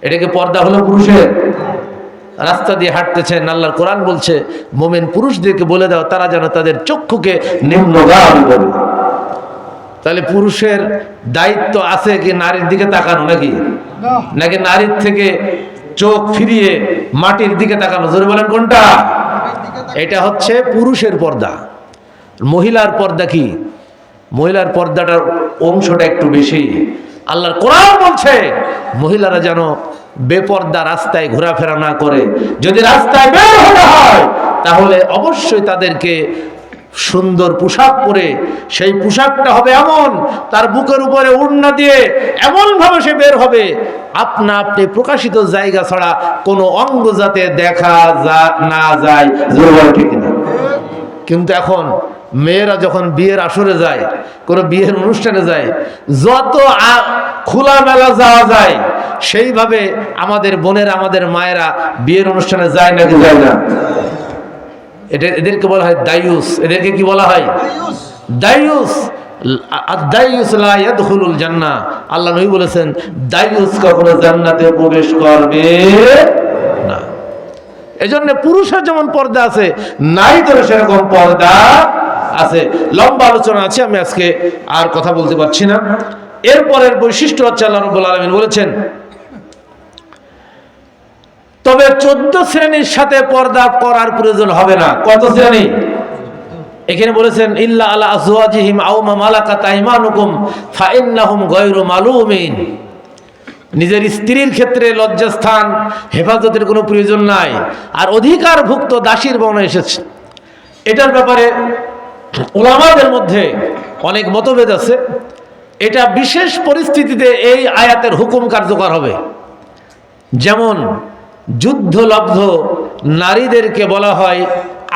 এটাকে পর্দা হলো পুরুষের। রাস্তা দিয়ে হাঁটতেছেন, আল্লাহর কোরআন বলছে মুমিন পুরুষদেরকে বলে দাও তারা যেন তাদের চক্ষুকে নিম্নগামী করে। তাহলে পুরুষের দায়িত্ব আছে কি নারীর দিকে তাকানো নাকি? নাকি নারীর থেকে চোখ ফিরিয়ে মাটির দিকে তাকানো? জোরে বলেন কোনটা? এটা হচ্ছে পুরুষের পর্দা। মহিলার পর্দা কি? মহিলার পর্দাটার অংশটা একটু বেশি। আল্লাহর কোরআন বলছে মহিলারা যেন বেপর্দা রাস্তায় ঘোরাফেরা না করে। যদি রাস্তায় বের হতে হয় তাহলে অবশ্যই তাদেরকে সুন্দর পোশাক পরে, সেই পোশাকটা হবে এমন, তার বুকের উপরে ওড়না দিয়ে এমন ভাবে সে বের হবে আপনা আপনি প্রকাশিত জায়গা ছাড়া কোনো অঙ্গ যাতে দেখা না যায়। ঠিক না? কিন্তু এখন মেয়েরা যখন বিয়ের আসরে যায়, কোনো বিয়ের অনুষ্ঠানে যায়, যত খোলামেলা যাওয়া যায় সেইভাবে আমাদের বোনেরা, আমাদের মায়েরা বিয়ের অনুষ্ঠানে যায় নাকি যায় না? এদেরকে বলা হয় দায়ুস। এদেরকে কি বলা হয়? দায়ুস। আদ-দাইয়ুস লা ইয়াদখুলুল জান্নাহ, আল্লাহ নবী বলেছেন দাইয়ুস কখনো জান্নাতে প্রবেশ করবে না। এজন্য পুরুষের যেমন পর্দা আছে, নারীদের সেরকম পর্দা আছে। লম্বা আলোচনা আছে, আমি আজকে আর কথা বলতে পারছি না। এরপরের বৈশিষ্ট্য হচ্ছে আল্লাহ রাব্বুল আলামিন বলেছেন, তবে 14 শ্রেণীর সাথে পর্দা করার প্রয়োজন হবে না। কত শ্রেণী? এখানে বলেছেন ইল্লা আলা আজওয়াজিহিম আও মা মালাকাত আইমানুকুম ফাইন্নাহুম গায়রু মালুমিন। নিজের স্ত্রীর ক্ষেত্রে লজ্জাস্থান হেফাজতের কোনো প্রয়োজন নাই। আর অধিকারভুক্ত দাসীর বর্ণনা এসেছে, এটার ব্যাপারে উলামাদের মধ্যে অনেক মতভেদ আছে। এটা বিশেষ পরিস্থিতিতে এই আয়াতের হুকুম কার্যকর হবে। যেমন যুদ্ধলব্ধ নারীদেরকে বলা হয়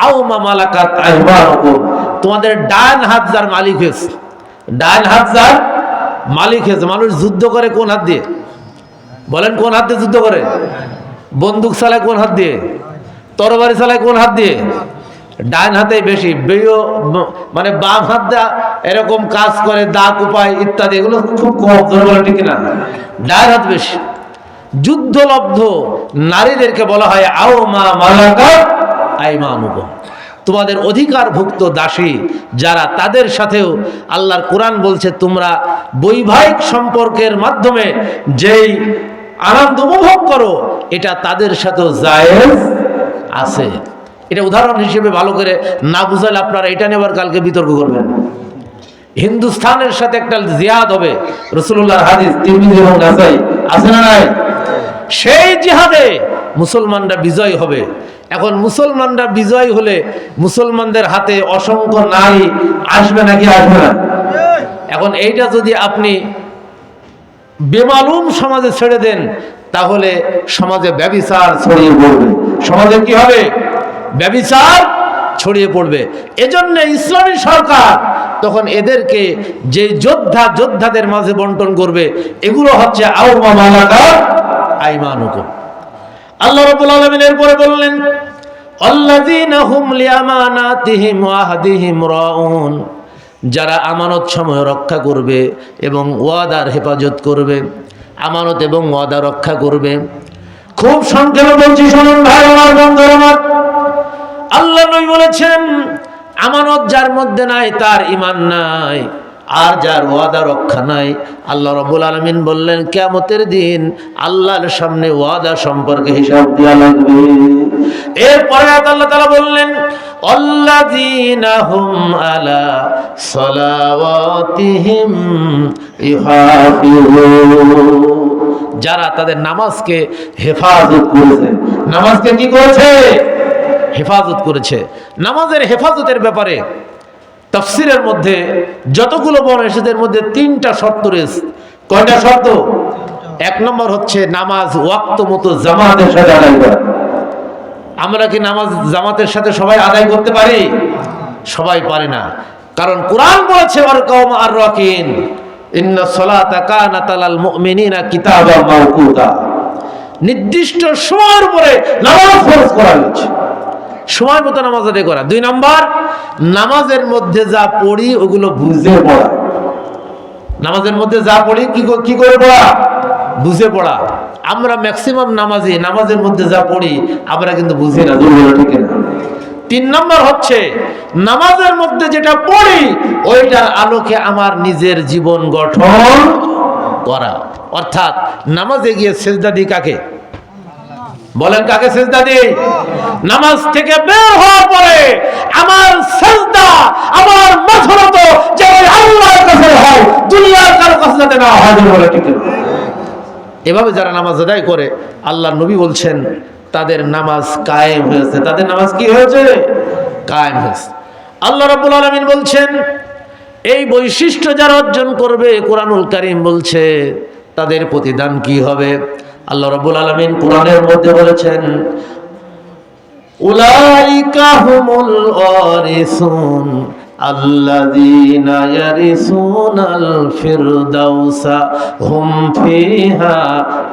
আও মা মালাকাত আইমানুকুম, তোমাদের ডান হাত যার মালিক হয়েছে, ডান হাত যার মালিক হয়েছে। মানুষ যুদ্ধ করে কোন হাত দিয়ে? বলেন, কোন হাত দিয়ে যুদ্ধ করে? বন্দুক চালায় কোন হাত দিয়ে? তরবারি চালায় কোন হাত দিয়ে? ডান হাতে বেশি। মানে বাম হাত দেয়া এরকম কাজ করে, দা কুপায় ইত্যাদি, এগুলো খুব কম। বলে ঠিক না? ডান হাত বেশি। যুদ্ধলব্ধ নারীদেরকে বলা হয় আও মা মালাকাত আইমানুকুম, তোমাদের অধিকারভুক্ত দাসী যারা, তাদের সাথেও আল্লাহর কোরআন বলছে তোমরা বৈবাহিক সম্পর্কের মাধ্যমে যেই আনন্দ উপভোগ করো এটা তাদের সাথেও জায়েজ আছে। এটা উদাহরণ হিসেবে ভালো করে না বুঝালে আপনারা এটা নিয়ে আবার কালকে বিতর্ক করবেন। হিন্দুস্তানের সাথে একটা জিহাদ হবে, রাসূলুল্লাহর হাদিস তিরমিজি এবং নাসাই আছে না নাই? সেই জিহাদে মুসলমানরা বিজয় হবে। এখন মুসলমানরা বিজয় হলে মুসলমানদের হাতে অসংখ্য নারী আসবে নাকি আসবে না? এখন এইটা যদি আপনি বেমালুম সমাজে ছেড়ে দেন তাহলে সমাজে ব্যভিচার ছড়িয়ে পড়বে। সমাজে কি হবে? ব্যভিচার ছড়িয়ে পড়বে। এজন্য ইসলামী সরকার তখন এদেরকে যে যোদ্ধাদের মাঝে বন্টন করবে, এগুলো হচ্ছে আও মা মালাকাত আইমানুকুম। আল্লাহ রাব্বুল আলামিন এরপরে বললেন আল্লাযীনা হুম লিআমানাতিহিম ওয়া আহদিহিম রাউন, যারা আমানত সমূহ রক্ষা করবে এবং ওয়াদার হেফাজত করবে, আমানত এবং ওয়াদা রক্ষা করবে। খুব সংক্ষেপে বলছি, শুনুন ভাই আমার, বন্ধুরা আমার। আল্লাহ নবী বলেছেন আমানত যার মধ্যে নাই তার ঈমান নাই, আর যার ওয়াদা রক্ষা নাই, আল্লাহ রাব্বুল আলামিন বললেন কিয়ামতের দিন আল্লাহর সামনে ওয়াদা সম্পর্কে হিসাব দেওয়া লাগবে। এরপরে আল্লাহ তাআলা বললেন আল্লাযীনা হুম আলা সালাওয়াতিহিম ইউহাফিজুন, যারা তাদের নামাজকে হেফাজত করেছে। নামাজকে কি করেছে? হেফাজত করেছে। নামাজের হেফাজতের ব্যাপারে তাফসীরের মধ্যে যতগুলো বর্ণনা এসেছে এর মধ্যে 3টা শর্ত রয়েছে। কয়টা শর্ত? 1 নম্বর হচ্ছে নামাজ ওয়াক্ত মতো জামাতের সাথে আদায় করা। আমরা কি নামাজ জামাতের সাথে সবাই আদায় করতে পারি? সবাই পারে না, কারণ কোরআন বলেছে ওয়ারকাউ মা'আর রাকিন ইন্নাস সালাতা কানাত আলাল মুমিনিনা কিতাবাম মাওকুতা, নির্দিষ্ট সময়ের উপরে নামাজ ফরজ করা হয়েছে, সময় মতো নামাজ আদায় করা। 2 নম্বর, নামাজের মধ্যে যা পড়ি ওগুলো বুঝে পড়া। নামাজের মধ্যে যা পড়ি কি করে পড়া? বুঝে পড়া। আমরা ম্যাক্সিমাম নামাজের মধ্যে যা পড়ি আমরা কিন্তু বুঝি না, ঠিক না? 3 নম্বর হচ্ছে নামাজের মধ্যে যেটা পড়ি ওইটার আলোকে আমার নিজের জীবন গঠন করা। অর্থাৎ নামাজে গিয়ে সিজদা দিই কাকে? বলেন, কাকে সিজদা দিই? নামাজ থেকে বের হওয়ার পরে আমার সিজদা, আমার মাথনত যে আল্লাহর কাছে হয়, দুনিয়ার কারো কাছে যাতে না হয়। বলে ঠিক না? এভাবে যারা নামাজ আদায় করে আল্লাহর নবী বলছেন তাদের নামাজ কায়েম হয়েছে। তাদের নামাজ কি হয়েছে? কায়েম হয়েছে। আল্লাহ রাব্বুল আলামিন বলছেন এই বৈশিষ্ট্য যারা অর্জন করবে, কোরআনুল কারীম বলছে তাদের প্রতিদান কি হবে। আল্লাহ রাব্বুল আলামিন কোরআনের মধ্যে বলেছেন উলাইকা হুমুল ওয়ারিসুন আল্লাযীনা ইয়ারিসুনাল ফিরদাউসা হুম ফিহা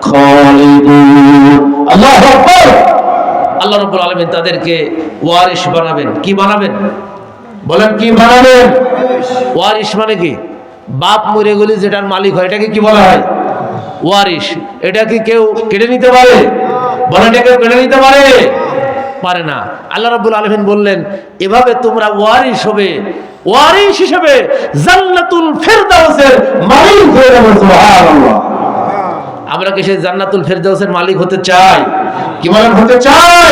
খালিদুন। আল্লাহু আকবার। আল্লাহ রাব্বুল আলামিন তাদেরকে ওয়ারিস বানাবেন। কি বানাবেন? বলেন কি বানাবেন? ওয়ারিশ মানে কি? বাপ মরে গেলে যেটার মালিক হয় এটাকে কি বলা হয়? ওয়ারিশ। এটা কি কেউ কেড়ে নিতে পারে? বলেন এটা কেউ কেড়ে নিতে পারে? পারে না। আল্লাহ রাব্বুল আলামিন বললেন এভাবে তোমরা ওয়ারিশ হবে, ওয়ারিশ হিসেবে জান্নাতুল ফেরদাউসের মালিক হয়ে যাবে। সুবহানাল্লাহ। আমরা কি সেই জান্নাতুল ফেরদাউসের মালিক হতে চাই? কি বলেন হতে চাই?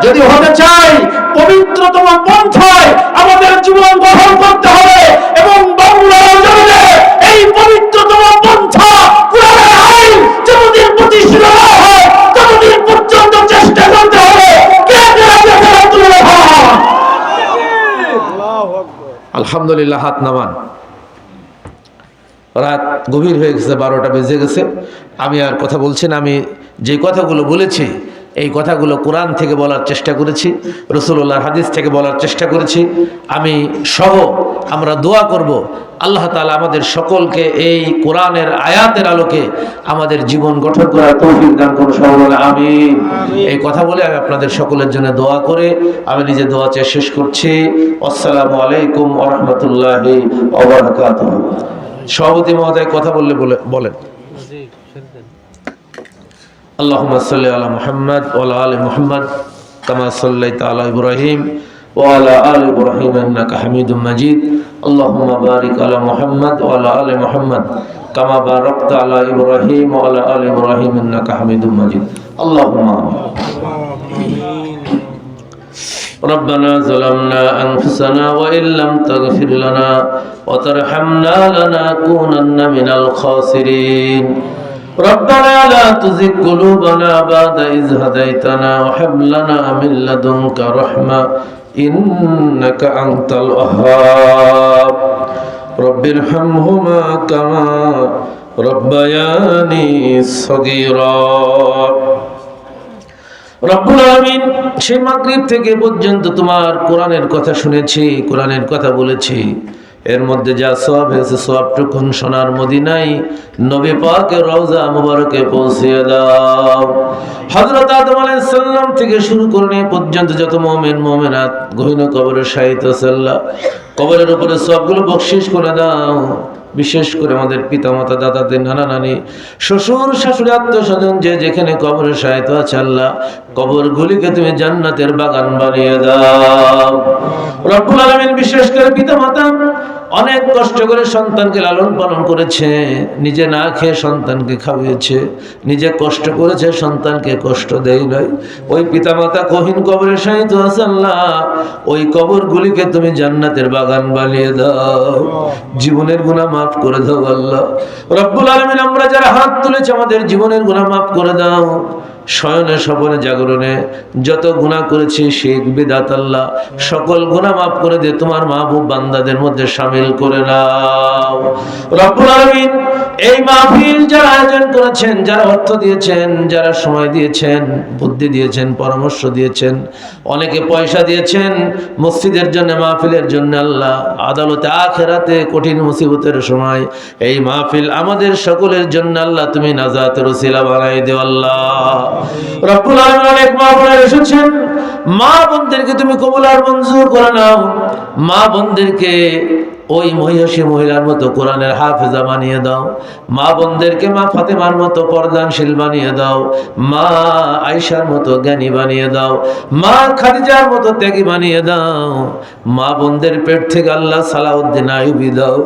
যদি হতে চাই পবিত্রতম পন্থায় আমাদের জীবন গঠন করতে হবে এবং বাংলার জমিনে এই পবিত্রতম পন্থা কোরআনের আইন যতদিন প্রতিষ্ঠিত না হয় ততদিন পর্যন্ত চেষ্টা করতে হবে। কে কে রাজি আছেন তুলে রাখুন। আলহামদুলিল্লাহ, হাত নামান। রাত গভীর হয়ে গেছে, 12টা বেজে গেছে। আমি আর কথা বলছি না। আমি যে কথাগুলো বলেছি এই কথাগুলো কোরআন থেকে বলার চেষ্টা করেছি, রাসূলুল্লাহর হাদিস থেকে বলার চেষ্টা করেছি। আমি সহ আমরা দোয়া করব আল্লাহ তাআলা আমাদের সকলকে এই কোরআনের আয়াতের আলোকে আমাদের জীবন গঠন করার তৌফিক দান করুন। সকলে বলে আমিন। এই কথা বলে আমি আপনাদের সকলের জন্য দোয়া করে আমি নিজে দোয়া চেয়ে শেষ করছি। আসসালামু আলাইকুম ওয়া রাহমাতুল্লাহি ওয়া বারাকাতুহু। সভাপতি মহোদয় কথা বললে বলেন। আল্লাহুম্মা সাল্লি আলা মুহাম্মাদ ওয়া আলা আলি মুহাম্মাদ কামা সাল্লাইতা আলা ইব্রাহিম ওয়া আলা আলি ইব্রাহিম ইন্নাকা হামিদুম মাজিদ। আল্লাহুম্মা বারিক আলা মুহাম্মাদ ওয়া আলা আলি মুহাম্মাদ কামা বারাকতা আলা ইব্রাহিম ওয়া আলা আলি ইব্রাহিম ইন্নাকা হামিদুম মাজিদ। আল্লাহুম্মা ربنا ظلمنا أنفسنا وإن لم تغفر لنا وترحمنا لنكونن من الخاسرين ربنا لا تزغ قلوبنا بعد إذ هديتنا وهب لنا من لدنك رحمة إنك أنت الوهاب رب ارحمهما كما ربياني صغيرا রব্বুল আলামিন সেই মাগরিব থেকে পর্যন্ত তোমার কোরআনের কথা শুনেছি, কোরআনের কথা বলেছি। এর মধ্যে যা সওয়াব হয়েছে সওয়াবটুকুন সোনার মদিনায় নবী পাকের রওজা মুবারকে পৌঁছিয়ে দাও। হযরত আদম আলাইহিস সালাম থেকে শুরু করে নিয়ে পর্যন্ত যত মুমিন মুমিনাত গহীন কবরে শায়িত আছে আল্লাহ, কবরের উপরে সওয়াবগুলো বখশিশ করে দাও। বিশেষ করে আমাদের পিতামাতা, দাদাদের, নানা নানি, শ্বশুর শাশুড়ি, আত্মীয়স্বজন যে যেখানে কবরে শায়িত আছে আল্লাহ, কবরগুলিকে তুমি জান্নাতের বাগান বানিয়ে দাও। রব্বুল আলামিন বিশেষ করে পিতামাতা অনেক কষ্ট করে সন্তানকে লালন পালন করেছে, নিজে না খেয়ে সন্তানকে খাওয়িয়েছে, নিজে কষ্ট করেছে, সন্তানকে কষ্ট দেয় নাই। ওই পিতামাতা কহিন কবরে শায়িত আছে আল্লাহ, ওই কবরগুলিকে তুমি জান্নাতের বাগান বানিয়ে দাও। জীবনের গুনাহ মাফ করে দাও আল্লাহ। রব্বুল আলামিন আমরা যারা হাত তুলেছে আমাদের জীবনের গুনাহ মাফ করে দাও। শয়নে স্বপনে জাগরণে যত গুনাহ করেছি শিরক বিদআত আল্লাহ সকল গুনাহ মাফ করে দিয়ে তোমার মাহবুব বান্দাদের মধ্যে শামিল করে নাও। রব্বুল আলামিন এই মাহফিল যারা আয়োজন করেছেন, যারা অর্থ দিয়েছেন, যারা সময় দিয়েছেন, বুদ্ধি দিয়েছেন, পরামর্শ দিয়েছেন, অনেকে পয়সা দিয়েছেন মসজিদের জন্য, মাহফিলের জন্য আল্লাহ, আদালতে আখিরাতে কঠিন মুসিবতের সময় এই মাহফিল আমাদের সকলের জন্য আল্লাহ তুমি নাজাতের ওসিলা বানাই দিও আল্লাহ। রব্বুল আলামিন অনেক মা বোনেরা এসেছেন, মা বোনদেরকে তুমি কবুল আর মঞ্জুর করে নাও। মা বোনদেরকে ওই মহিষী মহিলার মতো কোরআনের হাফেজা বানিয়ে দাও। মা বোনদেরকে মা ফাতেমার মতো পর্দানশীল বানিয়ে দাও। মা আয়েশার মতো জ্ঞানী বানিয়ে দাও। মা খাদিজার মতো ত্যাগী বানিয়ে দাও। মা বোনদের পেট থেকে আল্লাহ সালাউদ্দিন আইয়ুবী দাও,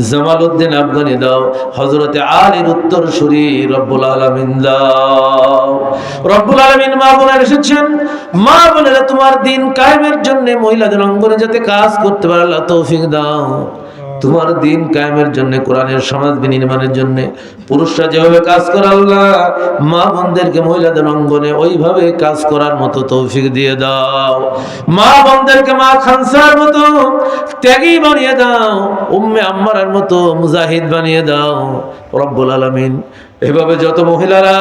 জামালউদ্দিন আফগানি দাও, হযরতে আলীর উত্তরসূরি রব্বুল আলামিন দাও। রব্বুল আলামিন মা বোনেরা এসেছেন, মা বোনেরা তোমার দ্বীন কায়েমের জন্য মহিলাদের অঙ্গনে যাতে কাজ করতে পারে আল্লাহ তৌফিক দাও। তোমার দ্বীন কায়েমের জন্য, কোরআনের সমাজ বিনির্মাণের জন্য পুরুষরা যেভাবে কাজ করে আল্লাহ মা বোনদেরকে মহিলাদের অঙ্গনে ওইভাবে কাজ করার মতো তৌফিক দিয়ে দাও। মা বোনদেরকে মা খানসার মতো ত্যাগী বানিয়ে দাও, উম্মে আম্মারার মতো মুজাহিদ বানিয়ে দাও। রব্বুল আলামিন এভাবে যত মহিলারা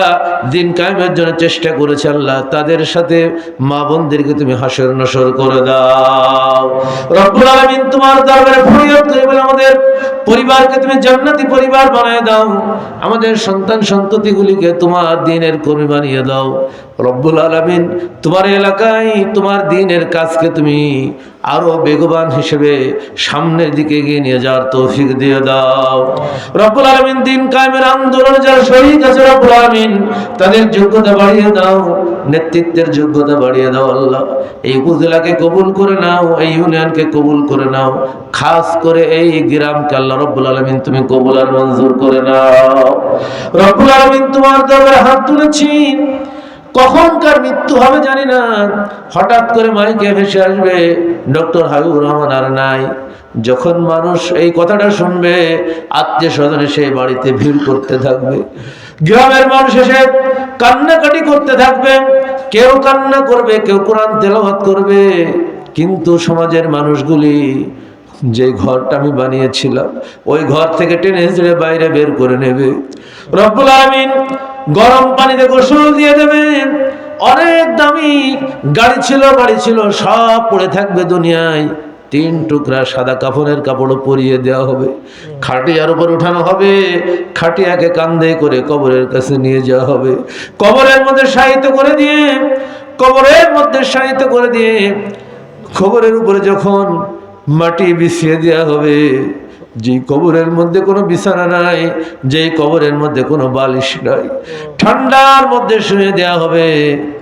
দ্বীন কায়েমের জন্য চেষ্টা করেছে আল্লাহ তাদের সাথে মা বোনদেরকে তুমি হাসর নসর করে দাও। রব্বুল আলামিন তোমার দরবারে ফরিয়াদ করি বলে আমাদের পরিবারকে তুমি জান্নাতি পরিবার বানিয়ে দাও। আমাদের সন্তান সন্ততিগুলিকে তোমার দ্বীনের কর্মী বানিয়ে দাও। রব্বুল আলামিন তোমার এলাকায় তোমার দ্বীনের কাজকে তুমি আরো বেগবান হিসেবে সামনের দিকে এগিয়ে নিয়ে যাওয়ার তৌফিক দিয়ে দাও রব্বুল আলামিন। দিন কায়েমের আন্দোলনে যারা শহীদ আছে রব্বুল আলামিন তাদের যোগ্যতা বাড়িয়ে দাও, নেতৃত্বের যোগ্যতা বাড়িয়ে দাও আল্লাহ। এই উপজেলাকে কবুল করে নাও, এই ইউনিয়নকে কবুল করে নাও, খাস করে এই গ্রামকে আল্লাহ রব্বুল আলামিন তুমি কবুল আর মঞ্জুর করে নাও রব্বুল আলামিন। তোমার দরবারে হাত তুলেছি, কখনকার মৃত্যু হবে জানি না, হঠাৎ করে মাইকে ভেসে আসবে ডক্টর হাবিবুর রহমান আর নাই। যখন মানুষ এই কথাটা শুনবে আত্মীয় স্বজন এসে বাড়িতে ভিড় করতে থাকবে, গ্রামের মানুষ এসে কান্নাকাটি করতে থাকবে, কেউ কান্না করবে, কেউ কোরআন তেলাওয়াত করবে। কিন্তু সমাজের মানুষগুলি যে ঘরটা আমি বানিয়েছিলাম ওই ঘর থেকে টেনে ছেড়ে বাইরে বের করে নেবে রব্বুল আলামিন। গরম পানিতে গোসল দিয়ে দেবেন। অনেক দামি গাড়ি ছিল, বাড়ি ছিল, সব পড়ে থাকবে দুনিয়ায়। 3 টুকরা সাদা কাফনের কাপড় পরিয়ে দেওয়া হবে, খাটিয়ার উপর উঠানো হবে, খাটিয়াকে কাঁধে করে কবরের কাছে নিয়ে যাওয়া হবে। কবরের মধ্যে শায়িত করে দিয়ে, কবরের মধ্যে শায়িত করে দিয়ে কবরের উপরে যখন মাটি বিছিয়ে দেওয়া হবে, যে কবরের মধ্যে কোনো বিছানা নাই, যে কবরের মধ্যে কোনো বালিশ নাই, ঠান্ডার মধ্যে শুয়ে দেওয়া হবে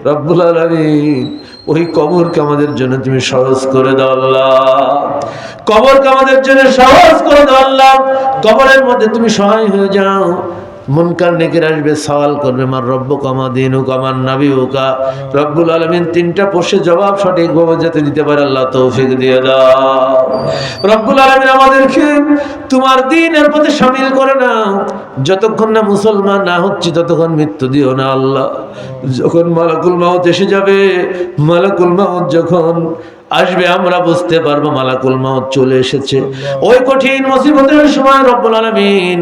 রব্বুল আলামিন। ওই কবরকে আমাদের জন্য তুমি সহজ করে দাও আল্লাহ, কবরকে আমাদের জন্য সহজ করে দাও আল্লাহ। কবরের মধ্যে তুমি সহায় হয়ে যাও। মুনকার নেকির আসবে, সওয়াল করবে, মার রব্বুকা মা দীনুকা মান নাবিয়ুকা। রব্বুল আলামিন 3টা প্রশ্নের জবাব সঠিকভাবে যাতে দিতে পারে আল্লাহ তৌফিক দিয়ে দাও রব্বুল আলামিন। আমাদেরকে তোমার দ্বীনের প্রতি শামিল করে নাও। যতক্ষণ না মুসলমান না হচ্ছি ততক্ষণ মৃত্যু দিও না আল্লাহ। যখন মালাকুল মাউত এসে যাবে, মালাকুল মাউত যখন আসবে আমরা বুঝতে পারবো মালাকুল মাউত চলে এসেছে। ওই কঠিন মুসিবতের সময় রব্বুল আলামিন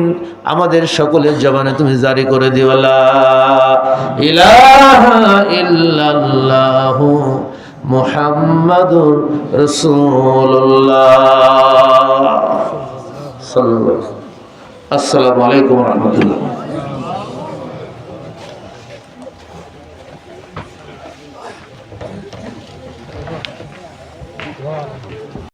আমাদের সকলের জবানে তুমি জারি করে দিও লা ইলাহা ইল্লাল্লাহু মুহাম্মাদুর রাসূলুল্লাহ সাল্লাল্লাহু আলাইহি ওয়া সাল্লাম। আসসালামু আলাইকুম ওয়া রাহমাতুল্লাহ।